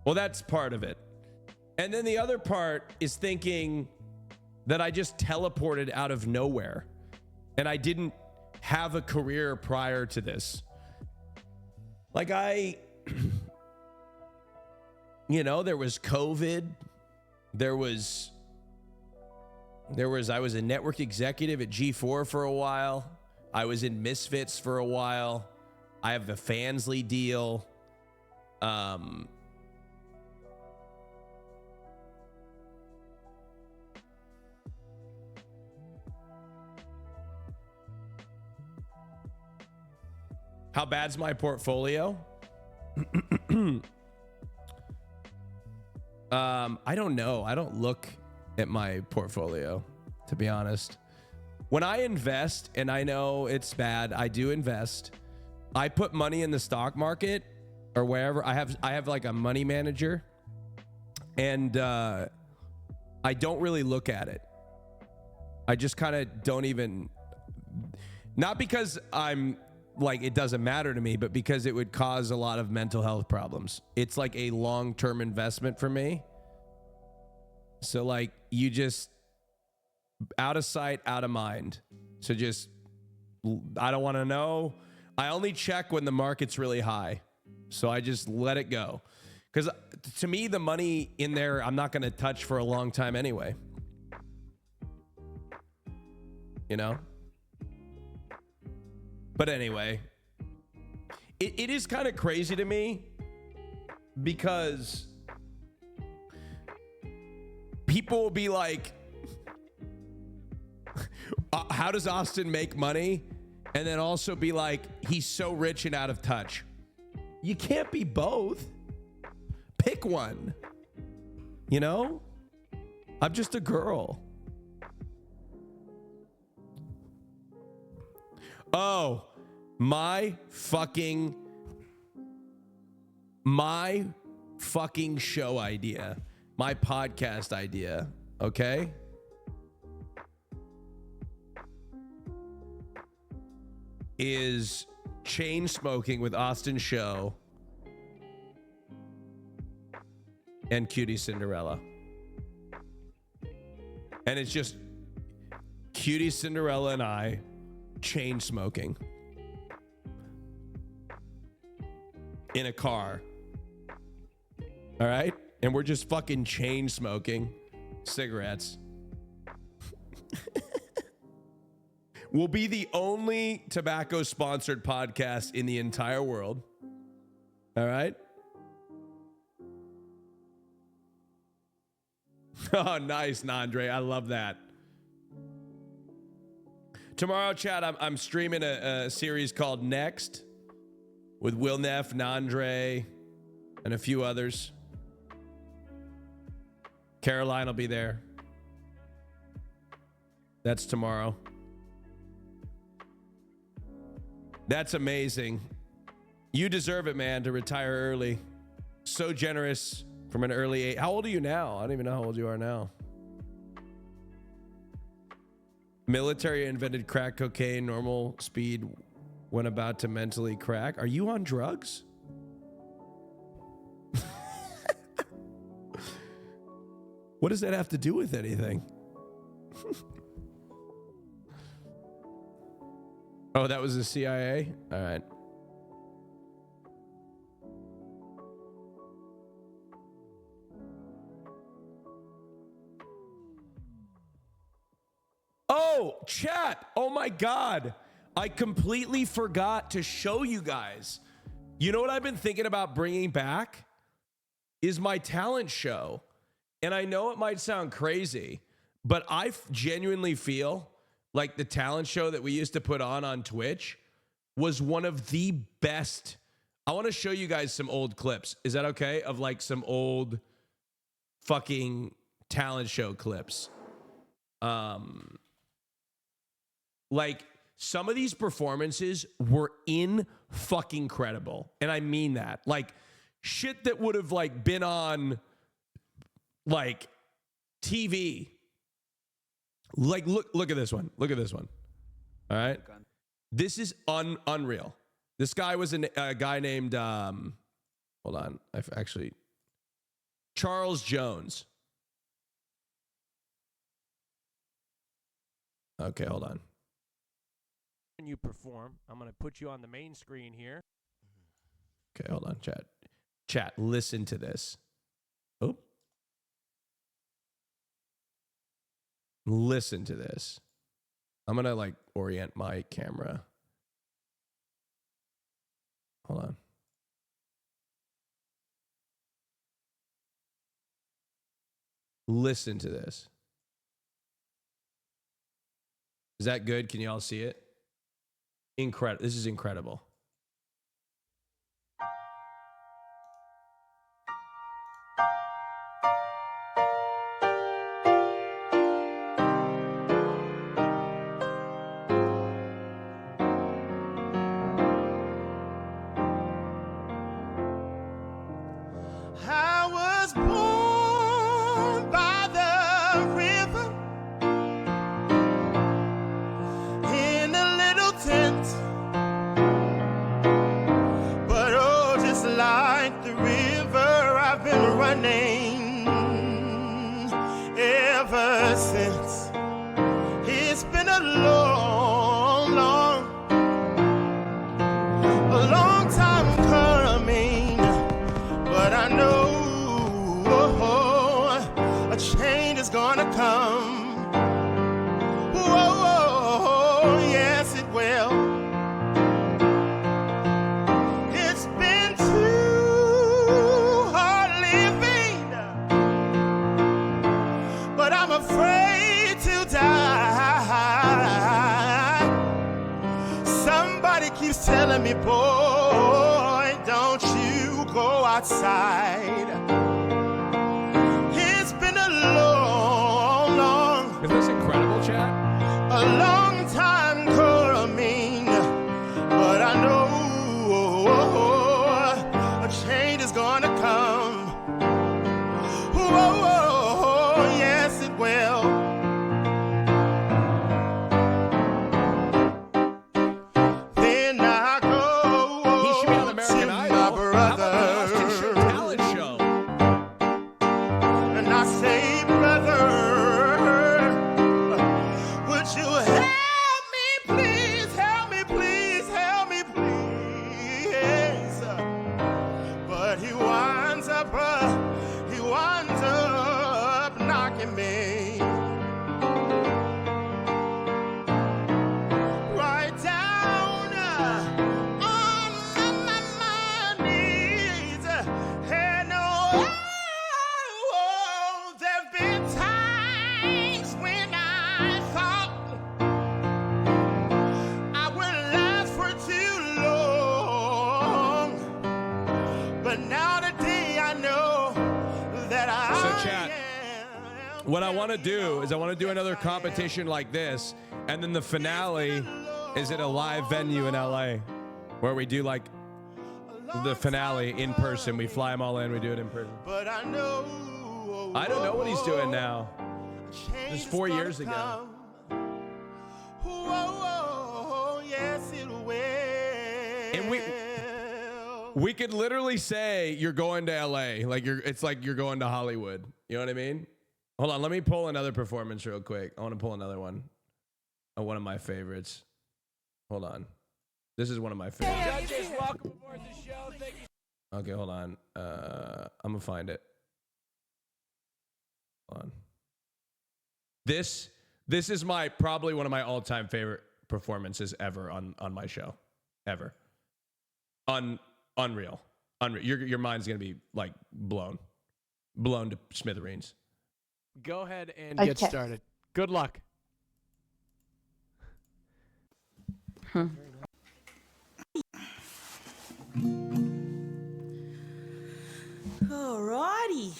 Well, that's part of it. And then the other part is thinking that I just teleported out of nowhere and I didn't have a career prior to this. Like you know, there was COVID. I was a network executive at G4 for a while. I was in Misfits for a while. I have the Fansly deal. How bad's my portfolio? I don't know. I don't look at my portfolio, to be honest. When I invest, and I know it's bad, I do invest. I put money in the stock market or wherever. I have like a money manager, and I don't really look at it. I just kind of don't even, not because I'm like, it doesn't matter to me, but because it would cause a lot of mental health problems. It's like a long-term investment for me. So like, you just, out of sight, out of mind. So just, I don't want to know. I only check when the market's really high. So I just let it go. Because to me, the money in there, I'm not going to touch for a long time anyway. You know? But anyway, it is kind of crazy to me because people will be like, how does Austin make money? And then also be like, he's so rich and out of touch. You can't be both. Pick one. You know? I'm just a girl. Oh, my fucking show idea, my podcast idea, okay? Is chain smoking with AustinShow and Cutie Cinderella. And it's just Cutie Cinderella and I chain smoking in a car. All right? And we're just fucking chain smoking cigarettes. We'll be the only tobacco sponsored podcast in the entire world. All right? Oh, nice, Nandre. I love that. Tomorrow, chat, I'm streaming a series called Next with Will Neff, Nandre, and a few others. Caroline will be there. That's tomorrow. That's amazing. You deserve it, man, to retire early. So generous from an early age. How old are you now? I don't even know how old you are now. Military invented crack cocaine, normal speed when about to mentally crack. Are you on drugs? What does that have to do with anything? Oh, that was the CIA? All right. Oh, chat. Oh my God. I completely forgot to show you guys. You know what I've been thinking about bringing back? is my talent show. And I know it might sound crazy, but I genuinely feel like the talent show that we used to put on Twitch was one of the best. I want to show you guys some old clips. Is that okay? Of like some old fucking talent show clips. Like some of these performances were in fucking credible. And I mean that. Like shit that would have like been on like TV. Like look at this one. Look at this one. All right. This is unreal. This guy was a guy named hold on. I've actually Charles Jones. Okay, hold on. When you perform, I'm going to put you on the main screen here. Okay, hold on, chat. Chat, listen to this. Oh. Listen to this. I'm going to like orient my camera. Hold on. Listen to this. Is that good? Can you all see it? Incredible. This is incredible. I was born by the river in a little tent, but oh, just like the river, I've been running ever since. It's been a long time coming, but I know a change is gonna come. Whoa, yes it will. It's been too hard living, but I'm afraid to die. Somebody keeps telling me, boy, don't you go outside. It's been a long, Isn't this incredible, chat? a long time coming, but I know a change is gonna come. Whoa, yes it will. Then I go He should be on American to Idol. my How about the AustinShow brother, talent show? and I say, brother, would you help me, please? Help me, please. Help me, please. But he winds up knocking me right down on my knees. And oh, there've been times when I thought I wouldn't last for too long, but now today I know that I So, chat, what I want to do is I want to do another competition like this, and then the finale is at a live venue in LA where we do like the finale in person. We fly them all in, we do it in person. But I know I don't know what he's doing now. change This is 4 is gonna years ago. come. Whoa, yes it will. And we could literally say you're going to LA, like it's like you're going to Hollywood. You know what I mean? Hold on, let me pull another performance real quick. I want to pull another one. Oh, one of my favorites. Hold on. This is one of my favorites. Judges, welcome aboard the show. Thank you. Okay, hold on. I'm gonna find it. Hold on. This is probably one of my all-time favorite performances ever on my show. Ever. Unreal. Your mind's gonna be like blown. blown to smithereens. Go ahead and get started. Good luck. Alrighty.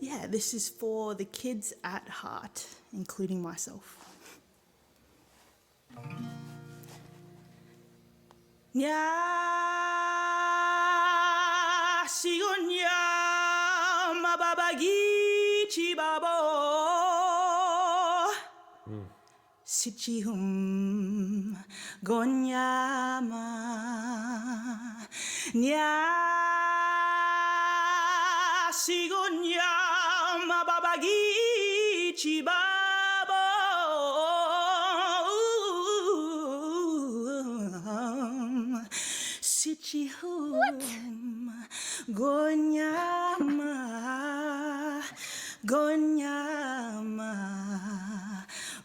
Yeah, this is for the kids at heart, including myself. Nya sigonya mababagi chibabo sichihum gonyama nya sigonya mababagi chibabo sichihum gonyama gonyama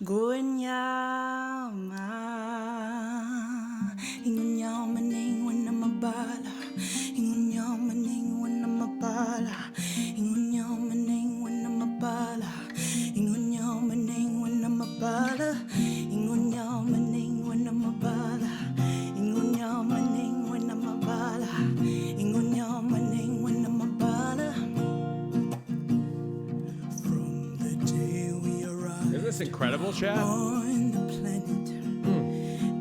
gonyama ingunyama ning wanamabala ingunyama ning wanamabala ingunyama ning wanamabala ingunyama ning wanamabala ingunyama ning wanamabala ingunyama ning wanamabala ingunyama ning wanamabala. From the day we arrived. Isn't this incredible, Chad? On the planet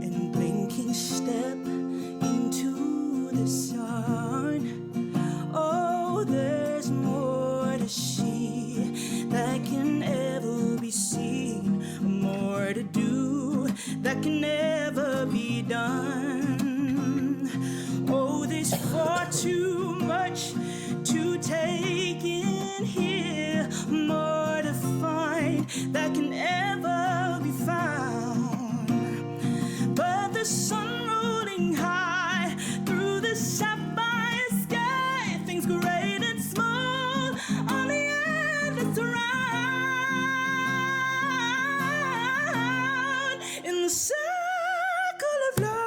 and blinking step into the sun. Oh, there's more to see that can ever be seen, more to do that can never be done. Oh, there's far too much to take in here, more to find that can ever be found. But the sun rolling high through the sapphire sky, things great and small on the endless round in the circle of life.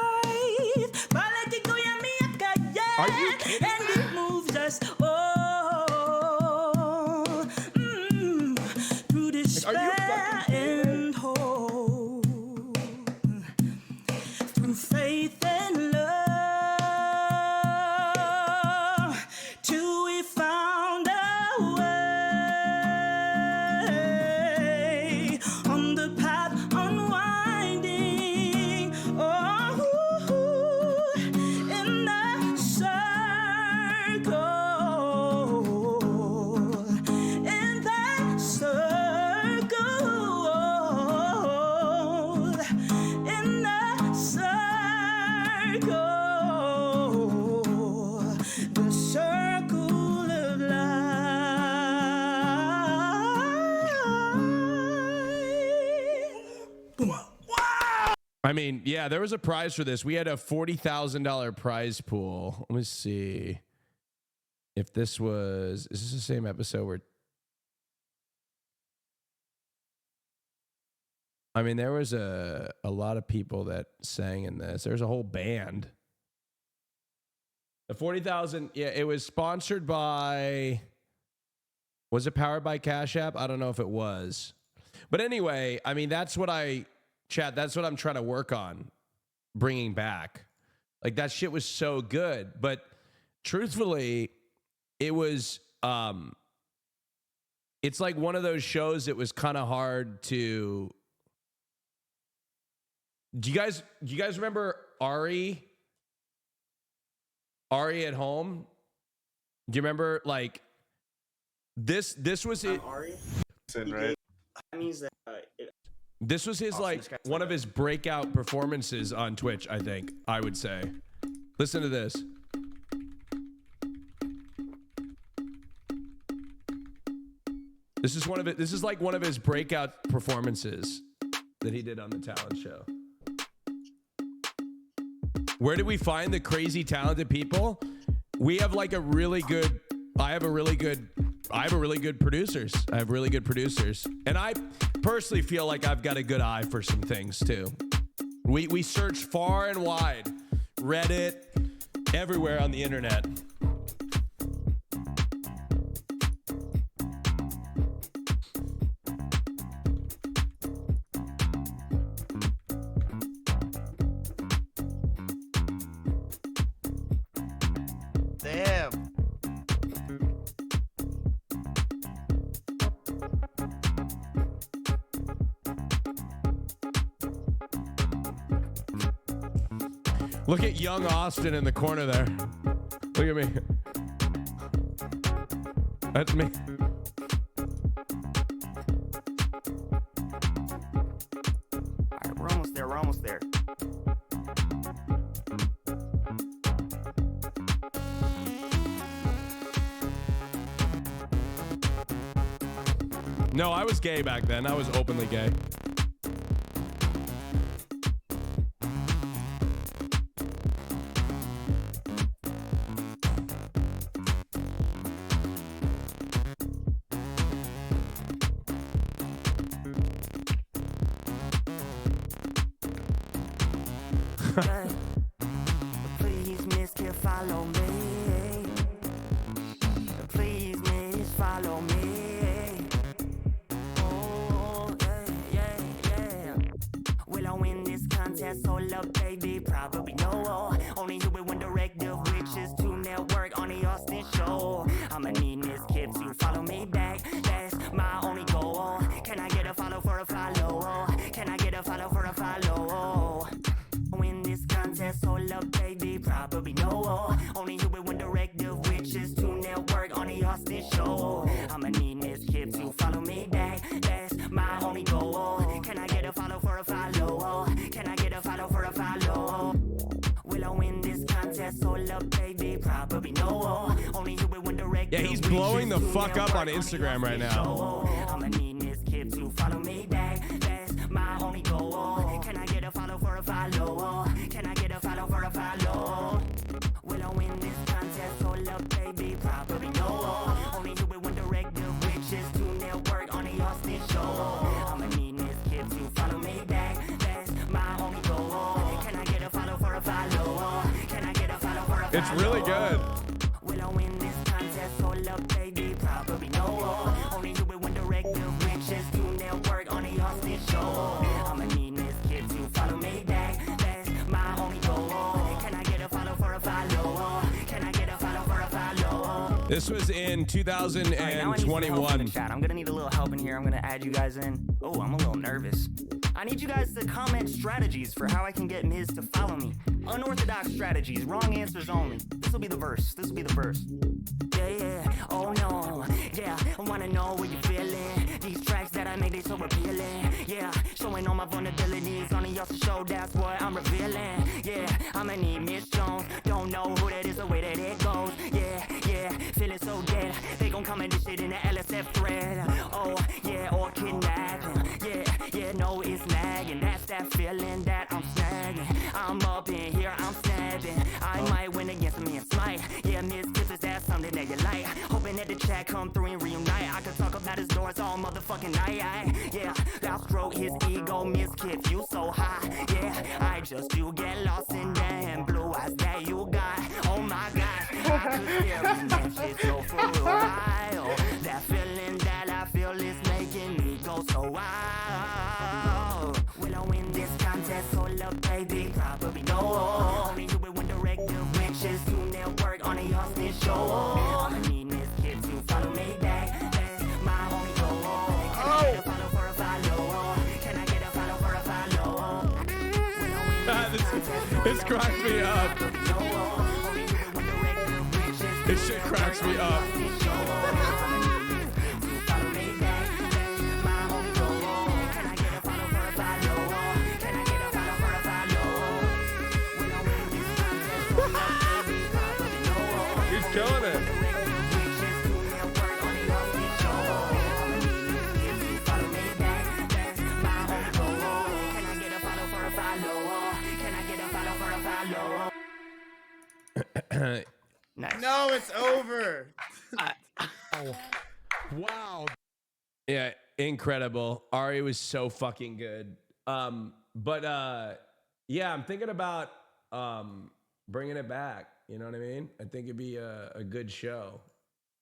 Are you kidding? And it moves us through despair and hope, through faith and love, till we found our way on the path unwinding. Oh, in the circle, in that circle, in that circle, the circle of life. I mean, yeah, there was a prize for this. We had a $40,000 prize pool. Let me see if this was. Is this the same episode where? I mean, there was a lot of people that sang in this. There's a whole band. The 40,000. Yeah, it was sponsored by. Was it powered by Cash App? I don't know if it was, but anyway, I mean, that's what that's what I'm trying to work on bringing back. Like, that shit was so good, but truthfully, it was, it's like one of those shows that was kind of hard to, do you guys remember Ari at Home? Do you remember, like, this was it. Ari? Right? That means that This was his, like, one of his breakout performances on Twitch, I think, I would say. Listen to this. This is like one of his breakout performances that he did on the talent show. Where do we find the crazy talented people? We have like I have really good producers. I have really good producers. And I personally feel like I've got a good eye for some things too. We search far and wide, Reddit, everywhere on the internet. Sam. Look at young Austin in the corner there. Look at me. That's me. All right, we're almost there. We're almost there. No, I was gay back then. I was openly gay. Please, miss, can follow me. Please, miss, follow me. Oh, yeah. Will I win this contest? Hold up, baby, probably no. Only do it one directive, which is to network on the Austin Show. I'ma need Miss Kip to follow me back. That's my only goal. Can I get a follow for a follow? Can I get a follow for a follow? Win this contest, hold up, baby, probably no. Only do it one directive, which is to network on the Austin Show. I'ma need Miss Kip to follow me back. That's my only goal. Can I get a follow for a follow? Can I get a follow for a follow? Will I win this contest? Hold up, baby, probably no. Only do it one directive. Yeah, he's blowing the fuck up on Instagram right now. I'ma need Miss Kip to follow me back. That's my only goal. Can I get a follow for a follow? Can I get a follow for a follow? Will I win this contest? Hold up, baby, probably no. Only do it one directive, which is to network on the Austin Show. I'ma need Miss Kip to follow me back. That's my only goal. Can I get a follow for a follow? Can I get a follow for a follow? It's really good. Will I win this contest? Hold up, baby, probably no. Only do it one directive, which is to network on the Austin Show. I'ma need Miss Kip to follow me back. That's my only goal. Can I get a follow for a follow? Can I get a follow for a follow? This was in All right, now I need some help from 2021. the chat. I'm gonna need a little help in here. I'm gonna add you guys in. Oh, I'm a little nervous. I need you guys to comment strategies for how I can get Miz to follow me. Unorthodox strategies, wrong answers only. This will be the verse. This will be the verse. Yeah, oh no. Yeah, I wanna know what you're feeling. These tracks that I make, they so appealing. Yeah, showing all my vulnerabilities on the Austin Show, that's what I'm revealing. Yeah, I'ma need Miss Jones. Don't know who that is, the way that it goes. Yeah, feeling so dead. They gon' come and this shit in the LSF thread. Oh, yeah, or kidnapping. Yeah, no, it's nagging. That's that feeling that I'm snagging. I'm up in here, I'm snapping. I might win against me and smite. Yeah, Miss Tips, is that something that you like? Hoping that the chat come through and reunite. I could talk about his doors all motherfucking night. Yeah, I'll stroke his ego, Miss Kip, you so high. Yeah, I just you get lost in them blue eyes that you got. Oh my God, I could stare in that shit so for a while. That feeling that I feel is making me go so wild. Will I win this contest? Hold up, baby, probably no. Only do it one directive, which is to network on the Austin Show. I'ma need Miss Kip to follow me back. That's my only goal. Can I get a follow for a follow? Can I get a follow for a follow? Will I win this contest? This cracks me up. This shit cracks me up. He's killing it. Nice. No, it's over. Wow. Yeah, incredible. Ari was so fucking good. But yeah, I'm thinking about bringing it back. You know what I mean? I think it'd be a good show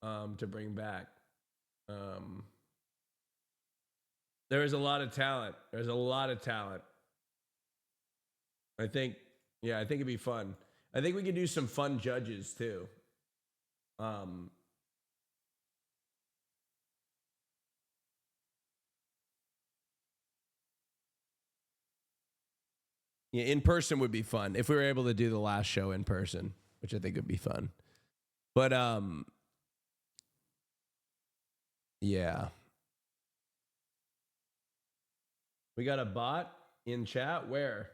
to bring back. There is a lot of talent. There's a lot of talent. I think it'd be fun. I think we could do some fun judges too. Yeah, in person would be fun if we were able to do the last show in person, which I think would be fun. But yeah. We got a bot in chat. Where?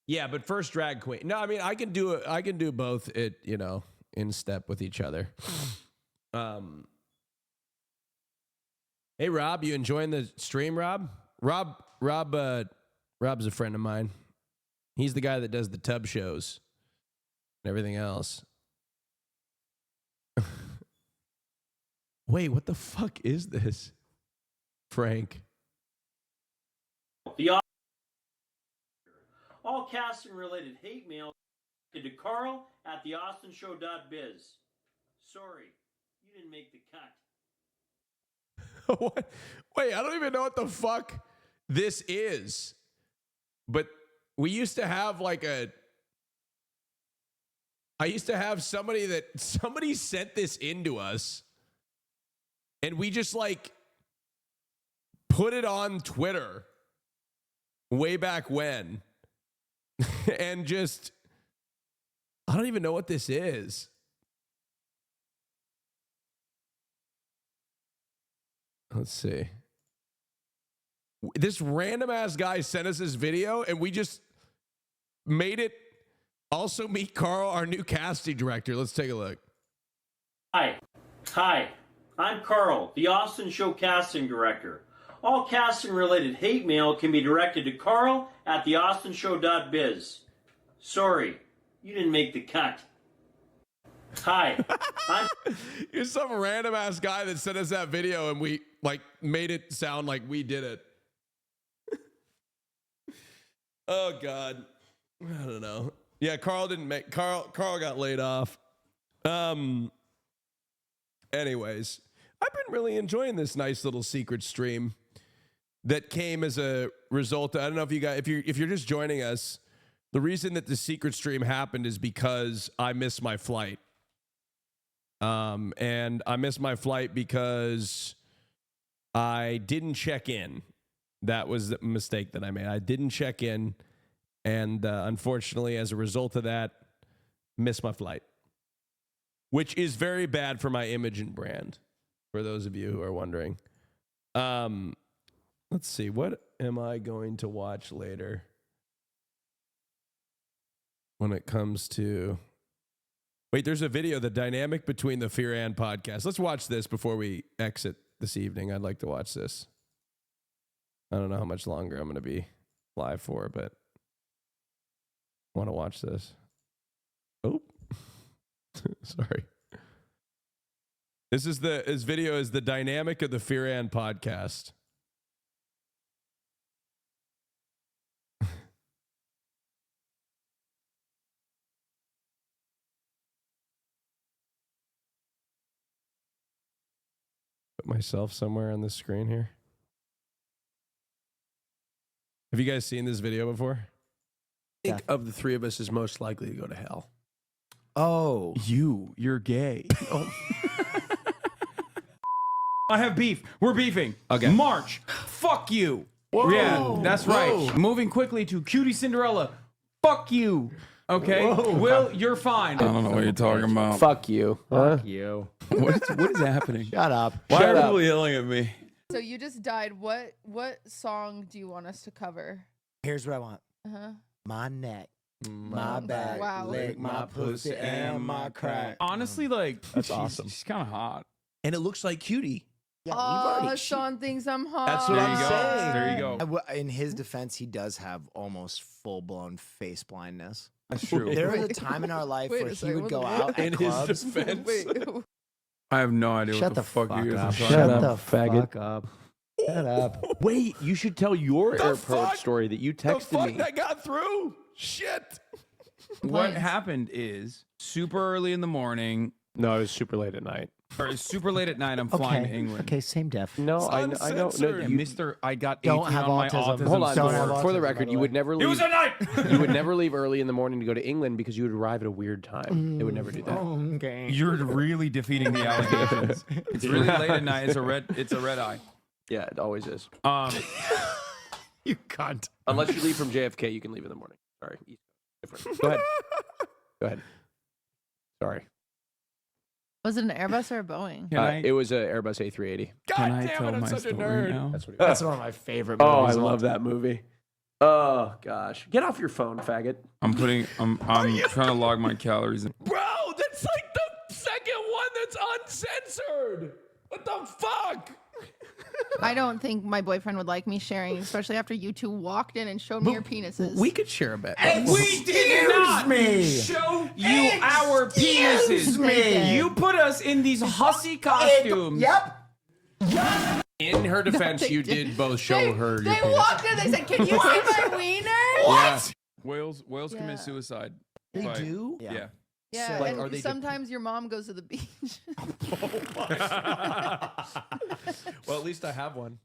Yeah, but first drag queen. No, I mean I can do it. I can do both. In step with each other. Hey Rob, you enjoying the stream, Rob? Rob's a friend of mine. He's the guy that does the tub shows and everything else. Wait, what the fuck is this? Frank. All casting related hate mail to Carl at theaustinshow.biz. Sorry, you didn't make the cut. What? Wait, I don't even know what the fuck this is. But we used to have somebody sent this into us. And we just put it on Twitter way back when. And just, I don't even know what this is. Let's see. This random ass guy sent us this video and we just made it also meet Carl, our new casting director. Let's take a look. Hi. I'm Carl, the Austin Show casting director. All casting related hate mail can be directed to Carl at theaustinshow.biz. Sorry, you didn't make the cut. Hi. You're some random ass guy that sent us that video and we made it sound like we did it. Oh God. I don't know. Yeah, Carl got laid off. Anyways, I've been really enjoying this nice little secret stream that came as a result. I don't know if you guys, if you're just joining us, the reason that the secret stream happened is because I missed my flight. And I missed my flight because I didn't check in. That was the mistake that I made. I didn't check in. And unfortunately, as a result of that, missed my flight. Which is very bad for my image and brand, for those of you who are wondering. Let's see. What am I going to watch later when it comes to... Wait, there's a video, the dynamic between the Fear and podcast. Let's watch this before we exit this evening. I'd like to watch this. I don't know how much longer I'm going to be live for, but I want to watch this. Oh, sorry. This video is the dynamic of the Fear and podcast. Put myself somewhere on the screen here. Have you guys seen this video before? I think of the three of us is most likely to go to hell. Oh. You're gay. Oh. I have beef. We're beefing. Okay. March. Fuck you. Whoa. Yeah, that's right. Whoa. Moving quickly to Cutie Cinderella. Fuck you. Okay. Whoa. Will, you're fine. I don't know what you're talking about. Fuck you. Fuck you. What is happening? Shut up. Why are people yelling at me? So you just died. What song do you want us to cover? Here's what I want. Uh-huh. My neck, my back, Wow. lick my pussy and my crack. Honestly, That's awesome. She's kind of hot. And it looks like Cutie. Yeah, Sean thinks I'm hot. That's what I'm saying. There you go. In his defense, he does have almost full-blown face blindness. That's true. There was a time in our life where he would go out at In clubs. his defense. I have no idea Shut what the fuck you guys are talking Shut about. the fuck up. Shut up. Wait, you should tell your The airport fuck? story that you The texted fuck me. that got through? Shit. What happened is super early in the morning. No, it was super late at night. Or super late at night, I'm flying to England. Okay, same def. No, I know. No, Yeah, you, Mr. I got Don't 18 have on my autism. autism. hold on. Don't have For the autism, record, by you the would way. never It leave. was at night. You would never leave early in the morning to go to England because you would arrive at a weird time. They would never do that. Okay. You're really defeating the allegations. It's really late at night. It's a red eye. Yeah, it always is. You cunt. Unless you leave from JFK, you can leave in the morning. Sorry. Different. Go ahead. Go ahead. Sorry. Was it an Airbus or a Boeing? It was an Airbus A380. Can I tell my story now? That's what it That's one of my favorite Oh, movies. I love that movie. Oh gosh, get off your phone, faggot. I'm trying to log my calories. Bro, that's like the second one that's uncensored. What the fuck? I don't think my boyfriend would like me sharing, especially after you two walked in and showed me your penises. We could share a bit. We did not show you our penises. You put us in these hussy costumes. Yep. In her defense, you did both show her your They penis. walked in. They said, "Can you see my wiener?" Yeah. Whales commit Yeah. They suicide. do? Yeah. Yeah, So, like, and are they sometimes your mom goes to the beach. Well, at least I have one.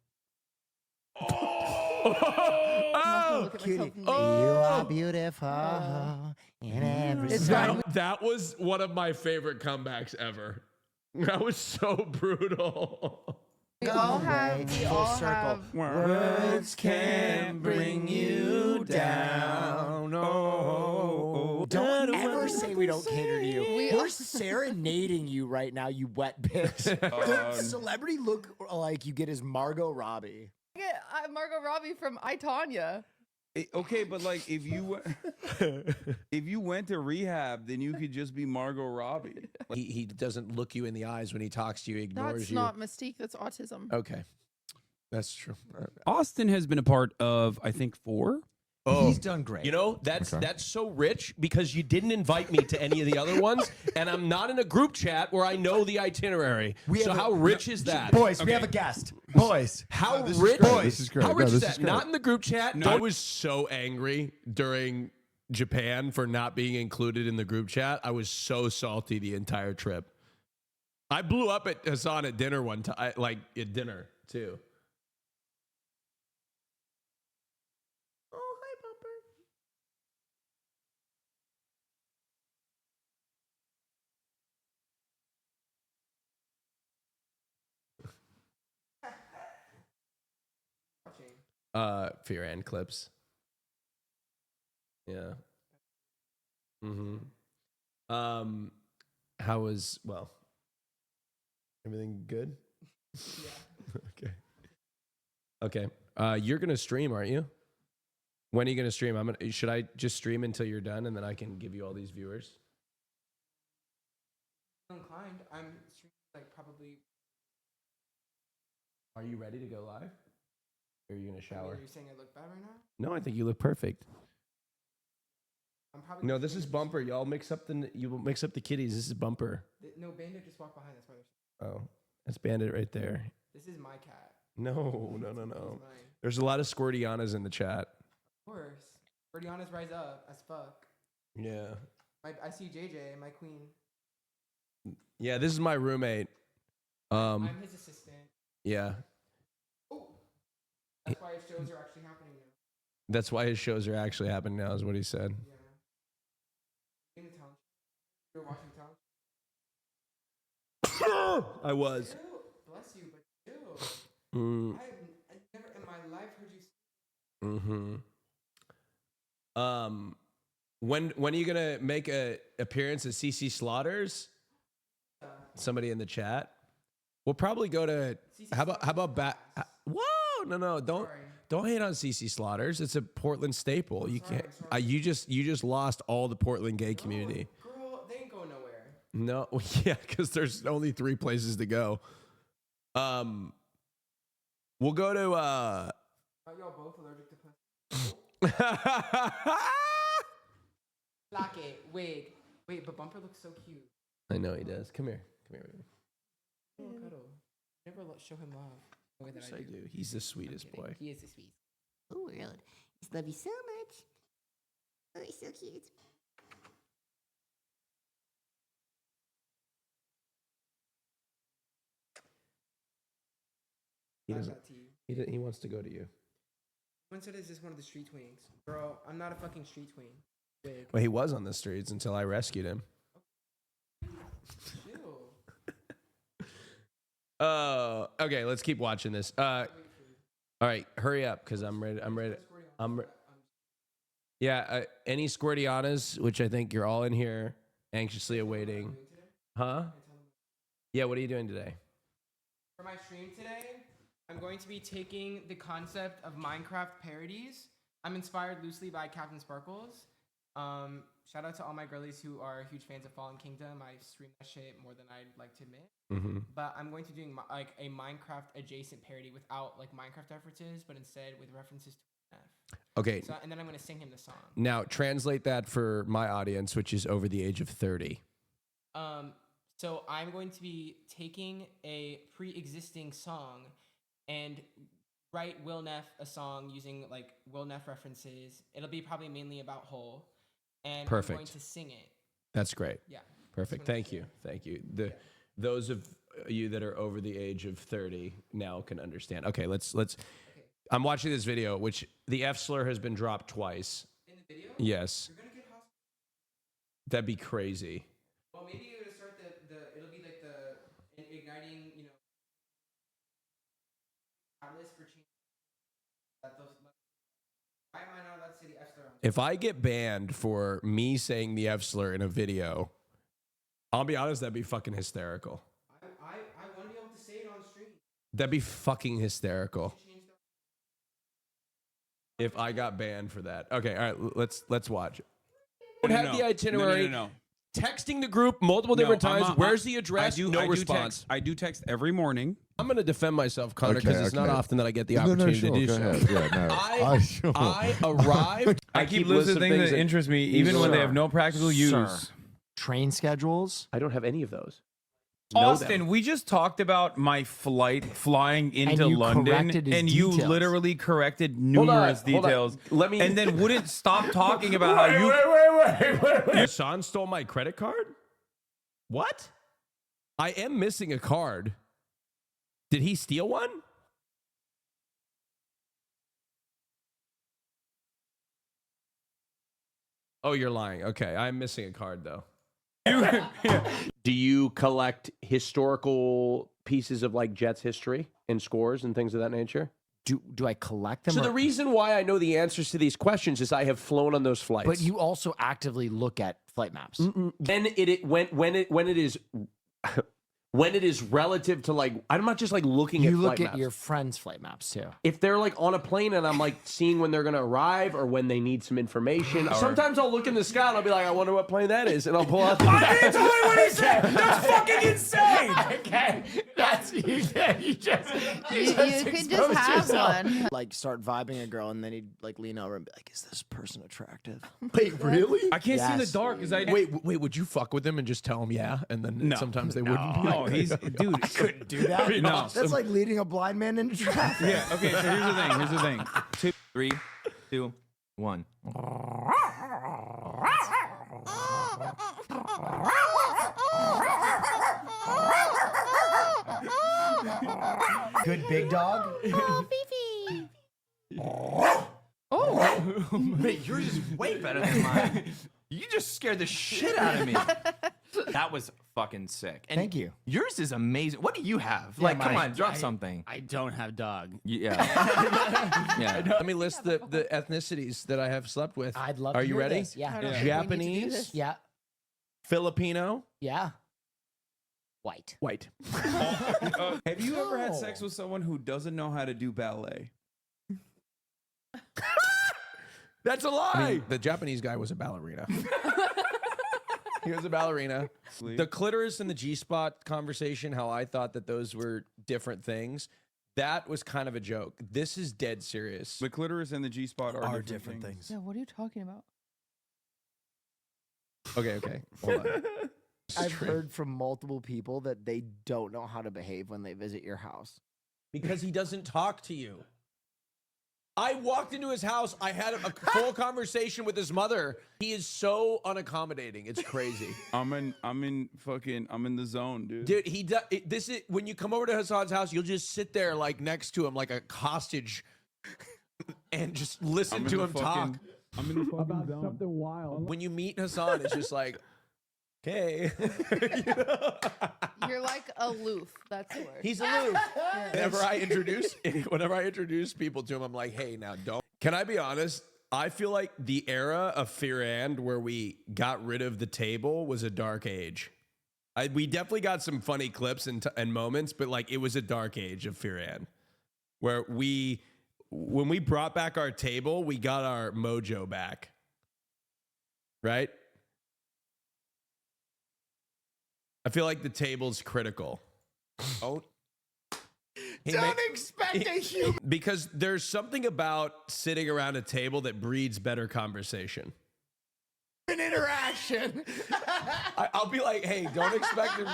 Oh, Cutie. You are beautiful in every That was one of my favorite comebacks ever. That was so brutal. We all have. Words can bring you down. Oh, don't ever say we don't cater to you. We're serenading you right now, you wet bitch. The celebrity look like you get is Margot Robbie. Get Margot Robbie from I, Tonya. Okay, but like if you went to rehab, then you could just be Margot Robbie. He doesn't look you in the eyes when he talks to you. He ignores That's you. not Mystique. That's autism. Okay, that's true. Austin has been a part of, I think, 4. Oh, He's done great. You know, that's so rich because you didn't invite me to any of the other ones, and I'm not in a group chat where I know the itinerary. So how rich is that? Boys, we have a guest. Boys. How this is rich? great. This is great. How No, rich is this that? is great. Not in the group chat. I was so angry during Japan for not being included in the group chat. I was so salty the entire trip. I blew up at Hassan at dinner one time, like at dinner too. Fear and clips. Yeah. How was everything good? Yeah. Okay. You're gonna stream, aren't you? When are you gonna stream? Should I just stream until you're done and then I can give you all these viewers? Inclined. I'm streaming like probably. Are you ready to go live? Or are you gonna shower? Are you saying I look bad right now? No, I think you look perfect. I'm probably. No, this is Bumper. Y'all mix up the kitties. This is Bumper. No, Bandit just walked behind. That's why they're. Oh, that's Bandit right there. This is my cat. No. This is mine. There's a lot of Squirtianas in the chat. Of course. Guardiana's rise up as fuck. Yeah. I see JJ, my queen. Yeah, this is my roommate. I'm his assistant. Yeah. Oh. That's why his shows are actually happening now. That's why his shows are actually happening now, is what he said. Yeah. In the town. You were watching town. I was. Still, bless you, but still. Mm. I never in my life heard you. When are you gonna make a appearance at CC Slaughters? Somebody in the chat. We'll probably go to. How about back? Whoa! No! Don't hate on CC Slaughters. It's a Portland staple. You can't. You just lost all the Portland gay community. Girl, they ain't going nowhere. No, yeah, because there's only 3 places to go. We'll go to. Are y'all both allergic to Lock it, wig. Wait, but Bumper looks so cute. I know he does. Come here, baby. Cuddle. Never show him love. The way that Yes, I do. He's the sweetest boy. He is the sweetest. Oh, world. Just love you so much. Oh, he's so cute. He doesn't. He wants to go to you. Someone said, "Is this one of the street twings?" Girl, I'm not a fucking street tween. Wig. Well, he was on the streets until I rescued him. Okay, let's keep watching this. All right, hurry up, because I'm ready. Yeah, any Squirtianas, which I think you're all in here anxiously awaiting. Huh? Yeah, what are you doing today? For my stream today, I'm going to be taking the concept of Minecraft parodies. I'm inspired loosely by Captain Sparkles. Shout out to all my girlies who are huge fans of Fallen Kingdom. I stream that shit more than I'd like to admit. Mm-hmm. But I'm going to do like a Minecraft adjacent parody without like Minecraft references, but instead with references to F. Okay. So, and then I'm going to sing him the song. Now, translate that for my audience, which is over the age of 30. So I'm going to be taking a pre-existing song and write Will Neff a song using like Will Neff references. It'll be probably mainly about Hole. And Perfect. I'm going to sing it. That's great. Yeah. Perfect. Thank you. Thank you. Those of you that are over the age of 30 now can understand. Okay, let's. I'm watching this video, which the F slur has been dropped twice. In the video? Yes. You're gonna get hostile. That'd be crazy. Well, maybe you're gonna start it'll be like the igniting, catalyst for change. Why am I not allowed to say the F slur? If I get banned for me saying the F slur in a video, I'll be honest, that'd be fucking hysterical. I want to be able to say it on stream. That'd be fucking hysterical. If I got banned for that. Okay, all right, let's watch. Have the itinerary. No. Texting the group multiple different times. Where's the address? No response. I do text every morning. I'm going to defend myself, Connor, because it's not often that I get the opportunity to do so. I arrived. I keep listening to things that interest me, even when they have no practical use. Sir. Train schedules? I don't have any of those. Austin, we just talked about my flight flying into you London, corrected his and you details. literally corrected numerous details. Let me, and then wouldn't stop talking about how you. Wait. Sean stole my credit card? What? I am missing a card. Did he steal one? Oh, you're lying. Okay, I'm missing a card though. Do you collect historical pieces of like Jets history and scores and things of that nature? Do I collect them? So the reason why I know the answers to these questions is I have flown on those flights. But you also actively look at flight maps. Then when it is relative to like, I'm not just like looking at You flight look at maps. your friends' flight maps too. If they're like on a plane and I'm like seeing when they're gonna arrive or when they need some information, sometimes I'll look in the sky and I'll be like, I wonder what plane that is, and I'll pull out the I didn't tell you what he said. That's fucking insane. Okay, that's you could just have one. Like start vibing a girl, and then he'd like lean over and be like, "Is this person attractive?" Wait, really? I can't see in the dark because I Wait, would you fuck with him and just tell him yeah, and then sometimes they wouldn't? No, he's dude. I couldn't do that. No. That's like leading a blind man into traffic. Yeah. Okay. So here's the thing. 2, 3, 2, 1. Good big dog. Oh, Fifi. Oh, wait, yours is way better than mine. You just scared the shit out of me. That was fucking sick. And Thank you. Yours is amazing. What do you have? Yeah, Like, come on, drop something. I don't have dog. Yeah. Yeah. Let me list the ethnicities that I have slept with. I'd love Are to you hear ready? this. Yeah. I don't think we need to do Japanese, this. Yeah. Filipino, Yeah. White. white. Have you ever had sex with someone who doesn't know how to do ballet? That's a lie. The Japanese guy was a ballerina. He was a ballerina. The clitoris and the G-spot conversation, how I thought that those were different things, that was kind of a joke. This is dead serious. The clitoris and the G-spot are different things. Yeah, what are you talking about? Okay. Hold on. I've heard from multiple people that they don't know how to behave when they visit your house. Because he doesn't talk to you. I walked into his house. I had a full conversation with his mother. He is so unaccommodating. It's crazy. I'm in the zone, dude. Dude, he does. This is when you come over to Hassan's house, you'll just sit there like next to him like a hostage, and just listen to him talk. I'm in the fucking zone. Something wild. When you meet Hassan, it's just like, okay. You're like aloof. That's the word. He's aloof. Whenever I introduce people to him, I'm like, hey, now don't. Can I be honest? I feel like the era of Fear and where we got rid of the table was a dark age. We definitely got some funny clips and moments, but like it was a dark age of Fear and where when we brought back our table, we got our mojo back. Right? I feel like the table's critical. Don't expect a human. Because there's something about sitting around a table that breeds better conversation. An interaction. I'll be like, hey, don't expect him.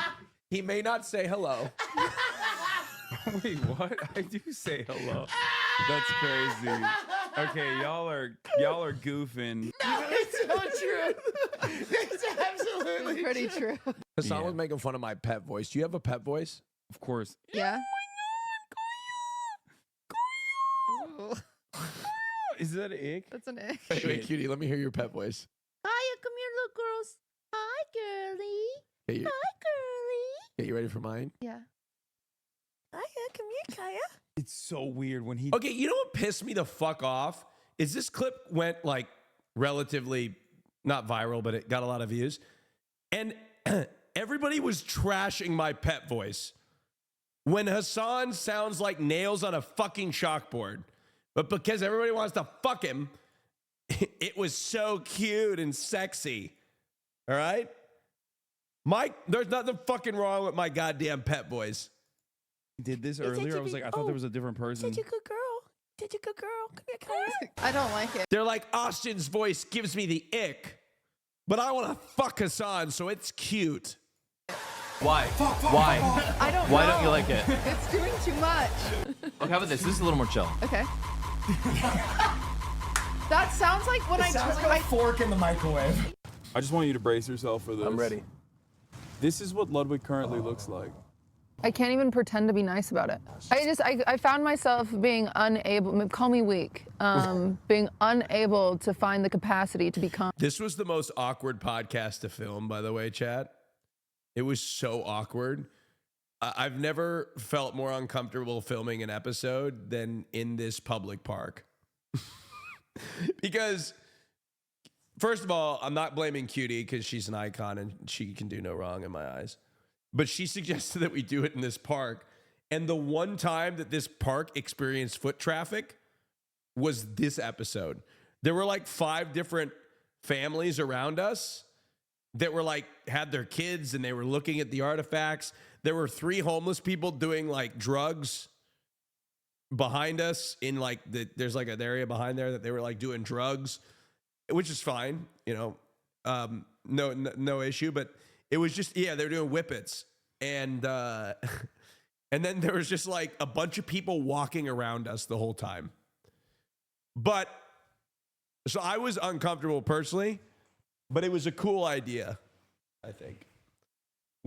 He may not say hello. Wait, what? I do say hello. That's crazy. Okay, y'all are goofing. No, it's so true. It's absolutely pretty true. Hassan was making fun of my pet voice. Do you have a pet voice? Of course. Yeah. Is that an ick? That's an ick. Wait, cutie, let me hear your pet voice. Hiya, come here, little girls. Hi, girly. Hey, Hi, girly. Hey, you ready for mine? Yeah. Hiya, come here, Kaya. It's so weird when he. Okay, you know what pissed me the fuck off? Is this clip went like relatively not viral, but it got a lot of views. And everybody was trashing my pet voice. When Hassan sounds like nails on a fucking chalkboard. But because everybody wants to fuck him, it was so cute and sexy. All right? Mike, there's nothing fucking wrong with my goddamn pet voice. Did this earlier? I was like, I thought there was a different person. Such a good girl. Such a good girl. Come here, Kaya. I don't like it. They're like, Austin's voice gives me the ick, but I want to fuck Hassan, so it's cute. Why? Why? I don't know. Why don't you like it? It's doing too much. Okay, how about this? This is a little more chill. Okay. That sounds like when It sounds like a fork in the microwave. I just want you to brace yourself for this. I'm ready. This is what Ludwig currently looks like. I can't even pretend to be nice about it. I found myself being unable, call me weak, being unable to find the capacity to become. This was the most awkward podcast to film, by the way, chat. It was so awkward. I've never felt more uncomfortable filming an episode than in this public park. Because, first of all, I'm not blaming Cutie because she's an icon and she can do no wrong in my eyes. But she suggested that we do it in this park. And the one time that this park experienced foot traffic was this episode. There were like 5 different families around us that were like, had their kids and they were looking at the artifacts. There were 3 homeless people doing like drugs behind us in like there's like an area behind there that they were like doing drugs, which is fine, you know, no issue. But it was just, yeah, they were doing whippets. And then there was just like a bunch of people walking around us the whole time. But so I was uncomfortable personally, but it was a cool idea, I think.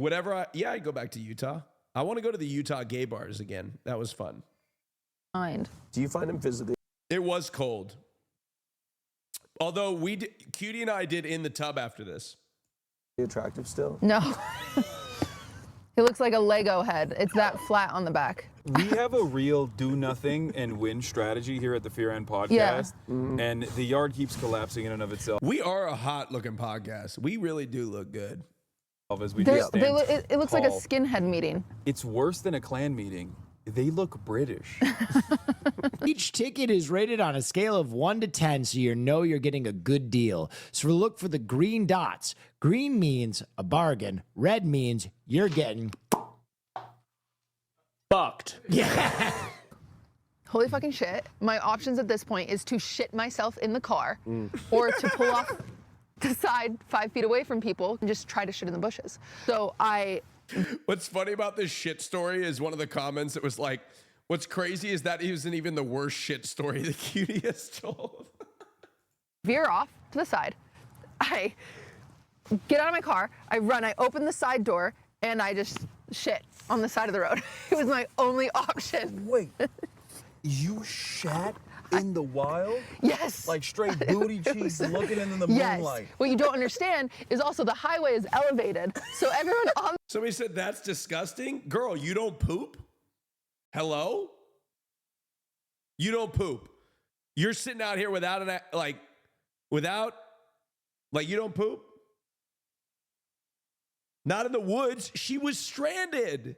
I'd go back to Utah. I want to go to the Utah gay bars again. That was fun. Do you find him physically? It was cold. Although Cutie and I did in the tub after this. Attractive still? No. He looks like a Lego head. It's that flat on the back. We have a real do nothing and win strategy here at the Fear and podcast. Yeah. And the yard keeps collapsing in and of itself. We are a hot looking podcast. We really do look good. As we It looks like a skinhead meeting. It's worse than a clan meeting. They look British. Each ticket is rated on a scale of 1 to 10, so you know you're getting a good deal. So look for the green dots. Green means a bargain. Red means you're getting fucked. Yeah. Holy fucking shit. My options at this point is to shit myself in the car or to pull off the side 5 feet away from people and just try to shit in the bushes. So What's funny about this shit story is one of the comments that was like, What's crazy is that isn't even the worst shit story the cutie has told. Veer off to the side. I get out of my car, I run, I open the side door, and I just shit on the side of the road. It was my only option. Wait, you shat in the wild? Yes. Like straight booty cheeks looking into the moonlight. What you don't understand is also the highway is elevated, so everyone on. Somebody said that's disgusting. Girl, you don't poop? Hello? You don't poop. You're sitting out here without you don't poop? Not in the woods. She was stranded.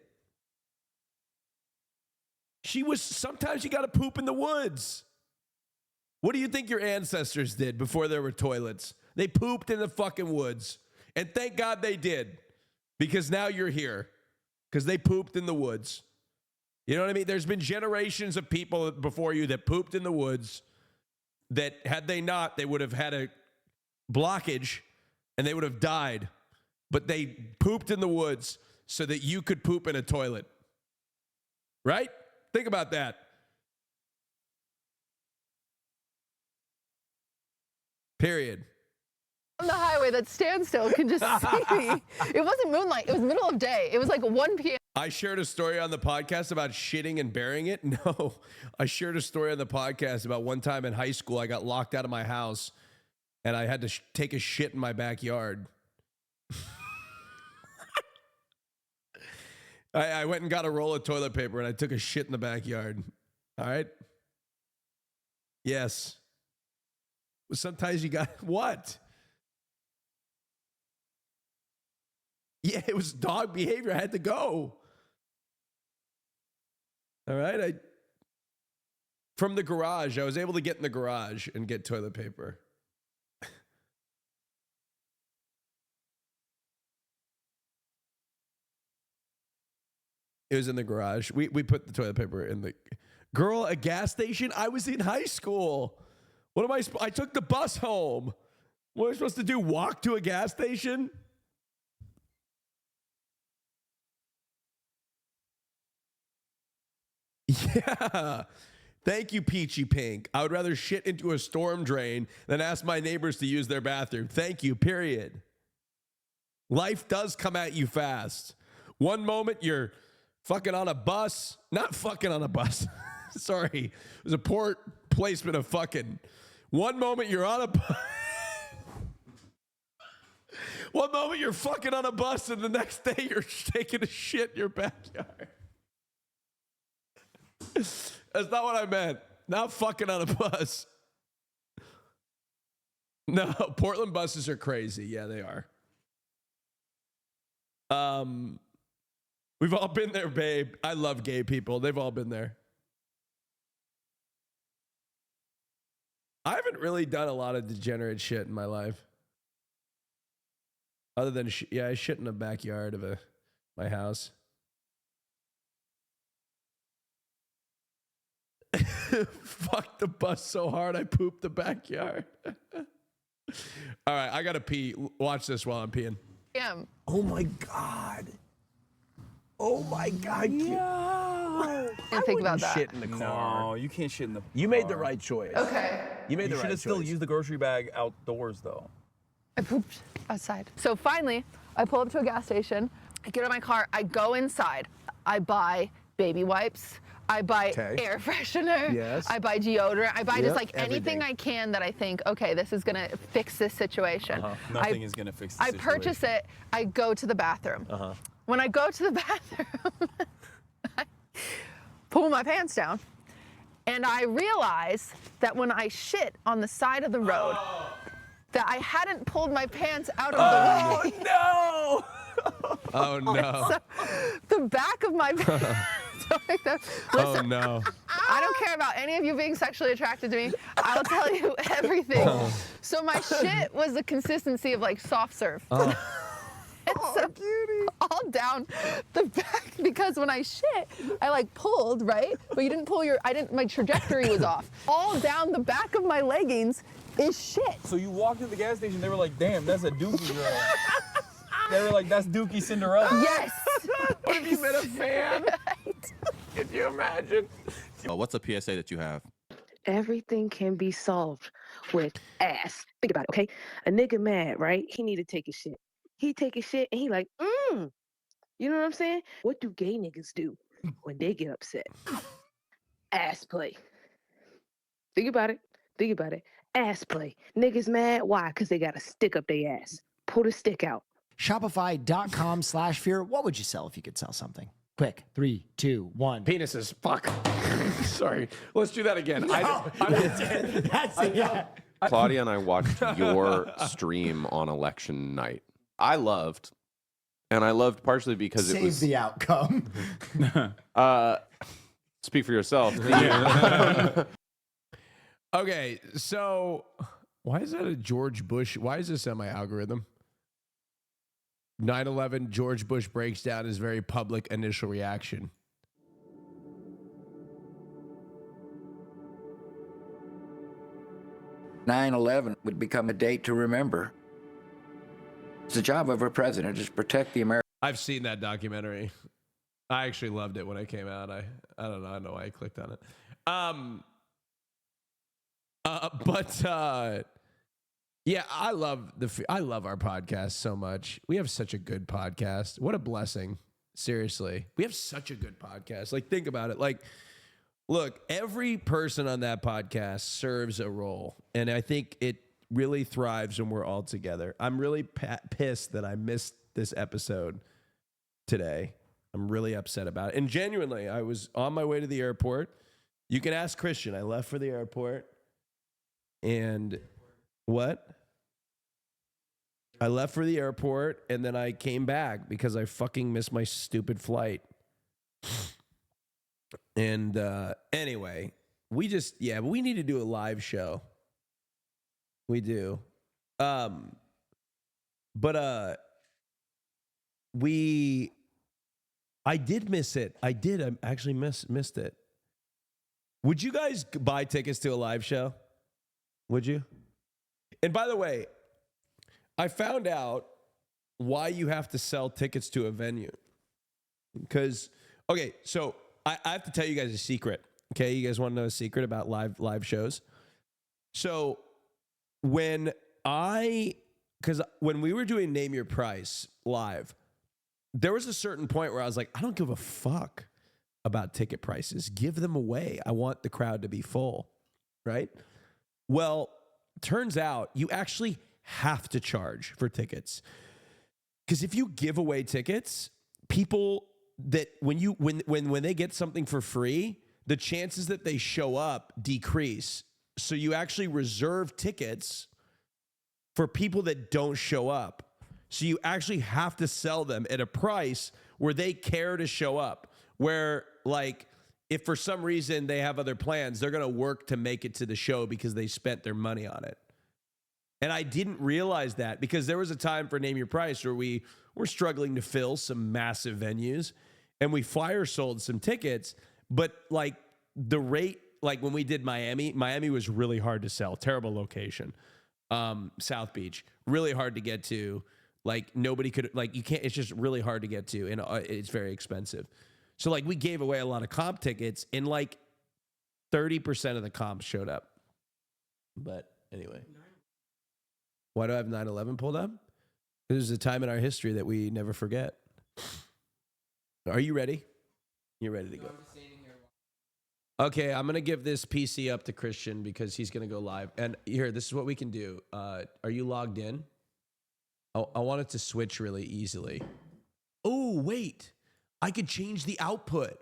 Sometimes you got to poop in the woods. What do you think your ancestors did before there were toilets? They pooped in the fucking woods. And thank God they did. Because now you're here. Because they pooped in the woods. You know what I mean? There's been generations of people before you that pooped in the woods that had they not, they would have had a blockage and they would have died. But they pooped in the woods so that you could poop in a toilet. Right? Think about that. Period. On the highway that stands still can just see me. It wasn't moonlight. It was middle of day. It was like 1 p.m. I shared a story on the podcast about shitting and burying it. No, I shared a story on the podcast about one time in high school. I got locked out of my house and I had to take a shit in my backyard. I went and got a roll of toilet paper and I took a shit in the backyard. All right? Yes. Sometimes you got what? Yeah, it was dog behavior. I had to go. All right. From the garage, I was able to get in the garage and get toilet paper. It was in the garage. We put the toilet paper in the... Girl, a gas station? I was in high school. What am I took the bus home. What am I supposed to do? Walk to a gas station? Yeah. Thank you, Peachy Pink. I would rather shit into a storm drain than ask my neighbors to use their bathroom. Thank you, period. Life does come at you fast. One moment you're fucking on a bus. Not fucking on a bus. Sorry. It was a poor placement of fucking. One moment you're on a bus. One moment you're fucking on a bus and the next day you're taking a shit in your backyard. That's not what I meant. Not fucking on a bus. No, Portland buses are crazy. Yeah, they are. We've all been there, babe. I love gay people. They've all been there. I haven't really done a lot of degenerate shit in my life. Other than, I shit in the backyard of my house. Fuck the bus so hard I pooped the backyard. All right, I gotta pee. Watch this while I'm peeing. Oh my God. Oh my God. I didn't think about that. Shit in the car. No, you can't shit in the car. You made the right choice. Okay. You made the right choice. You should have still used the grocery bag outdoors, though. I pooped outside. So finally, I pull up to a gas station. I get out of my car. I go inside. I buy baby wipes. I buy air freshener. Yes. I buy deodorant. I buy just like anything everything. I can that I think, okay, this is gonna fix this situation. Nothing is gonna fix the situation. I purchase it. I go to the bathroom. When I go to the bathroom, I pull my pants down, and I realize that when I shit on the side of the road, that I hadn't pulled my pants out of the way. No! Oh no. So the back of my pants. Listen, Oh no. I don't care about any of you being sexually attracted to me. I'll tell you everything. So my shit was the consistency of like soft serve. And so all down the back, because when I shit, I like pulled, right? But you didn't pull my trajectory was off. All down the back of my leggings is shit. So you walked to the gas station, they were like, damn, that's a Dookie girl. They were like, that's Dookie Cinderella. Yes. What if you met a fan? Could you imagine? What's a PSA that you have? Everything can be solved with ass. Think about it, okay? A nigga mad, right? He need to take his shit. He take his shit and he like, You know what I'm saying? What do gay niggas do when they get upset? Ass play. Think about it. Think about it. Ass play. Niggas mad. Why? Because they got a stick up their ass. Pull the stick out. Shopify.com/fear. What would you sell if you could sell something? Quick. 3, 2, 1. Penises. Fuck. Sorry. Let's do that again. That's it. Yeah. Claudia and I watched your stream on election night. I loved partially because it was the outcome. Speak for yourself. Okay, so why is that a George Bush? Why is this on my algorithm? 9/11, George Bush breaks down his very public initial reaction. "9/11 would become a date to remember. It's the job of a president is to protect the American." I've seen that documentary. I actually loved it when it came out. I don't know. I don't know why I clicked on it. Yeah, I love our podcast so much. We have such a good podcast. What a blessing. Seriously. We have such a good podcast. Like, think about it. Like, look, every person on that podcast serves a role. And I think it really thrives when we're all together. I'm really pissed that I missed this episode today. I'm really upset about it. And genuinely, I was on my way to the airport. You can ask Christian. I left for the airport. And what? I left for the airport and then I came back because I fucking missed my stupid flight. And anyway, we need to do a live show. We do. I did miss it. I actually missed it. Would you guys buy tickets to a live show? Would you? And by the way, I found out why you have to sell tickets to a venue. Because, okay, so I have to tell you guys a secret. Okay, you guys want to know a secret about live shows? So when we were doing Name Your Price live, there was a certain point where I was like, I don't give a fuck about ticket prices. Give them away. I want the crowd to be full, right? Well, turns out you actually have to charge for tickets. Because if you give away tickets, people that when they get something for free, the chances that they show up decrease. So you actually reserve tickets for people that don't show up. So you actually have to sell them at a price where they care to show up. Where, like, if for some reason they have other plans, they're going to work to make it to the show because they spent their money on it. And I didn't realize that because there was a time for Name Your Price where we were struggling to fill some massive venues and we fire sold some tickets. But like the rate, like when we did Miami was really hard to sell. Terrible location. South Beach, really hard to get to. Like nobody could, like you can't, it's just really hard to get to and it's very expensive. So like we gave away a lot of comp tickets and like 30% of the comps showed up. But anyway. Why do I have 9/11 pulled up? There's a time in our history that we never forget. Are you ready? You're ready to go. Okay, I'm going to give this PC up to Christian because he's going to go live. And here, this is what we can do. Are you logged in? I want it to switch really easily. Oh, wait. I could change the output.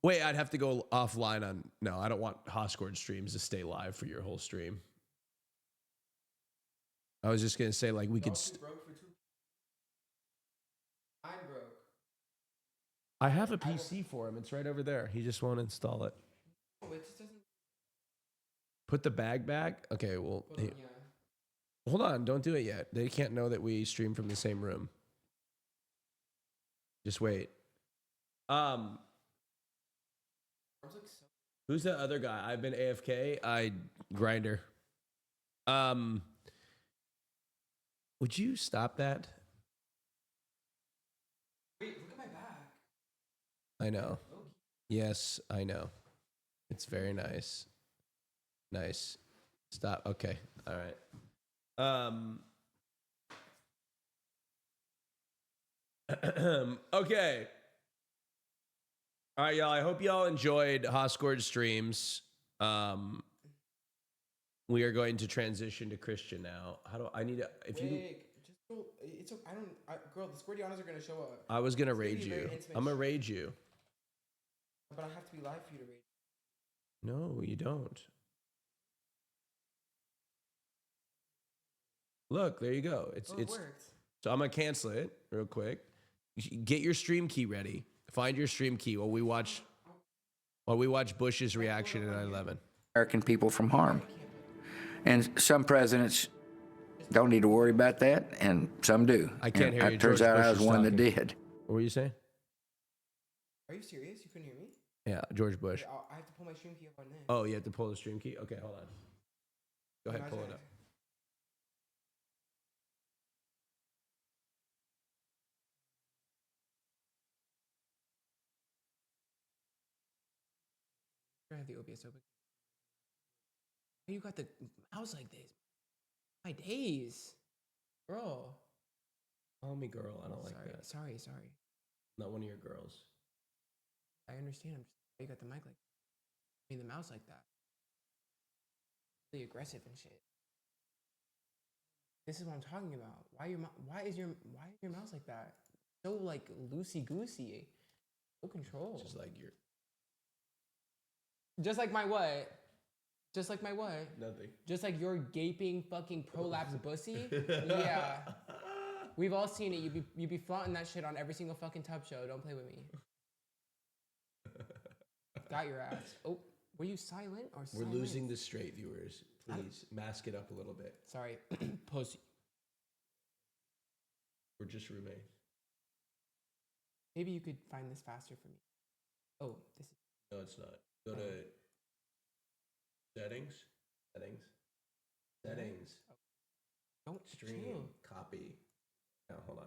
Wait, I'd have to go offline on... No, I don't want hascordstreams to stay live for your whole stream. I was just going to say, like, we could... I'm broke. I have a PC for him. It's right over there. He just won't install it. Oh, it just doesn't... Put the bag back? Okay, well... Hold on. Don't do it yet. They can't know that we stream from the same room. Just wait. Who's the other guy? I've been AFK. Grinder. Would you stop that? Wait, look at my back. I know. Yes, I know. It's very nice. Nice. Stop. Okay. All right. Okay. All right, y'all. I hope y'all enjoyed Hascord streams. We are going to transition to Christian now. How do I need to? If you, just go. It's. I don't. Girl, the Squirtianas are gonna show up. I was gonna It's rage be very you. intimate I'm gonna shit. rage you. But I have to be live for you to rage. No, you don't. Look, there you go. It's It worked. So I'm gonna cancel it real quick. Get your stream key ready. Find your stream key while we watch Bush's reaction at 9/11. American people from harm. And some presidents don't need to worry about that, and some do. I can't hear you. It turns George out Bush I was is one that talking. did. What were you saying? Are you serious? You couldn't hear me? Yeah, George Bush. Okay, I have to pull my stream key up on this. Oh, you have to pull the stream key? Okay, hold on. Go ahead, pull it up. I have the OBS open. You got the mouse like this. My days. Girl. Call me girl. I don't like Sorry, that. Sorry. Not one of your girls. I understand. I'm just, you got the mic like I mean the mouse like that. Really aggressive and shit. This is what I'm talking about. Why is your mouse like that? So like loosey goosey. No control. Just like your Just like my what? Just like my what? Nothing. Just like your gaping fucking prolapse pussy? Yeah. We've all seen it. You be flaunting that shit on every single fucking tub show. Don't play with me. Got your ass. Oh, were you silent or We're silent? losing the straight viewers. Please mask it up a little bit. Sorry. Pussy. We're just roommates. Maybe you could find this faster for me. Oh, this is. No, it's not. Go to settings. Don't Stream. chill. Copy. Now, hold on.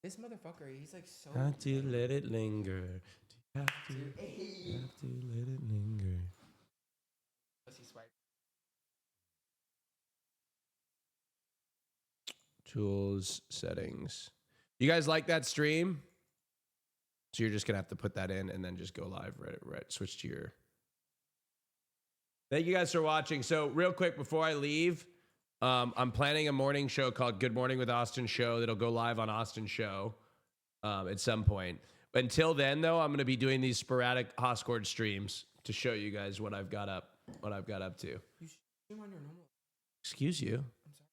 This motherfucker, he's like so. Have to let it linger. Have to let it linger. Pussy swipe. Tools, settings. You guys like that stream? So you're just gonna have to put that in and then just go live. Right. Switch to your. Thank you guys for watching. So real quick before I leave, I'm planning a morning show called Good Morning with AustinShow that'll go live on AustinShow at some point. Until then, though, I'm gonna be doing these sporadic Hascord streams to show you guys what I've got up to. You stream on your normal. Excuse you. I'm sorry.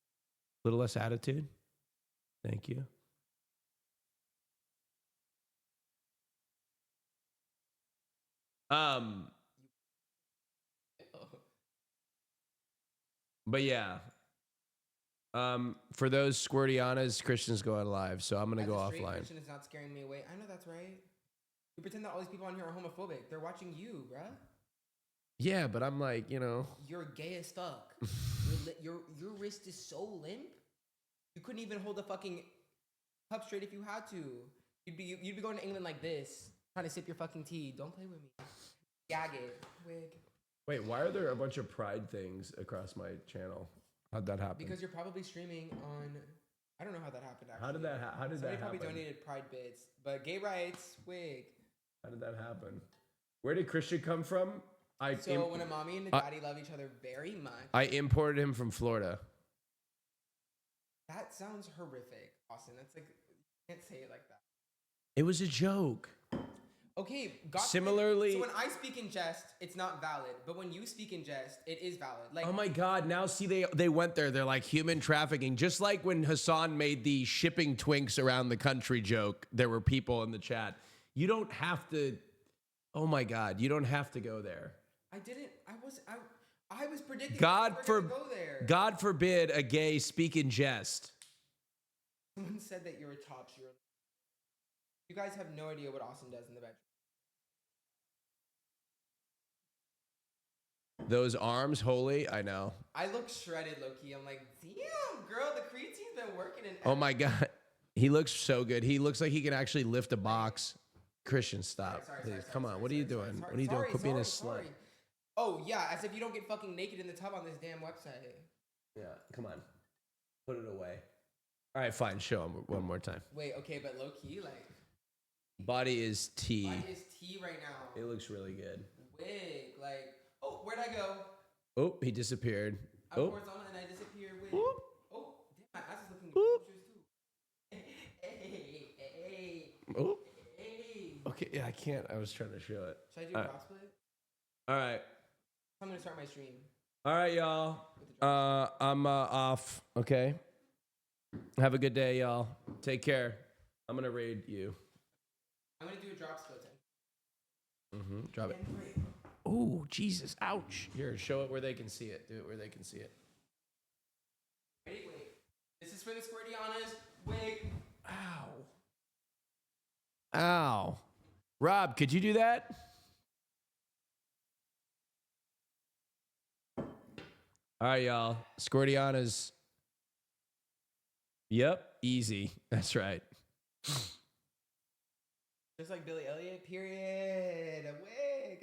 A little less attitude. Thank you. But yeah. For those squirtianas, Christian's going live, so I'm gonna go offline. Christian is not scaring me away. I know that's right. You pretend that all these people on here are homophobic. They're watching you, bruh. Yeah, but I'm like, you know. You're gay as fuck. your wrist is so limp. You couldn't even hold the fucking cup straight if you had to. You'd be going to England like this, trying to sip your fucking tea. Don't play with me. Gag it. Wig. Wait, why are there a bunch of pride things across my channel? How'd that happen? Because you're probably streaming on. I don't know how that happened. Actually, How did that Somebody happen? probably donated pride bits, but gay rights. Wig. How did that happen? Where did Christian come from? So when a mommy and a daddy love each other very much. I imported him from Florida. That sounds horrific, Austin. That's like you can't say it like that. It was a joke. Okay, Similarly- so when I speak in jest, it's not valid. But when you speak in jest, it is valid. Like, Oh my God! Now see, they went there. They're like human trafficking, just like when Hassan made the shipping twinks around the country joke. There were people in the chat. You don't have to. Oh my God! You don't have to go there. I didn't. I was predicting. God we were gonna go there. God forbid a gay speak in jest. Someone said that you're a top. You guys have no idea what Austin does in the bedroom. Those arms, holy, I know. I look shredded, low-key. I'm like, damn, girl, the creatine's been working in. Oh my God, he looks so good. He looks like he can actually lift a box. Christian, stop. Please, come on. What are you doing? What are you doing? Quit being a slut. Oh yeah, as if you don't get fucking naked in the tub on this damn website. Yeah, come on. Put it away. All right, fine. Show him one more time. Wait, okay, but low key, like. Body is T. Body is T right now. It looks really good. Wig, like. Oh, where'd I go? Oh, he disappeared. I Oh. horizontal and I disappeared. Wig. Oh, damn, my ass is looking gorgeous too. Hey. Oh. Okay, yeah, I can't. I was trying to show it. Should I do a drop split? All right. I'm gonna start my stream. All right, y'all. I'm off. Okay. Have a good day, y'all. Take care. I'm gonna raid you. I'm gonna do a drop split. Drop it. Oh, Jesus! Ouch! Here, show it where they can see it. Do it where they can see it. Wait. This is for the Squirtianas. Wig. Ow! Rob, could you do that? All right, y'all. Squirtianas. Yep, easy. That's right. Just like Billy Elliot. Period. A wig.